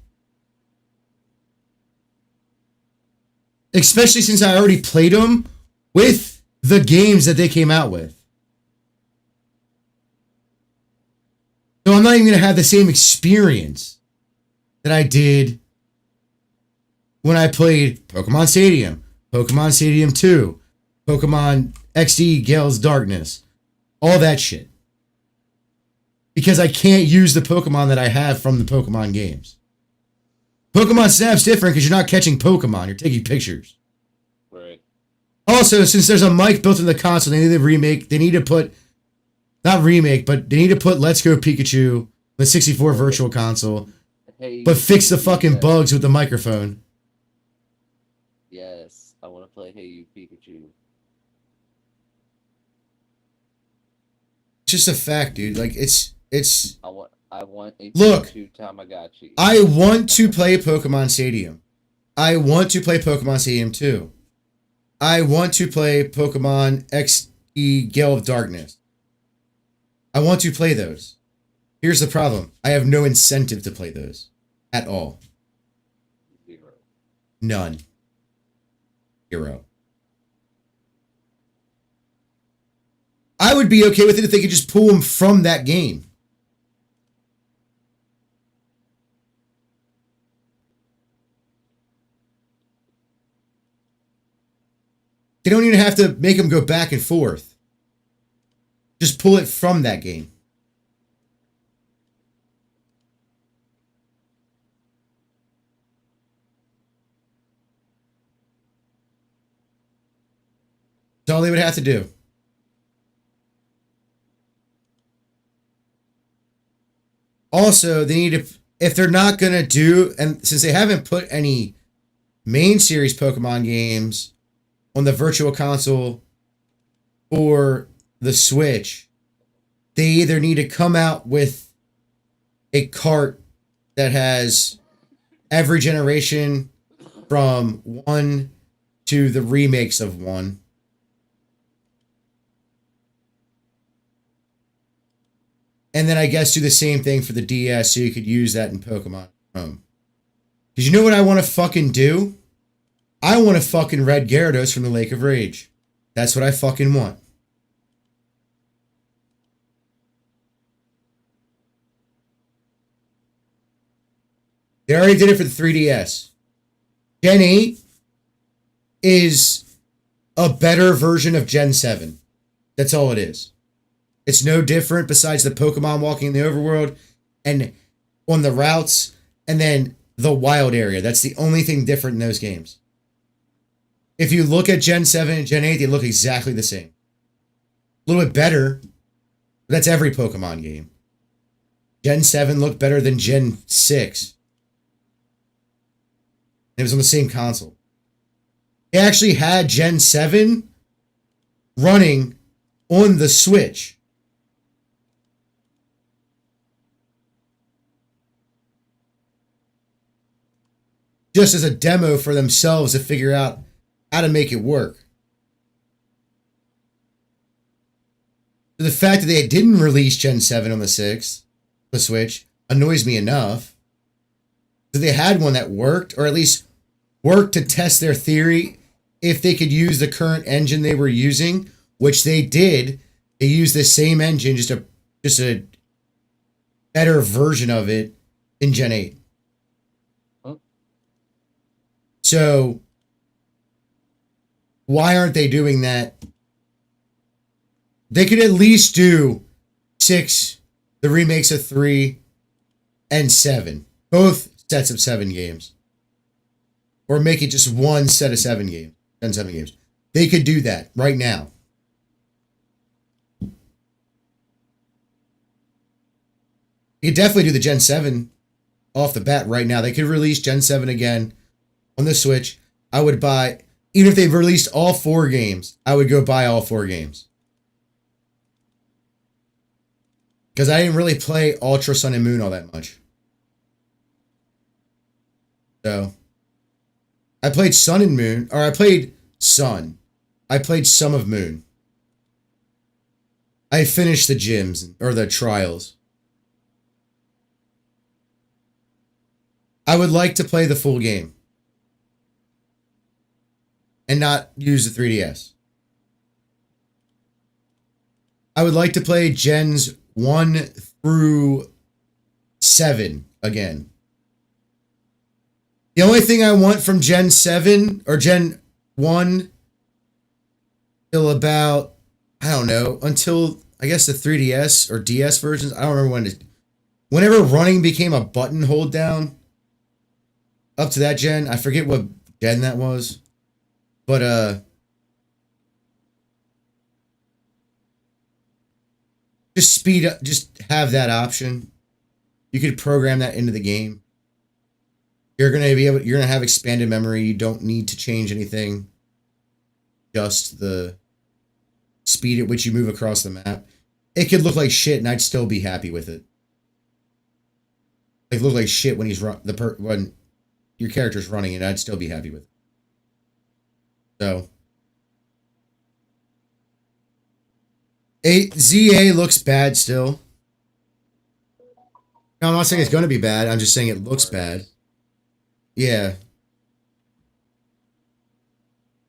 Especially since I already played them with the games that they came out with. So I'm not even going to have the same experience that I did when I played Pokemon Stadium, Pokemon Stadium 2, Pokemon XD Gale's Darkness, all that shit. Because I can't use the Pokemon that I have from the Pokemon games. Pokemon Snap's different because you're not catching Pokemon, you're taking pictures. Right. Also, since there's a mic built in the console, they need to remake, they need to put, not remake, but they need to put Let's Go Pikachu, the 64 virtual console, but fix the fucking bugs with the microphone. Yes, I want to play Hey You Pikachu. It's just a fact, dude. Like, it's... I want a Look, Pikachu Tamagotchi. I want to play Pokemon Stadium. I want to play Pokemon Stadium 2. I want to play Pokemon XE Gale of Darkness. I want to play those. Here's the problem. I have no incentive to play those. At all. Zero. None. Zero. I would be okay with it if they could just pull them from that game. They don't even have to make them go back and forth. Just pull it from that game. That's all they would have to do. Also, they need to, if they're not going to do, and since they haven't put any main series Pokemon games on the virtual console or the Switch, they either need to come out with a cart that has every generation from 1 to the remakes of 1. And then I guess do the same thing for the DS so you could use that in Pokemon Home. Because you know what I want to fucking do? I want to fucking Red Gyarados from the Lake of Rage. That's what I fucking want. They already did it for the 3DS. Gen 8 is a better version of Gen 7. That's all it is. It's no different besides the Pokemon walking in the overworld and on the routes and then the wild area. That's the only thing different in those games. If you look at Gen 7 and Gen 8, they look exactly the same. A little bit better. But that's every Pokemon game. Gen 7 looked better than Gen 6. It was on the same console. They actually had Gen 7 running on the Switch. Just as a demo for themselves to figure out how to make it work. The fact that they didn't release Gen 7 on the Switch, annoys me enough. That they had one that worked, or at least worked to test their theory if they could use the current engine they were using, which they did. They used the same engine, just a better version of it in Gen 8. So, why aren't they doing that? They could at least do 6, the remakes of 3, and 7. Both sets of 7 games. Or make it just one set of 7 games. 7 games. They could do that right now. You could definitely do the Gen 7 off the bat right now. They could release Gen 7 again on the Switch. I would buy, even if they've released all 4 games, I would go buy all 4 games. Because I didn't really play Ultra Sun and Moon all that much. So, I played Sun and Moon, or I played Sun. I played some of Moon. I finished the gyms, or the trials. I would like to play the full game. And not use the 3DS. I would like to play Gens 1 through 7 again. The only thing I want from Gen 7 or Gen 1 till about, I don't know, until I guess the 3DS or DS versions. I don't remember whenever running became a button hold down up to that gen. I forget what gen that was. But just speed up, just have that option. You could program that into the game. You're gonna have expanded memory. You don't need to change anything. Just the speed at which you move across the map. It could look like shit, and I'd still be happy with it. It look like shit when when your character's running, and I'd still be happy with it. So, ZA looks bad still. No, I'm not saying it's going to be bad. I'm just saying it looks bad. Yeah.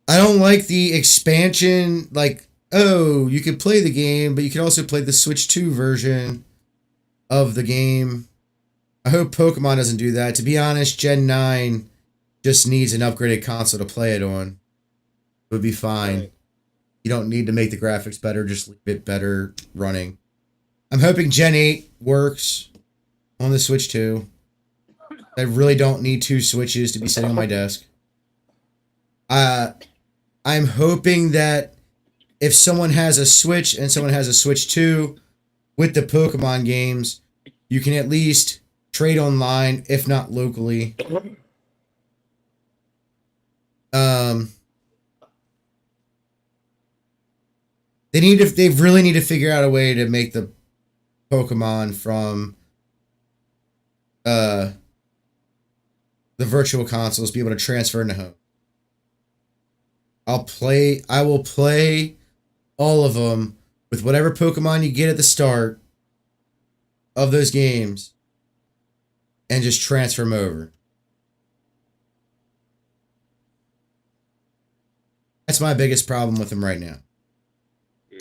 I don't like the expansion, like, oh, you could play the game, but you can also play the Switch 2 version of the game. I hope Pokemon doesn't do that. To be honest, Gen 9 just needs an upgraded console to play it on. It would be fine. Right. You don't need to make the graphics better, just leave it better running. I'm hoping Gen 8 works on the Switch 2. I really don't need 2 Switches to be sitting on my desk. I'm hoping that if someone has a Switch and someone has a Switch 2 with the Pokemon games, you can at least trade online, if not locally. They really need to figure out a way to make the Pokemon from the virtual consoles be able to transfer into home. I will play all of them with whatever Pokemon you get at the start of those games and just transfer them over. That's my biggest problem with them right now.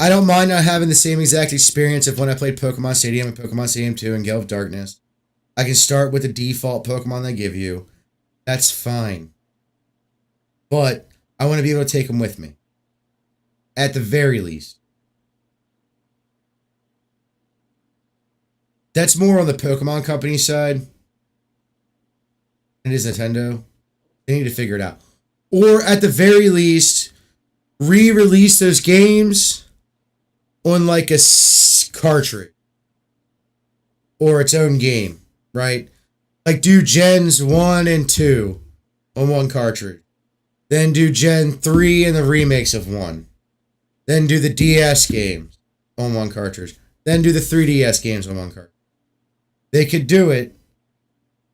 I don't mind not having the same exact experience of when I played Pokemon Stadium and Pokemon Stadium 2 and Gale of Darkness. I can start with the default Pokemon they give you. That's fine. But I want to be able to take them with me. At the very least. That's more on the Pokemon Company side. It is Nintendo. They need to figure it out. Or at the very least, re-release those games on like a cartridge. Or its own game, right? Like do Gens 1 and 2 on one cartridge. Then do Gen 3 and the remakes of 1. Then do the DS games on one cartridge. Then do the 3DS games on one cartridge. They could do it.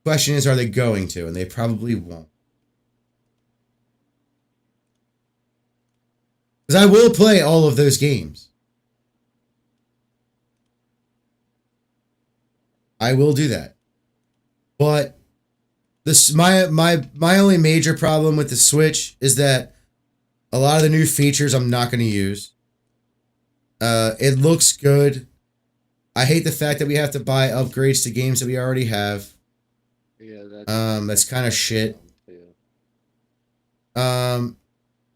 Question is, are they going to? And they probably won't. Because I will play all of those games. I will do that. But this my only major problem with the Switch is that a lot of the new features I'm not going to use. It looks good. I hate the fact that we have to buy upgrades to games that we already have. Yeah, that's kind of shit.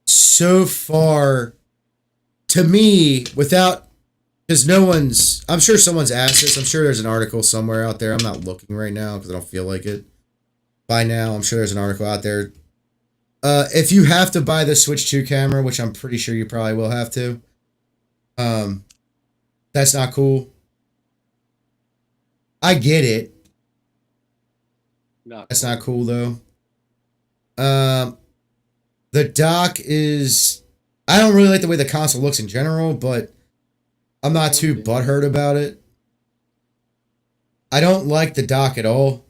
So far, to me, without, because no one's, I'm sure someone's asked this. I'm sure there's an article somewhere out there. I'm not looking right now because I don't feel like it. By now, I'm sure there's an article out there. If you have to buy the Switch 2 camera, which I'm pretty sure you probably will have to, that's not cool. I get it. That's not cool though. The dock is, I don't really like the way the console looks in general, but I'm not too butthurt about it. I don't like the dock at all.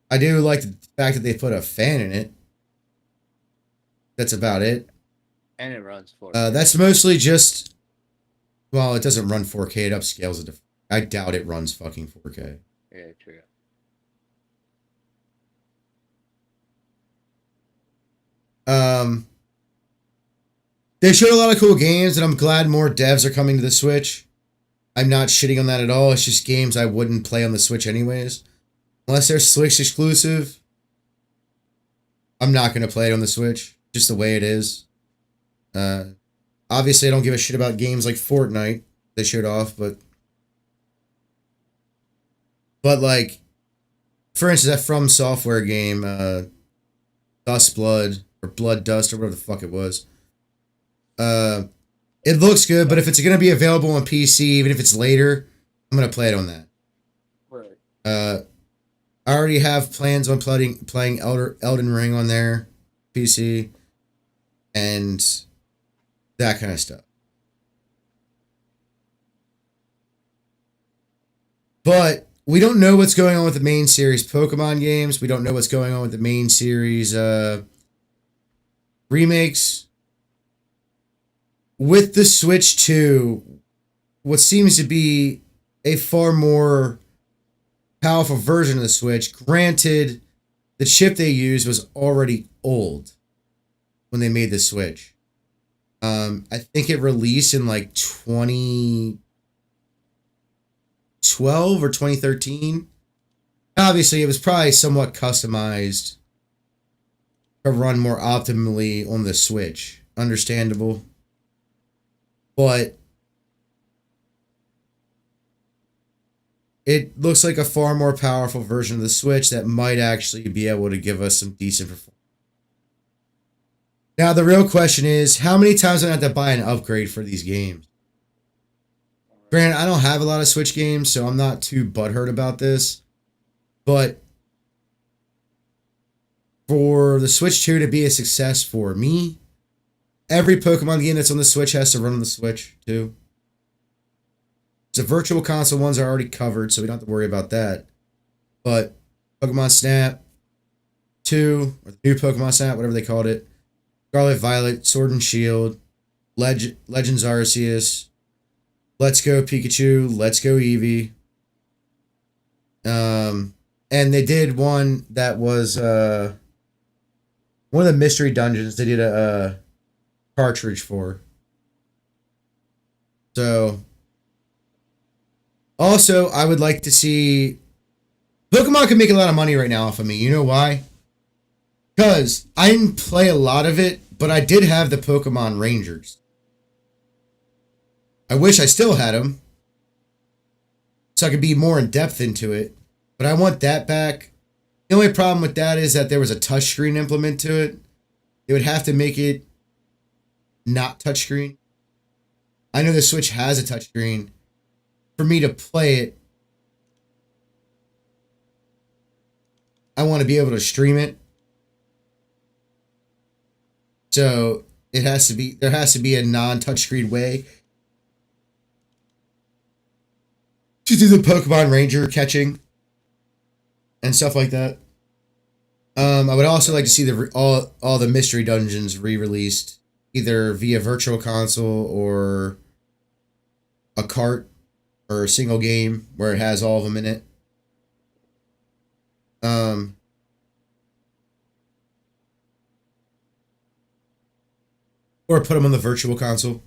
I do like the fact that they put a fan in it. That's about it. And it runs 4K. That's mostly just, well, it doesn't run 4K. It upscales it. I doubt it runs fucking 4K. Yeah, true. They showed a lot of cool games, and I'm glad more devs are coming to the Switch. I'm not shitting on that at all. It's just games I wouldn't play on the Switch anyways. Unless they're Switch exclusive, I'm not going to play it on the Switch. Just the way it is. Obviously, I don't give a shit about games like Fortnite. They showed off, but like, for instance, that From Software game, Dust Blood, or Blood Dust, or whatever the fuck it was. It looks good, but if it's going to be available on PC, even if it's later, I'm going to play it on that. Right. I already have plans on playing Elden Ring on there, PC, and that kind of stuff. But we don't know what's going on with the main series Pokemon games. We don't know what's going on with the main series remakes. With the Switch 2, what seems to be a far more powerful version of the Switch, granted, the chip they used was already old when they made the Switch. I think it released in like 2012 or 2013. Obviously, it was probably somewhat customized to run more optimally on the Switch. Understandable. But it looks like a far more powerful version of the Switch that might actually be able to give us some decent performance. Now, the real question is, how many times do I have to buy an upgrade for these games? Granted, I don't have a lot of Switch games, so I'm not too butthurt about this. But for the Switch 2 to be a success for me, every Pokemon game that's on the Switch has to run on the Switch, too. The virtual console ones are already covered, so we don't have to worry about that. But Pokemon Snap 2, or the new Pokemon Snap, whatever they called it, Scarlet Violet, Sword and Shield, Legends Arceus, Let's Go Pikachu, Let's Go Eevee. And they did one that was one of the mystery dungeons. They did a cartridge for. So, also, I would like to see, Pokemon can make a lot of money right now off of me. You know why? Because I didn't play a lot of it, but I did have the Pokemon Rangers. I wish I still had them, so I could be more in depth into it. But I want that back. The only problem with that is that there was a touchscreen implement to it. They would have to make it not touchscreen. I know the Switch has a touchscreen. For me to play it, I want to be able to stream it. So there has to be a non-touchscreen way to do the Pokemon Ranger catching and stuff like that. I would also like to see all the mystery dungeons re-released, either via Virtual Console or a cart or a single game where it has all of them in it. Or put them on the Virtual Console.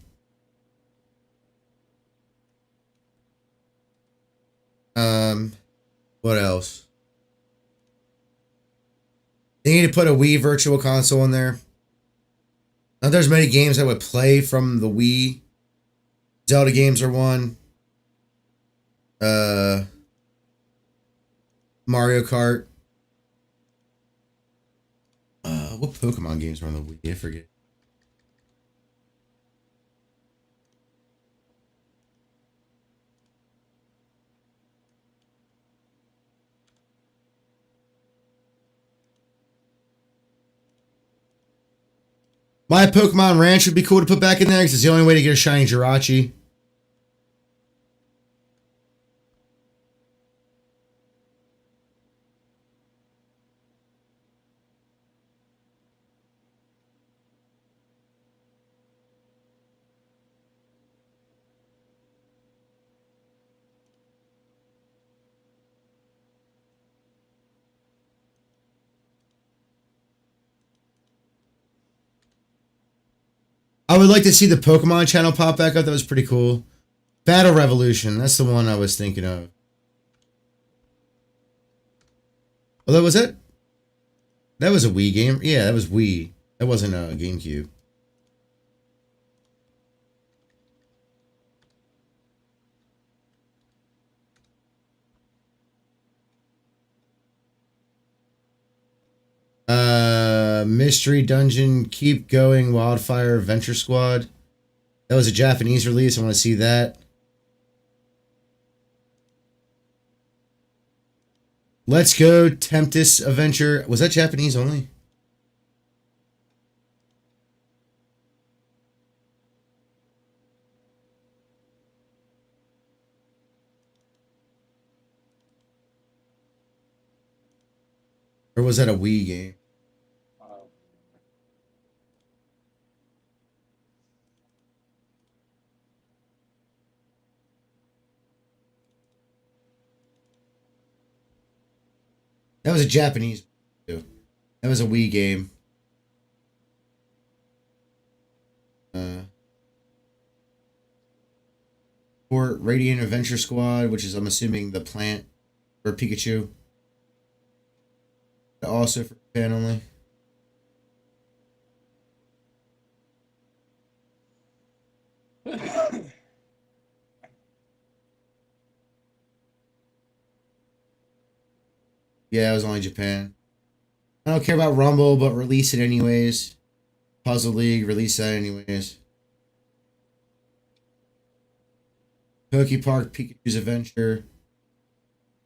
What else? They need to put a Wii Virtual Console in there. Not there's many games I would play from the Wii. Zelda games are one. Mario Kart. What Pokemon games were on the Wii? I forget. My Pokemon Ranch would be cool to put back in there because it's the only way to get a shiny Jirachi. I would like to see the Pokemon channel pop back up. That was pretty cool. Battle Revolution. That's the one I was thinking of. Although, was that? That was a Wii game? Yeah, that was Wii. That wasn't a GameCube. Mystery Dungeon, Keep Going, Wildfire, Adventure Squad. That was a Japanese release. I want to see that. Let's Go, Tempest Adventure. Was that Japanese only? Or was that a Wii game? That was a Japanese too. That was a Wii game. Or Radiant Adventure Squad, which is, I'm assuming, the plant for Pikachu. Also for Japan only. Yeah, it was only Japan. I don't care about Rumble, but release it anyways. Puzzle League, release that anyways. Poke Park, Pikachu's Adventure.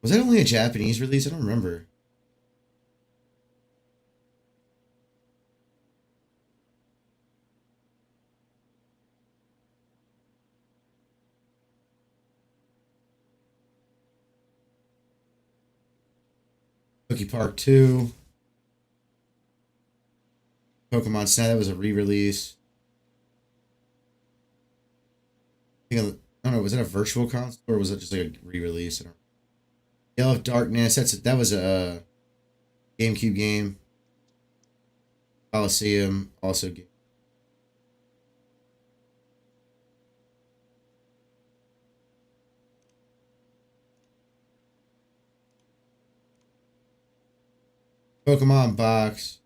Was that only a Japanese release? I don't remember. Poke Park 2. Pokemon Snap, that was a re-release. I don't know, was it a virtual console or was it just like a re-release? Yell of Darkness, that was a GameCube game. Coliseum, also game. Pokemon Box.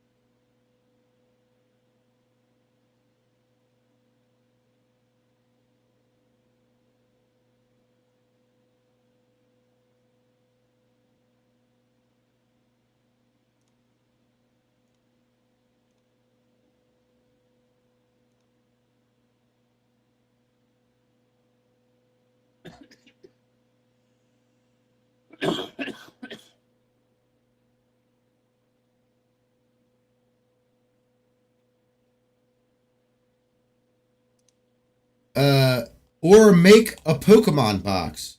Or make a Pokemon box.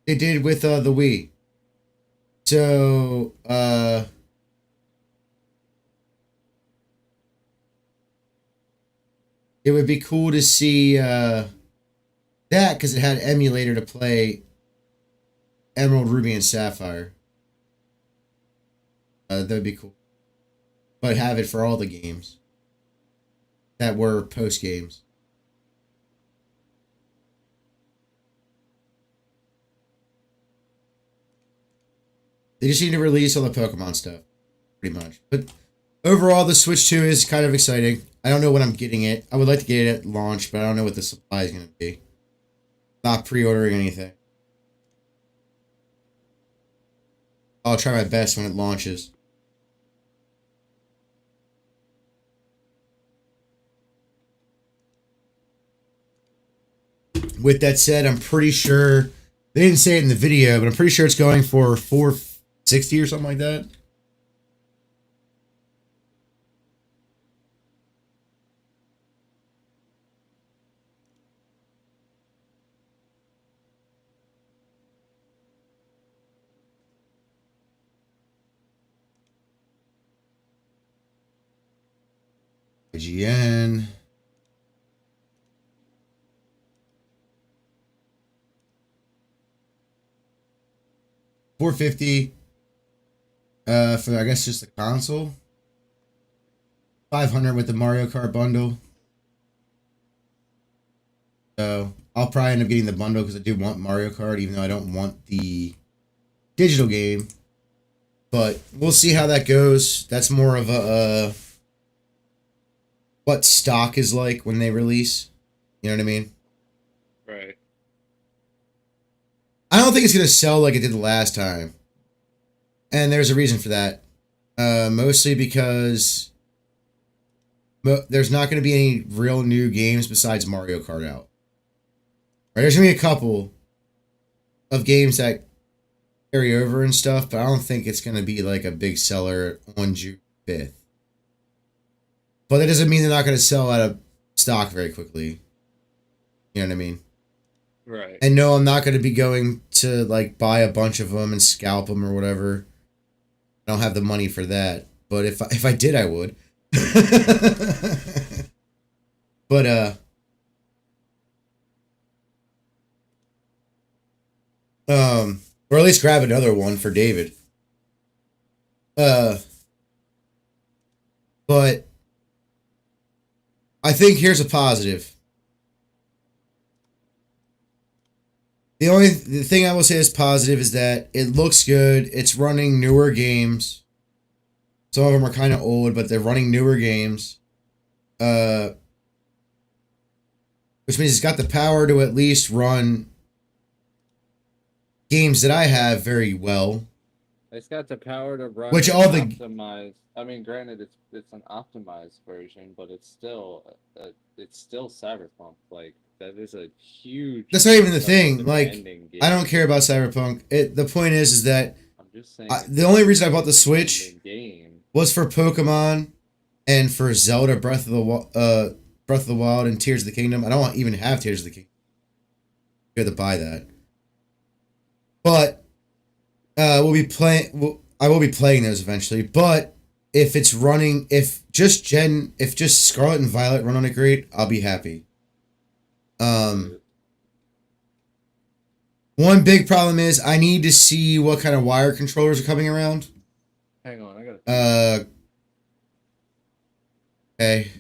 They did with the Wii. So, it would be cool to see that because it had emulator to play Emerald, Ruby, and Sapphire. That would be cool. But have it for all the games that were post games. They just need to release all the Pokemon stuff, pretty much. But overall, the Switch 2 is kind of exciting. I don't know when I'm getting it. I would like to get it at launch, but I don't know what the supply is going to be. Not pre-ordering anything. I'll try my best when it launches. With that said, I'm pretty sure they didn't say it in the video, but I'm pretty sure it's going for $460 or something like that. IGN. $450 for I guess just the console. $500 with the Mario Kart bundle. So I'll probably end up getting the bundle because I do want Mario Kart, even though I don't want the digital game. But we'll see how that goes. That's more of a what stock is like when they release. You know what I mean? Right. I don't think it's going to sell like it did the last time. And there's a reason for that. Mostly because there's not going to be any real new games besides Mario Kart out. Right, there's going to be a couple of games that carry over and stuff, but I don't think it's going to be like a big seller on June 5th. But that doesn't mean they're not going to sell out of stock very quickly. You know what I mean? Right. And no, I'm not going to be going to like buy a bunch of them and scalp them or whatever. I don't have the money for that. But if I did, I would. But or at least grab another one for David. But I think here's a positive. The thing I will say is positive is that it looks good. It's running newer games. Some of them are kind of old, but they're running newer games. Which means it's got the power to at least run games that I have very well. It's got the power to run Which all the optimized. I mean, granted, it's an optimized version, but it's still Cyberpunk. Like that is a huge. That's not even the thing. Like game. I don't care about Cyberpunk. The point is that I'm just saying the only reason I bought the Switch was for Pokemon and for Zelda Breath of the Wild and Tears of the Kingdom. I don't even have Tears of the Kingdom. You have to buy that. But I will be playing those eventually. But if it's running, if just Scarlet and Violet run on it great, I'll be happy. One big problem is I need to see what kind of wire controllers are coming around. Hang on, I gotta. Okay.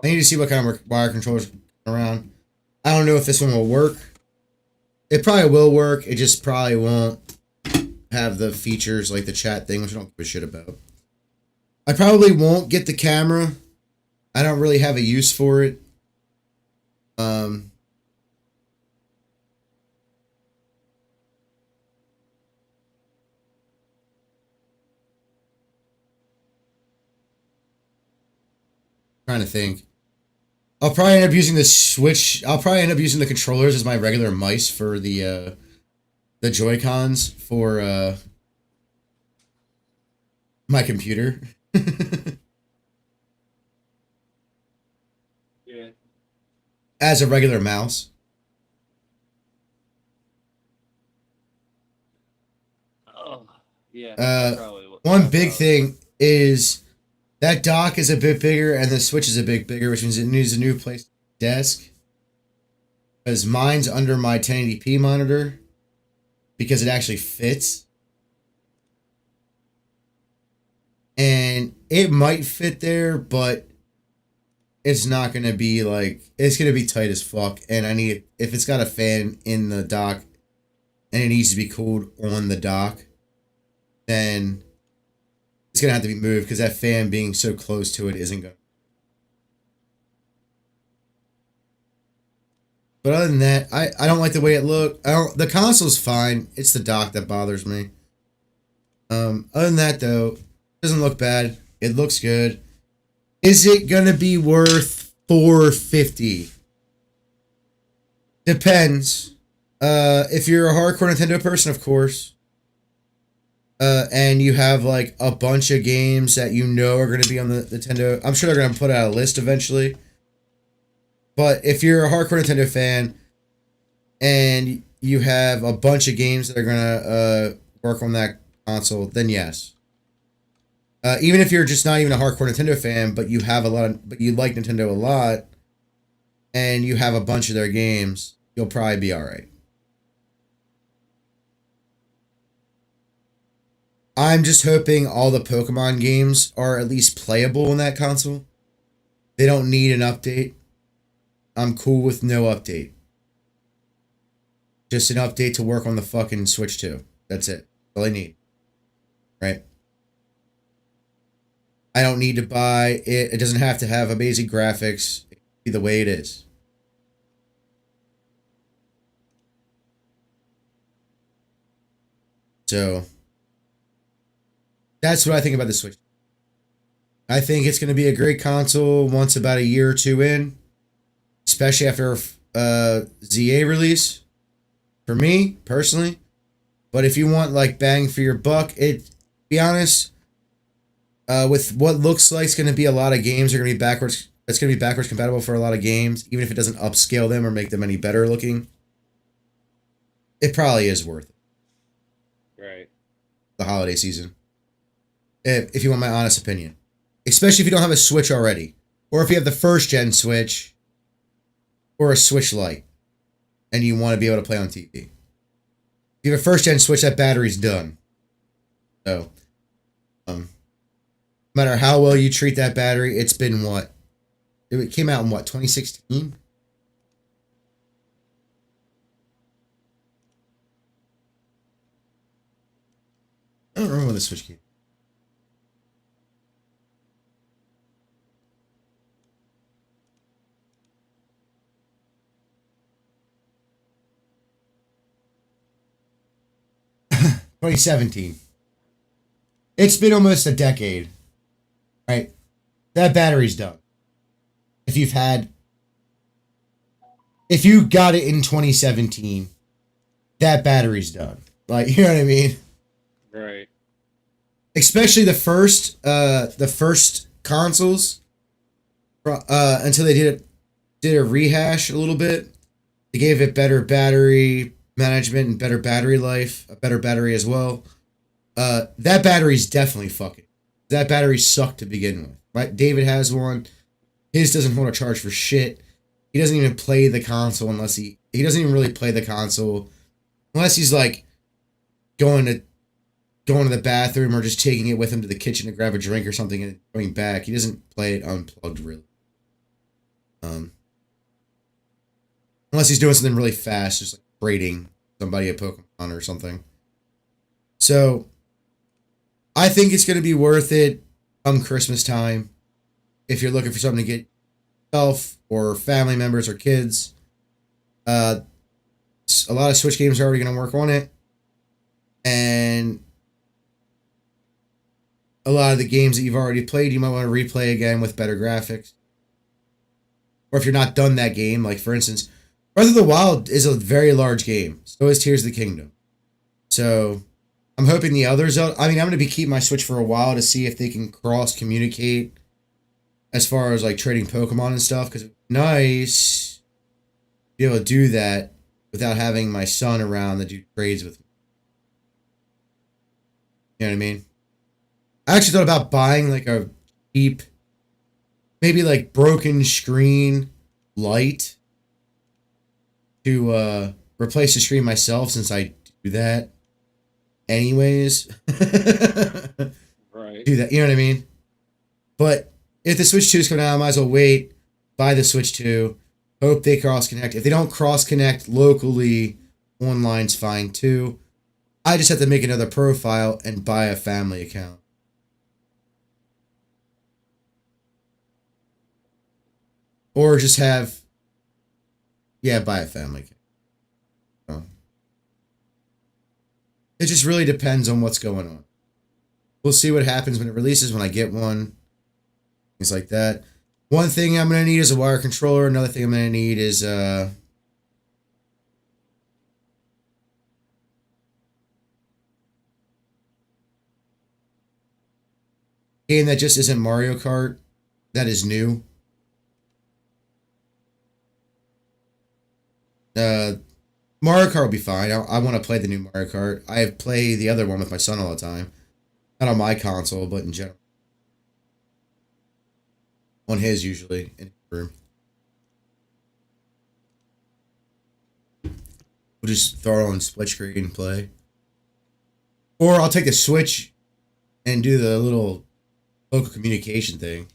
I need to see what kind of wire controllers are coming around. I don't know if this one will work. It probably will work. It just probably won't have the features like the chat thing, which I don't give a shit about. I probably won't get the camera. I don't really have a use for it. Trying to think. I'll probably end up using the Switch. I'll probably end up using the controllers as my regular mice for the Joy-Cons for my computer. Yeah. as a regular mouse. Oh, yeah. One big thing is that dock is a bit bigger and the Switch is a bit bigger, which means it needs a new place desk. Because mine's under my 1080p monitor because it actually fits. And it might fit there, but it's not going to be like, it's going to be tight as fuck. And I need, if it's got a fan in the dock and it needs to be cooled on the dock, then it's going to have to be moved because that fan being so close to it isn't going to. But other than that, I don't like the way it looked. The console's fine. It's the dock that bothers me. Other than that, though, it doesn't look bad. It looks good. Is it gonna be worth $450? Depends. If you're a hardcore Nintendo person, of course, and you have like a bunch of games that you know are gonna be on the Nintendo, I'm sure they're gonna put out a list eventually. But if you're a hardcore Nintendo fan and you have a bunch of games that are gonna work on that console, then yes. Even if you're just not even a hardcore Nintendo fan, but you have but you like Nintendo a lot, and you have a bunch of their games, you'll probably be all right. I'm just hoping all the Pokemon games are at least playable on that console. They don't need an update. I'm cool with no update. Just an update to work on the fucking Switch 2. That's it. All I need. Right? I don't need to buy it. It doesn't have to have amazing graphics. It can be the way it is. So, that's what I think about the Switch. I think it's going to be a great console once about a year or two in. Especially after ZA release. For me, personally. But if you want like bang for your buck, be honest, with what looks like it's going to be a lot of games are going to be backwards. It's going to be backwards compatible for a lot of games, even if it doesn't upscale them or make them any better looking. It probably is worth it. Right. The holiday season. If you want my honest opinion. Especially if you don't have a Switch already. Or if you have the first gen Switch. Or a Switch Lite. And you want to be able to play on TV. If you have a first gen Switch, that battery's done. So, no matter how well you treat that battery, it's been what? It came out in what, 2016? I don't remember when the Switch came. $2017. It's been almost a decade. Right? That battery's done. If you got it in 2017, that battery's done. Like, you know what I mean? Right. Especially the first consoles, until they did a rehash a little bit. They gave it better battery management and better battery life, a better battery as well. That battery's definitely fucking. That battery sucked to begin with. Right? David has one. His doesn't hold a charge for shit. He doesn't even play the console unless he doesn't even really play the console unless he's like going to the bathroom or just taking it with him to the kitchen to grab a drink or something and going back. He doesn't play it unplugged really. Unless he's doing something really fast, just like raiding somebody a Pokemon or something. So I think it's going to be worth it come Christmas time if you're looking for something to get yourself or family members or kids. A lot of Switch games are already going to work on it. And a lot of the games that you've already played, you might want to replay again with better graphics. Or if you're not done that game, like for instance, Breath of the Wild is a very large game. So is Tears of the Kingdom. So I'm hoping the others, I'm going to be keeping my Switch for a while to see if they can cross-communicate as far as like trading Pokemon and stuff. Because it's nice be able to do that without having my son around that do trades with me. You know what I mean? I actually thought about buying like a cheap, maybe like broken screen light to replace the screen myself, since I do that anyways. Right. Do that, you know what I mean? But if the Switch 2 is coming out, I might as well wait, buy the Switch 2, hope they cross connect. If they don't cross connect locally, online's fine too. I just have to make another profile and buy a family account. Or just have, buy a family account. So, it just really depends on what's going on. We'll see what happens when it releases, when I get one. Things like that. One thing I'm going to need is a wire controller. Another thing I'm going to need is game that just isn't Mario Kart. That is new. Mario Kart will be fine. I want to play the new Mario Kart. I play the other one with my son all the time. Not on my console, but in general. On his, usually, in his room. We'll just throw it on split screen and play. Or I'll take the Switch and do the little local communication thing.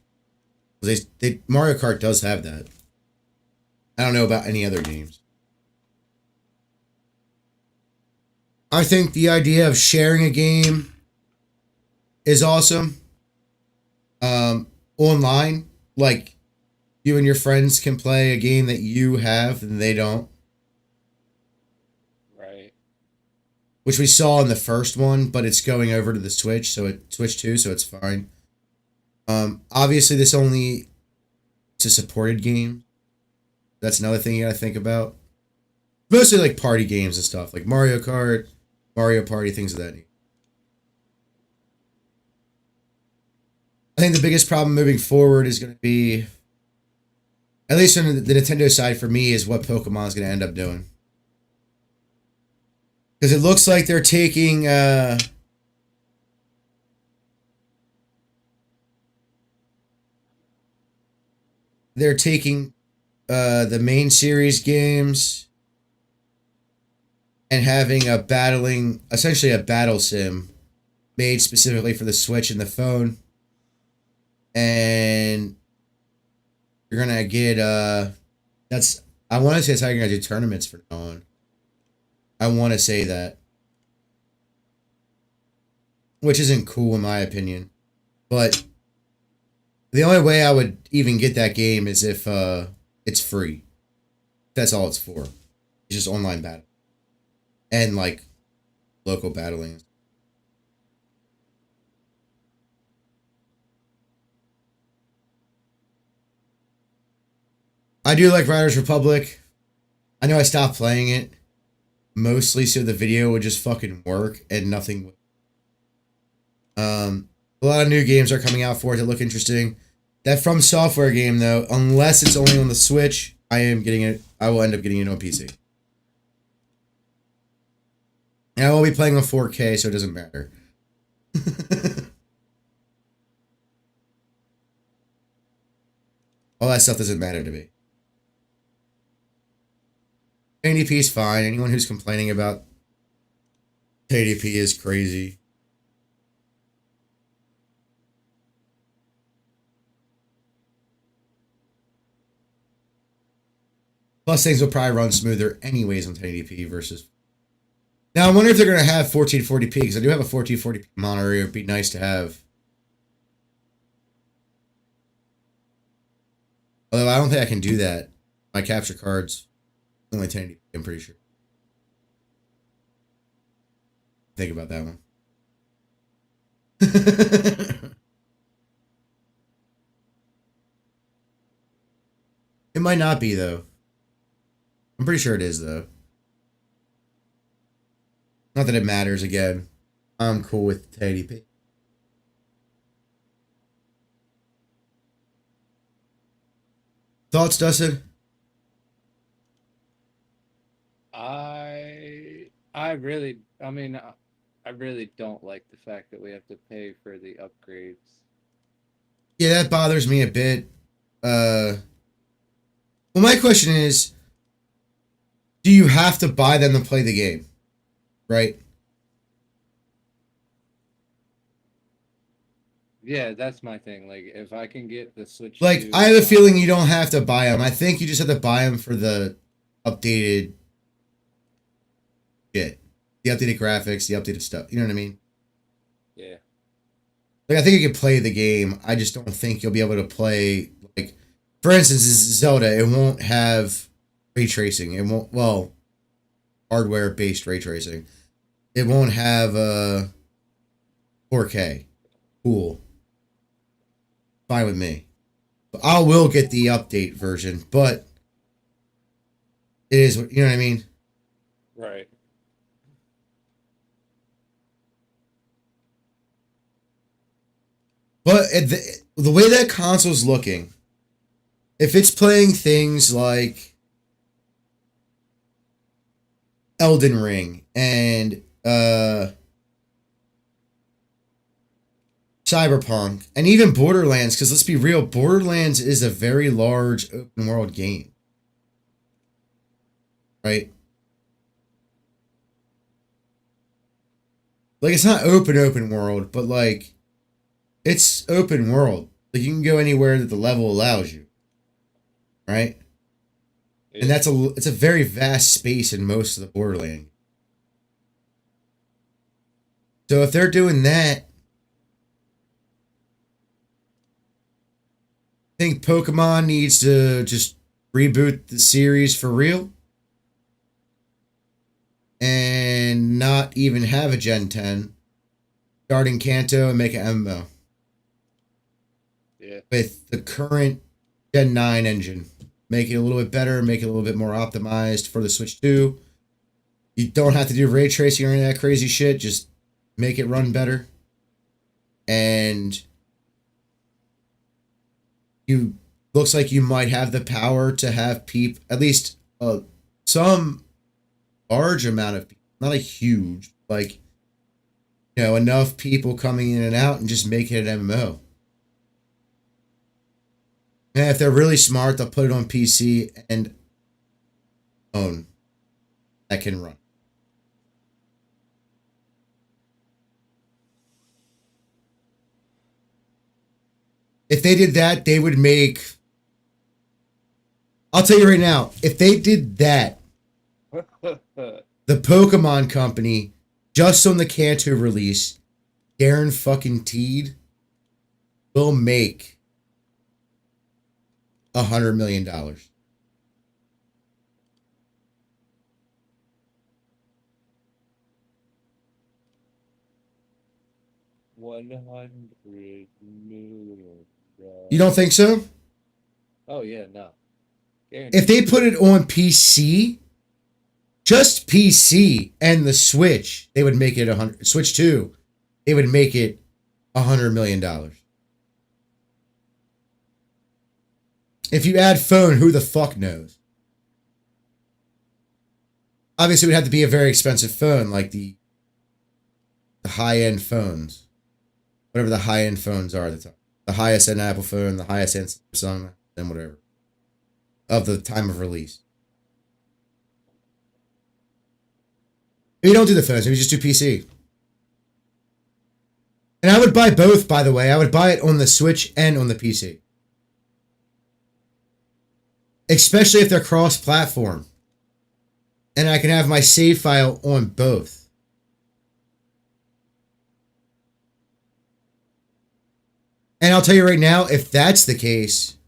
Mario Kart does have that. I don't know about any other games. I think the idea of sharing a game is awesome. Online, like you and your friends can play a game that you have and they don't. Right. Which we saw in the first one, but it's going over to the Switch, Switch 2, so it's fine. Obviously this only is a supported game. That's another thing you gotta think about. Mostly like party games and stuff, like Mario Kart, Mario Party, things of that nature. I think the biggest problem moving forward is going to be, at least on the Nintendo side for me, is what Pokemon is going to end up doing. Because it looks like they're taking the main series games and having essentially a battle sim made specifically for the Switch and the phone. And you're gonna get I want to say that's how you're gonna do tournaments from now on. I want to say that, which isn't cool in my opinion, but the only way I would even get that game is if it's free. That's all it's for. It's just online battle and like local battling. I do like Riders Republic. I know I stopped playing it mostly so the video would just fucking work and nothing would. A lot of new games are coming out for it that look interesting. That From Software game though, unless it's only on the Switch, I will end up getting it on PC. And I will be playing on 4K, so it doesn't matter. All that stuff doesn't matter to me. 1080p is fine. Anyone who's complaining about 1080p is crazy. Plus, things will probably run smoother anyways on 1080p versus. Now, I wonder if they're going to have 1440p, because I do have a 1440p monitor. It would be nice to have. Although I don't think I can do that. My capture card's only 1080p, I'm pretty sure. Think about that one. It might not be, though. I'm pretty sure it is, though. Not that it matters, again. I'm cool with 1080p. Thoughts, Dustin? I mean, I really don't like the fact that we have to pay for the upgrades. Yeah, that bothers me a bit. Well, my question is, do you have to buy them to play the game? Right? Yeah, that's my thing. Like, if I can get the Switch Like, 2 I have a feeling you don't have to buy them. I think you just have to buy them for the updated shit. The updated graphics, the updated stuff. You know what I mean? Yeah. Like, I think you can play the game. I just don't think you'll be able to play, like, for instance, Zelda, it won't have ray tracing. It won't, well, hardware-based ray tracing. It won't have 4K. Cool. Fine with me. But I will get the update version, but it is, you know what I mean? Right. But the way that console's looking, if it's playing things like Elden Ring and Cyberpunk and even Borderlands, because let's be real, Borderlands is a very large open world game. Right? Like, it's not open world, but like, it's open world. Like, you can go anywhere that the level allows you. Right? Yeah. And it's a very vast space in most of the Borderlands. So if they're doing that, I think Pokemon needs to just reboot the series for real. And not even have a Gen 10. Starting Kanto and make an MMO. Yeah. With the current Gen 9 engine. Make it a little bit better, make it a little bit more optimized for the Switch 2. You don't have to do ray tracing or any of that crazy shit. Just make it run better. And you looks like you might have the power to have people, at least some large amount of people, not a huge, like, you know, enough people coming in and out and just make it an MMO. And if they're really smart, they'll put it on PC and phone that can run. If they did that, they would make... I'll tell you right now, if they did that, the Pokemon company, just on the Kanto release, Darren fucking Teed, will make $100 million. $100 million. You don't think so? Oh yeah, no. If they put it on PC, just PC and the Switch, they would make it Switch 2, they would make it $100 million. If you add phone, who the fuck knows? Obviously, it would have to be a very expensive phone, like the high-end phones. Whatever the high-end phones are at the time. The highest-end Apple phone, the highest-end Samsung, and whatever. Of the time of release. Maybe don't do the phones, maybe just do PC. And I would buy both, by the way. I would buy it on the Switch and on the PC. Especially if they're cross-platform. And I can have my save file on both. And I'll tell you right now, if that's the case,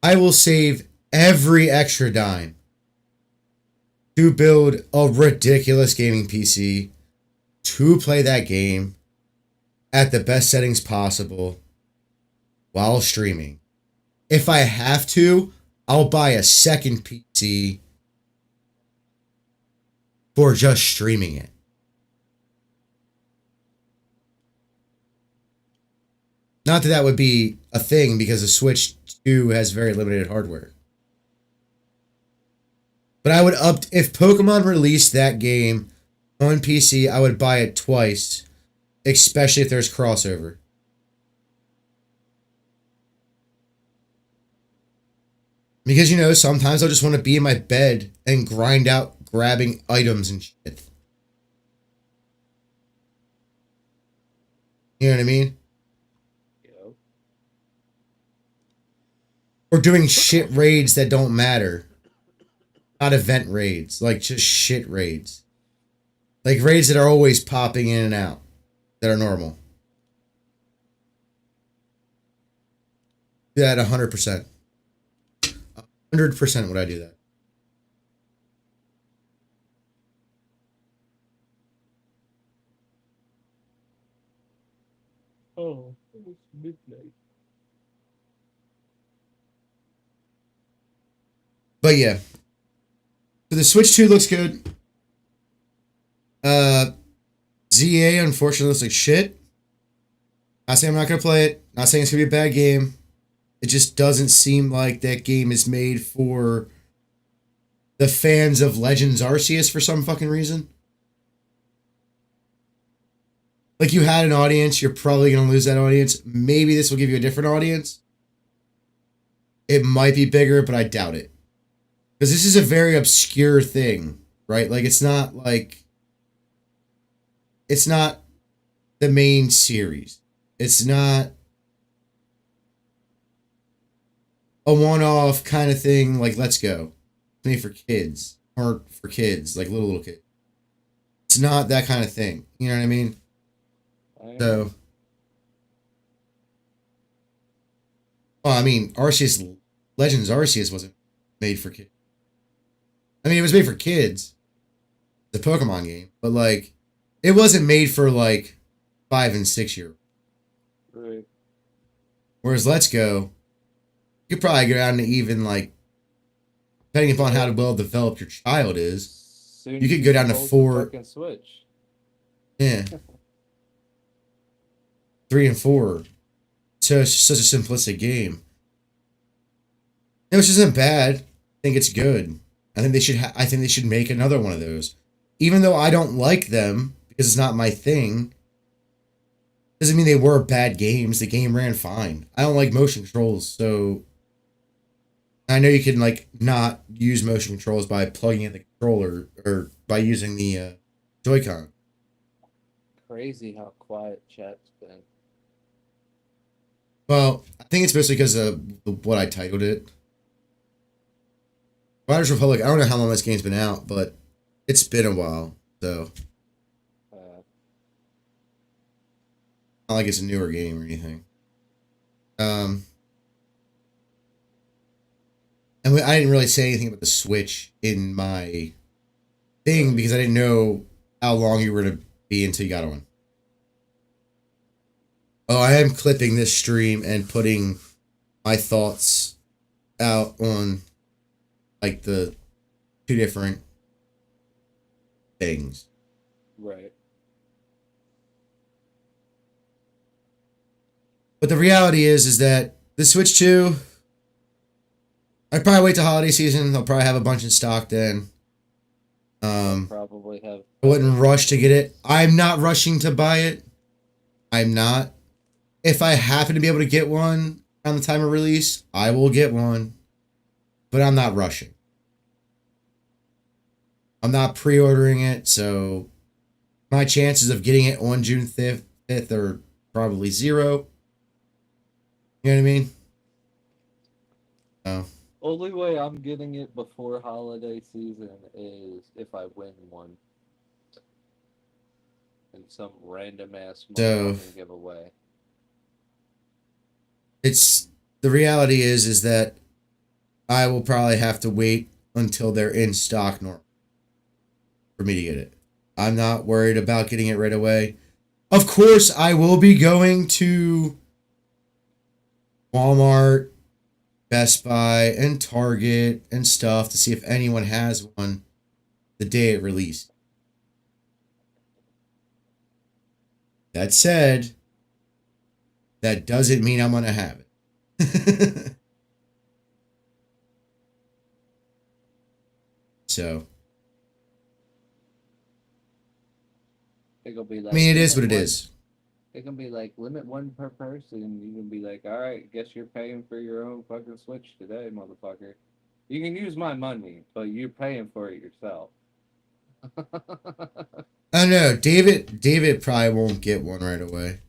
I will save every extra dime to build a ridiculous gaming PC to play that game at the best settings possible while streaming. If I have to, I'll buy a second PC for just streaming it. Not that that would be a thing because the Switch 2 has very limited hardware. But I would if Pokemon released that game on PC, I would buy it twice, especially if there's crossover. Because, you know, sometimes I just want to be in my bed and grind out grabbing items and shit. You know what I mean? Yep. Or doing shit raids that don't matter. Not event raids, like just shit raids. Like raids that are always popping in and out. That are normal. Do that 100%. 100% would I do that. Oh, it's midnight. But yeah. So the Switch 2 looks good. ZA unfortunately looks like shit. Not saying I'm not gonna play it. Not saying it's gonna be a bad game. It just doesn't seem like that game is made for the fans of Legends Arceus for some fucking reason. Like, you had an audience, you're probably going to lose that audience. Maybe this will give you a different audience. It might be bigger, but I doubt it. Because this is a very obscure thing, right? Like, it's not like... It's not the main series. It's not a one-off kind of thing like Let's Go. It's made for kids. Or for kids, like little kids. It's not that kind of thing. You know what I mean? So... Well, I mean, Arceus... Legends Arceus wasn't made for kids. I mean, it was made for kids. The Pokemon game. But, like... It wasn't made for, like, 5 and 6 year olds. Right. Whereas Let's Go... You could probably go down to even, like, depending upon how well developed your child is, Soon you could go down to 4. Fucking Switch. Yeah. 3 and 4. So it's just such a simplistic game. And which isn't bad. I think it's good. I think they should. I think they should make another one of those. Even though I don't like them because it's not my thing. Doesn't mean they were bad games. The game ran fine. I don't like motion controls, so I know you can like not use motion controls by plugging in the controller or by using the Joy-Con. Crazy how quiet chat's been. Well, I think it's mostly because of what I titled it. Riders Republic, I don't know how long this game's been out, but it's been a while, so. Not like it's a newer game or anything. And I didn't really say anything about the Switch in my thing because I didn't know how long you were going to be until you got one. Oh, I am clipping this stream and putting my thoughts out on like the 2 different things. Right. But the reality is that the Switch 2, I'd probably wait till holiday season. They'll probably have a bunch in stock then. Probably have. I wouldn't rush to get it. I'm not rushing to buy it. I'm not. If I happen to be able to get one around the time of release, I will get one. But I'm not rushing. I'm not pre-ordering it, so my chances of getting it on June 5th are probably 0. You know what I mean? Oh. Only way I'm getting it before holiday season is if I win one. In some random ass giveaway. It's the reality is that I will probably have to wait until they're in stock normal for me to get it. I'm not worried about getting it right away. Of course, I will be going to Walmart, Best Buy, and Target and stuff to see if anyone has one the day it released. That said, that doesn't mean I'm going to have it. So It could be like, I mean, it is limit what it one- is. It can be like limit one per person. You can be like, all right, guess you're paying for your own fucking Switch today, motherfucker. You can use my money, but you're paying for it yourself. I don't know. David probably won't get one right away.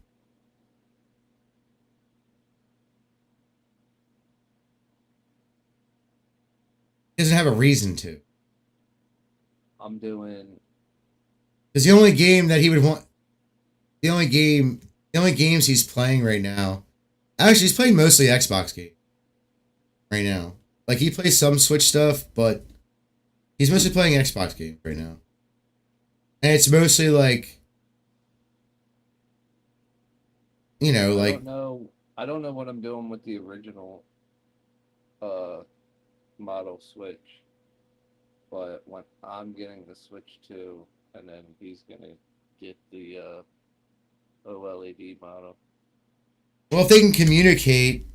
He doesn't have a reason to. I'm doing. Because the only game that he would want, the only games he's playing right now, actually he's playing mostly Xbox games right now. Like he plays some Switch stuff, but he's mostly playing Xbox games right now. And it's mostly like, you know, like I don't know what I'm doing with the original model Switch. But when I'm getting the Switch 2, and then he's gonna get the OLED model. well, if they can communicate,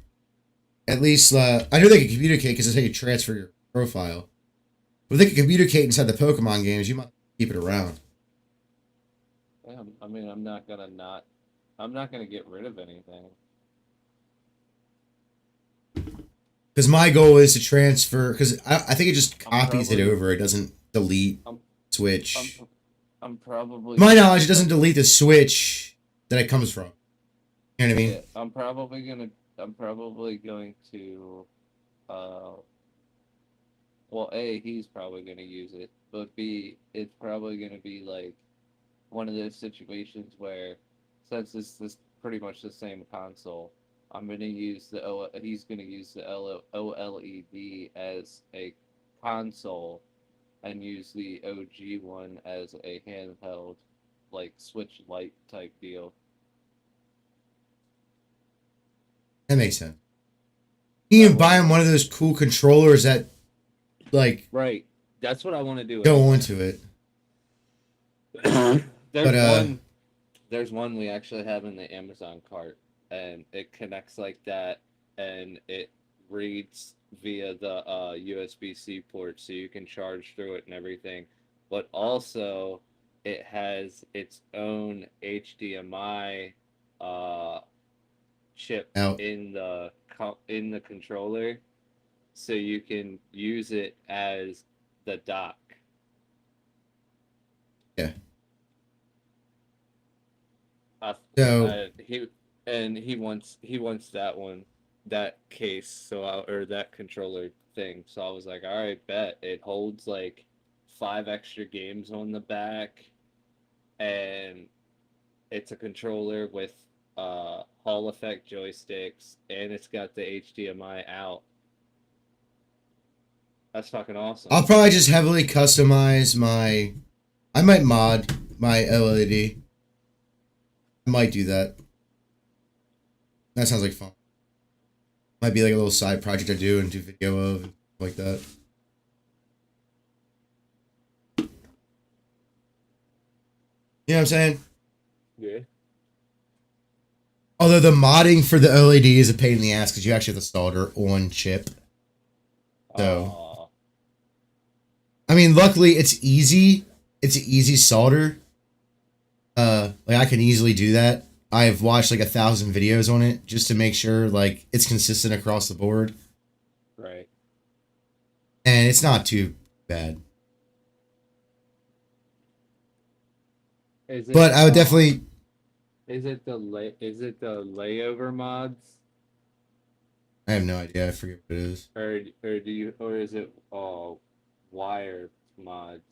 at least I know they can communicate because they can transfer your profile. But if they can communicate inside the Pokemon games, you might keep it around. Yeah, I mean, I'm not gonna get rid of anything. Because my goal is to transfer, because I think it just copies it over. It doesn't delete Switch. I'm probably. To my knowledge, it doesn't delete the Switch that it comes from. You know what I mean? Yeah, I'm probably going to. Well, A, he's probably gonna use it, but B, it's probably gonna be like one of those situations where, since this is pretty much the same console, I'm gonna use he's gonna use the OLED as a console, and use the OG one as a handheld, like Switch Lite type deal. That makes sense. You can buy him one of those cool controllers that, like, Right. That's what I want to do. go into it. There's one we actually have in the Amazon cart, and it connects like that, and it reads via the USB-C port, so you can charge through it and everything. But also, it has its own HDMI chip in the controller, so you can use it as the dock. Yeah. He wants that one, that case, or that controller thing. So I was like, all right, bet. It holds like 5 extra games on the back, and it's a controller with Hall effect joysticks, and it's got the HDMI out. That's fucking awesome. I'll probably just heavily customize my. I might mod my LED. I might do that. That sounds like fun. Might be like a little side project I do and do video of and stuff like that. You know what I'm saying? Yeah. Although the modding for the LED is a pain in the ass because you actually have to solder on chip. So, I mean, luckily it's easy. It's an easy solder. Like I can easily do that. I've watched like 1,000 videos on it just to make sure like it's consistent across the board. Right. And it's not too bad. But I would definitely. Is it the layover mods? I have no idea. I forget what it is. Or is it wire mods?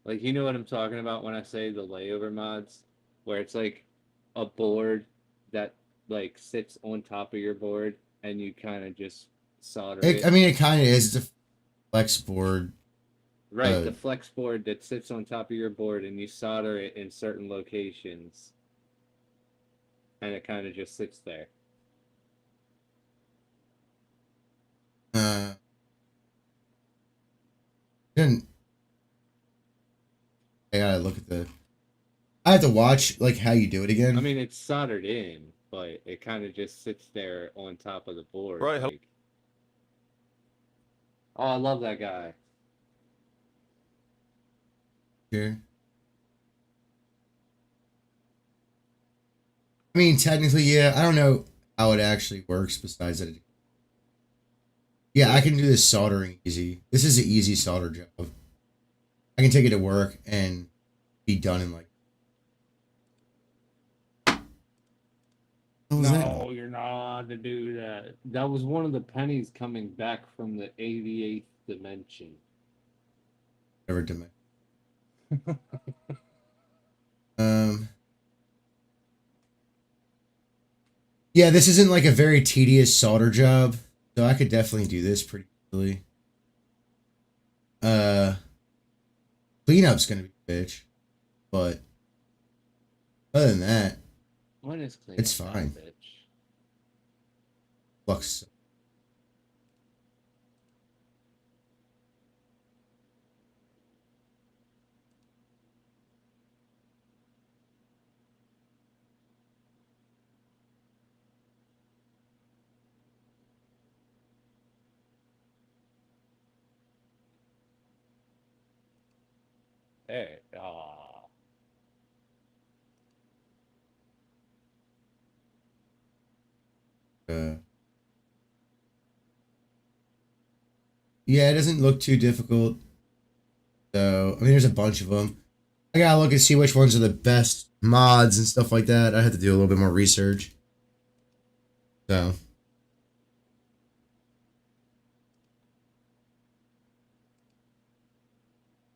Like, you know what I'm talking about when I say the layover mods, where it's like a board that like sits on top of your board and you kind of just solder it. I mean, it kind of is. It's a flex board. Right, the flex board that sits on top of your board, and you solder it in certain locations, and it kind of just sits there. Didn't. I gotta look at the. I have to watch like how you do it again. I mean, it's soldered in, but it kind of just sits there on top of the board. Right. Like, Oh, I love that guy. Sure. I mean, technically, yeah. I don't know how it actually works besides that. Yeah, I can do this soldering easy. This is an easy solder job. I can take it to work and be done in like. No, you're not allowed to do that. That was one of the pennies coming back from the 88th dimension. Never dimension. um. Yeah, this isn't like a very tedious solder job, so I could definitely do this pretty easily. Cleanup's gonna be a bitch, but other than that, When is cleanup? it's fine. Flux. Hey, Yeah, it doesn't look too difficult. So, I mean, there's a bunch of them. I gotta look and see which ones are the best mods and stuff like that. I have to do a little bit more research. So.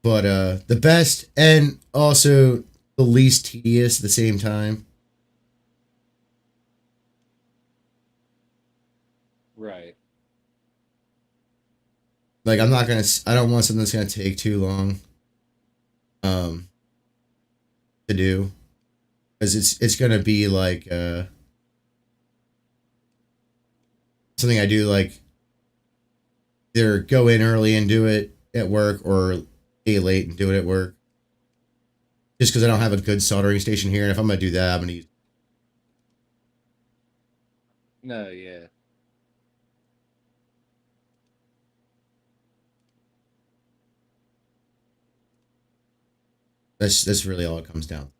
But the best and also the least tedious at the same time. right. Like I don't want something that's gonna take too long to do. Because it's gonna be like something I do like either go in early and do it at work or stay late and do it at work. Just because I don't have a good soldering station here, and if I'm gonna do that, I'm gonna use. No, yeah. That's really all it comes down.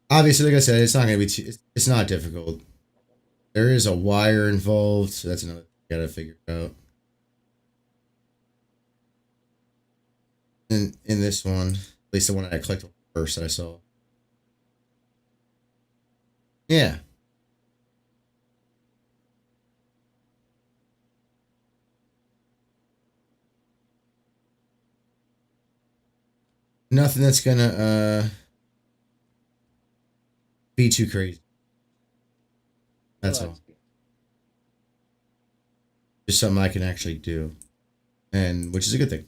Obviously, like I said, it's not gonna be it's not difficult. There is a wire involved, so that's another thing you gotta figure out. In this one, at least the one that I clicked on first that I saw. Yeah. Nothing that's gonna be too crazy. That's all. Just something I can actually do. And which is a good thing.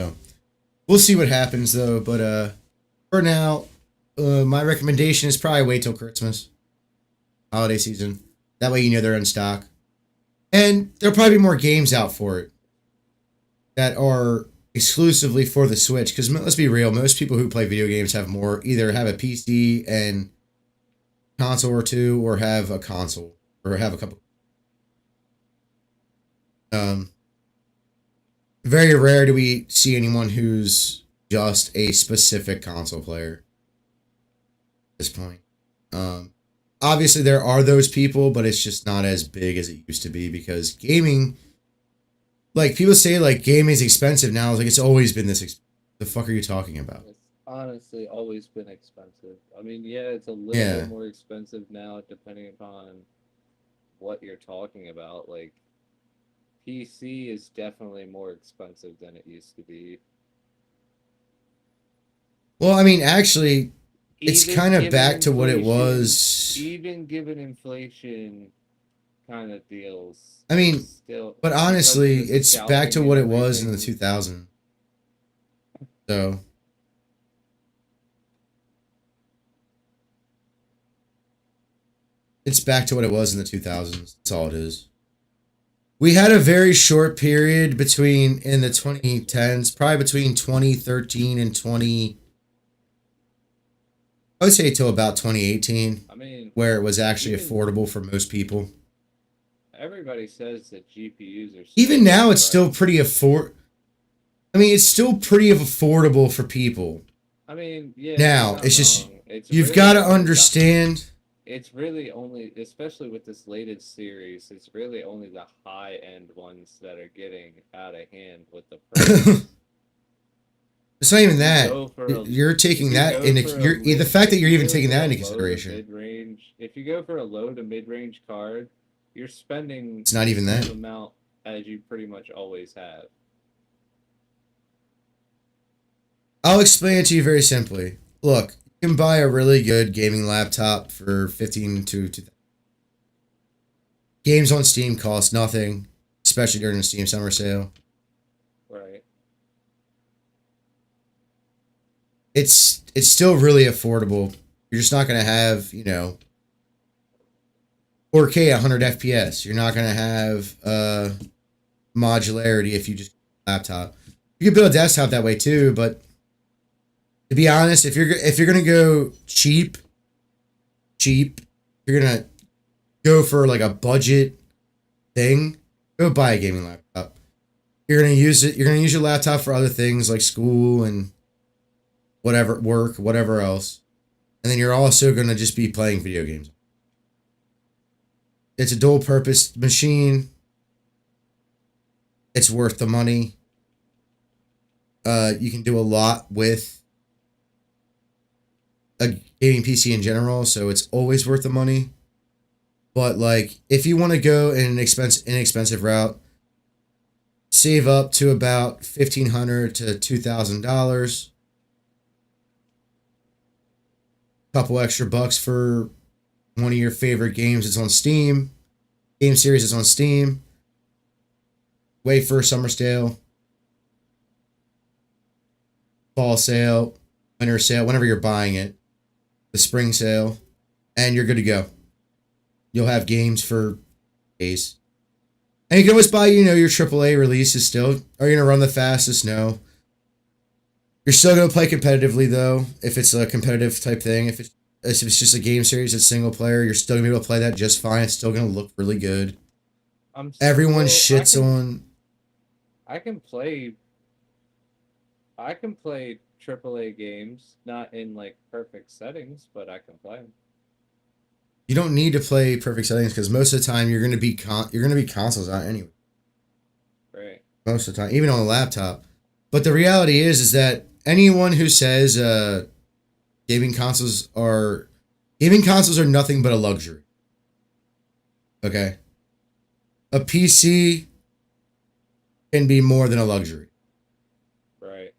So we'll see what happens though, but for now, my recommendation is probably wait till Christmas. Holiday season. That way you know they're in stock. And there'll probably be more games out for it that are exclusively for the Switch. Because let's be real, most people who play video games either have a PC and console or two, or have a console, or have a couple. Very rare do we see anyone who's just a specific console player at this point. Obviously, there are those people, but it's just not as big as it used to be because gaming, like people say, like gaming is expensive now. It's like it's always been this. The fuck are you talking about? It's honestly always been expensive. I mean, yeah, it's a little bit more expensive now, depending upon what you're talking about. Like, PC is definitely more expensive than it used to be. Well, I mean, actually, it's kind of back to what it was. Even given inflation kind of deals. I mean, still, but honestly, it's back to what it was in the 2000s. So. It's back to what it was in the 2000s. That's all it is. We had a very short period in the 2010s, probably between 2013 and I would say till about 2018, where it was actually affordable for most people. everybody says that GPUs are. Even now, it's still pretty it's still pretty affordable for people. I mean, yeah. Now it's just you've really got to only understand. It's really only, especially with this latest series, it's really only the high-end ones that are getting out of hand with the price. It's not even that. You're if taking you that go into for a you're the mid- fact that if you're you even go taking for that a into low to consideration. mid-range, if you go for a low to mid-range card, you're spending It's not even the that. same amount as you pretty much always have. I'll explain it to you very simply. Look, you can buy a really good gaming laptop for 15 to 2000. Games on Steam cost nothing, especially during the Steam summer sale. Right. It's still really affordable. You're just not going to have, 4K 100 FPS. You're not going to have modularity if you just laptop. You can build a desktop that way too, but to be honest, if you're going to go cheap, you're going to go for like a budget thing, go buy a gaming laptop. You're going to use your laptop for other things like school and work, whatever else. And then you're also going to just be playing video games. It's a dual purpose machine. It's worth the money. You can do a lot with a gaming PC in general, so it's always worth the money. But like, if you want to go in an inexpensive route, save up to about $1,500 to $2,000. Couple extra bucks for one of your favorite games. It's on Steam. Game series is on Steam. Wait for a summer sale, fall sale, winter sale, whenever you're buying it, the spring sale, and you're good to go. You'll have games for days. And you can always buy, your AAA releases still. Are you going to run the fastest? No. You're still going to play competitively, though, if it's a competitive type thing. If it's just a game series that's single player, you're still going to be able to play that just fine. It's still going to look really good. Everyone shits on... I can play AAA games, not in like perfect settings, but I can play them. You don't need to play perfect settings because most of the time you're going to be consoles out anyway. Right. Most of the time, even on a laptop. But the reality is that anyone who says gaming consoles are nothing but a luxury. Okay. A PC can be more than a luxury. Right.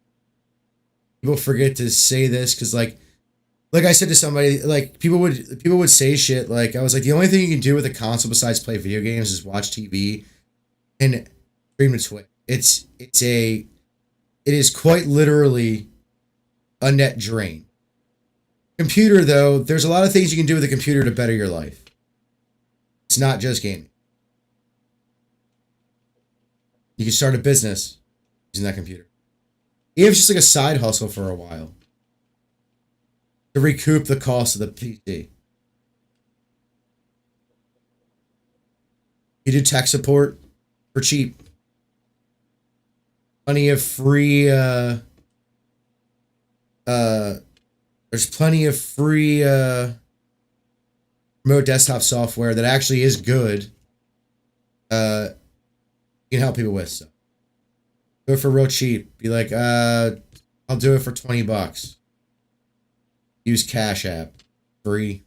People forget to say this because like I said to somebody, like people would say shit like, I was like, the only thing you can do with a console besides play video games is watch TV and stream to Twitch. It is quite literally a net drain. Computer though, there's a lot of things you can do with a computer to better your life. It's not just gaming. You can start a business using that computer. Even if it's just like a side hustle for a while. To recoup the cost of the PC. You do tech support for cheap. Plenty of free there's plenty of free remote desktop software that actually is good. You can help people with. So do it for real cheap. Be like, I'll do it for $20. Use Cash App. Free.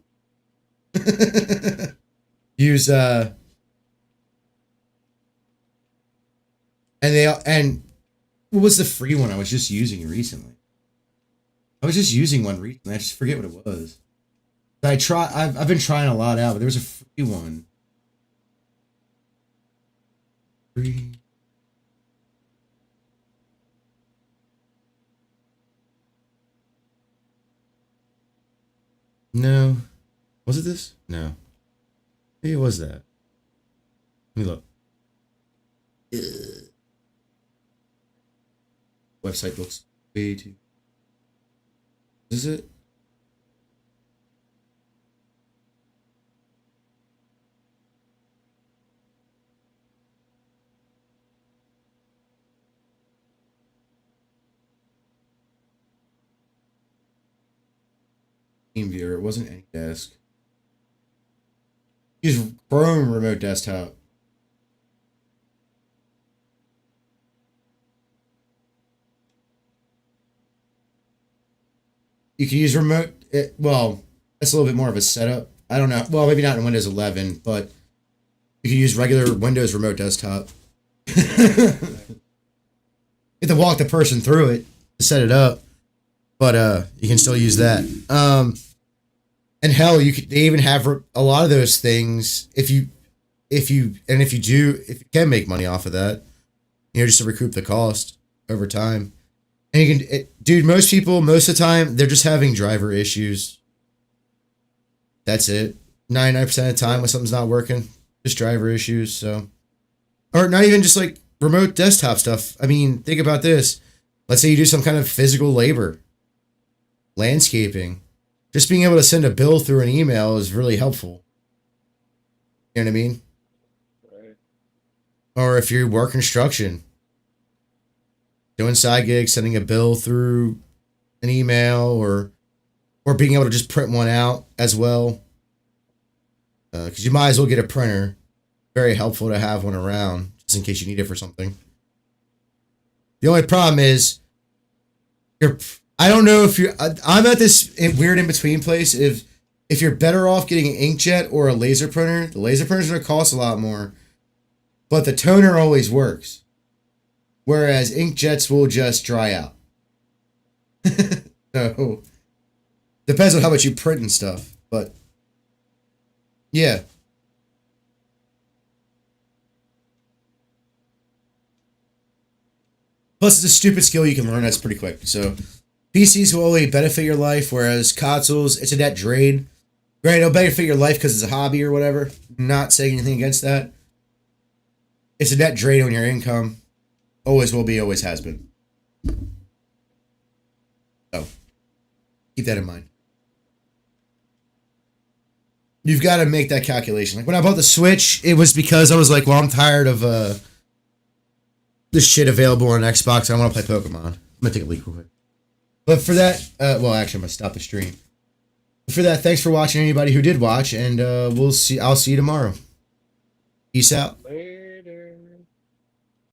Use and what was the free one I was just using recently? I was just using one recently. I just forget what it was. I've been trying a lot out, but there was a free one. Free. No. Was it this? No. Maybe it was that. Let me look. Website looks way too... Is it? TeamViewer. It wasn't AnyDesk. Use Chrome Remote Desktop. You can use remote. Well, that's a little bit more of a setup. I don't know. Well, maybe not in Windows 11, but you can use regular Windows Remote Desktop. You have to walk the person through it to set it up, but you can still use that. And hell, they even have a lot of those things if you can make money off of that, just to recoup the cost over time. And you can, dude, most people, most of the time, they're just having driver issues. That's it. 99% of the time when something's not working, just driver issues. So, or not even just like remote desktop stuff. I mean, think about this. Let's say you do some kind of physical labor, landscaping. Just being able to send a bill through an email is really helpful. You know what I mean? Right. Or if you work construction, doing side gigs, sending a bill through an email, or being able to just print one out as well. Because you might as well get a printer. Very helpful to have one around, just in case you need it for something. The only problem is, I don't know if you're... I'm at this weird in-between place. If you're better off getting an inkjet or a laser printer, the laser printer's going to cost a lot more. But the toner always works. Whereas inkjets will just dry out. So, depends on how much you print and stuff. But, yeah. Plus, it's a stupid skill you can learn that's pretty quick. So, PCs will only benefit your life, whereas consoles, it's a net drain. Right, it'll benefit your life because it's a hobby or whatever. Not saying anything against that. It's a net drain on your income. Always will be, always has been. So, keep that in mind. You've got to make that calculation. Like when I bought the Switch, it was because I was like, well, I'm tired of this shit available on Xbox. I want to play Pokemon. I'm going to take a leak real quick. But for that, well, actually, I'm going to stop the stream. But for that, thanks for watching, anybody who did watch, and I'll see you tomorrow. Peace out.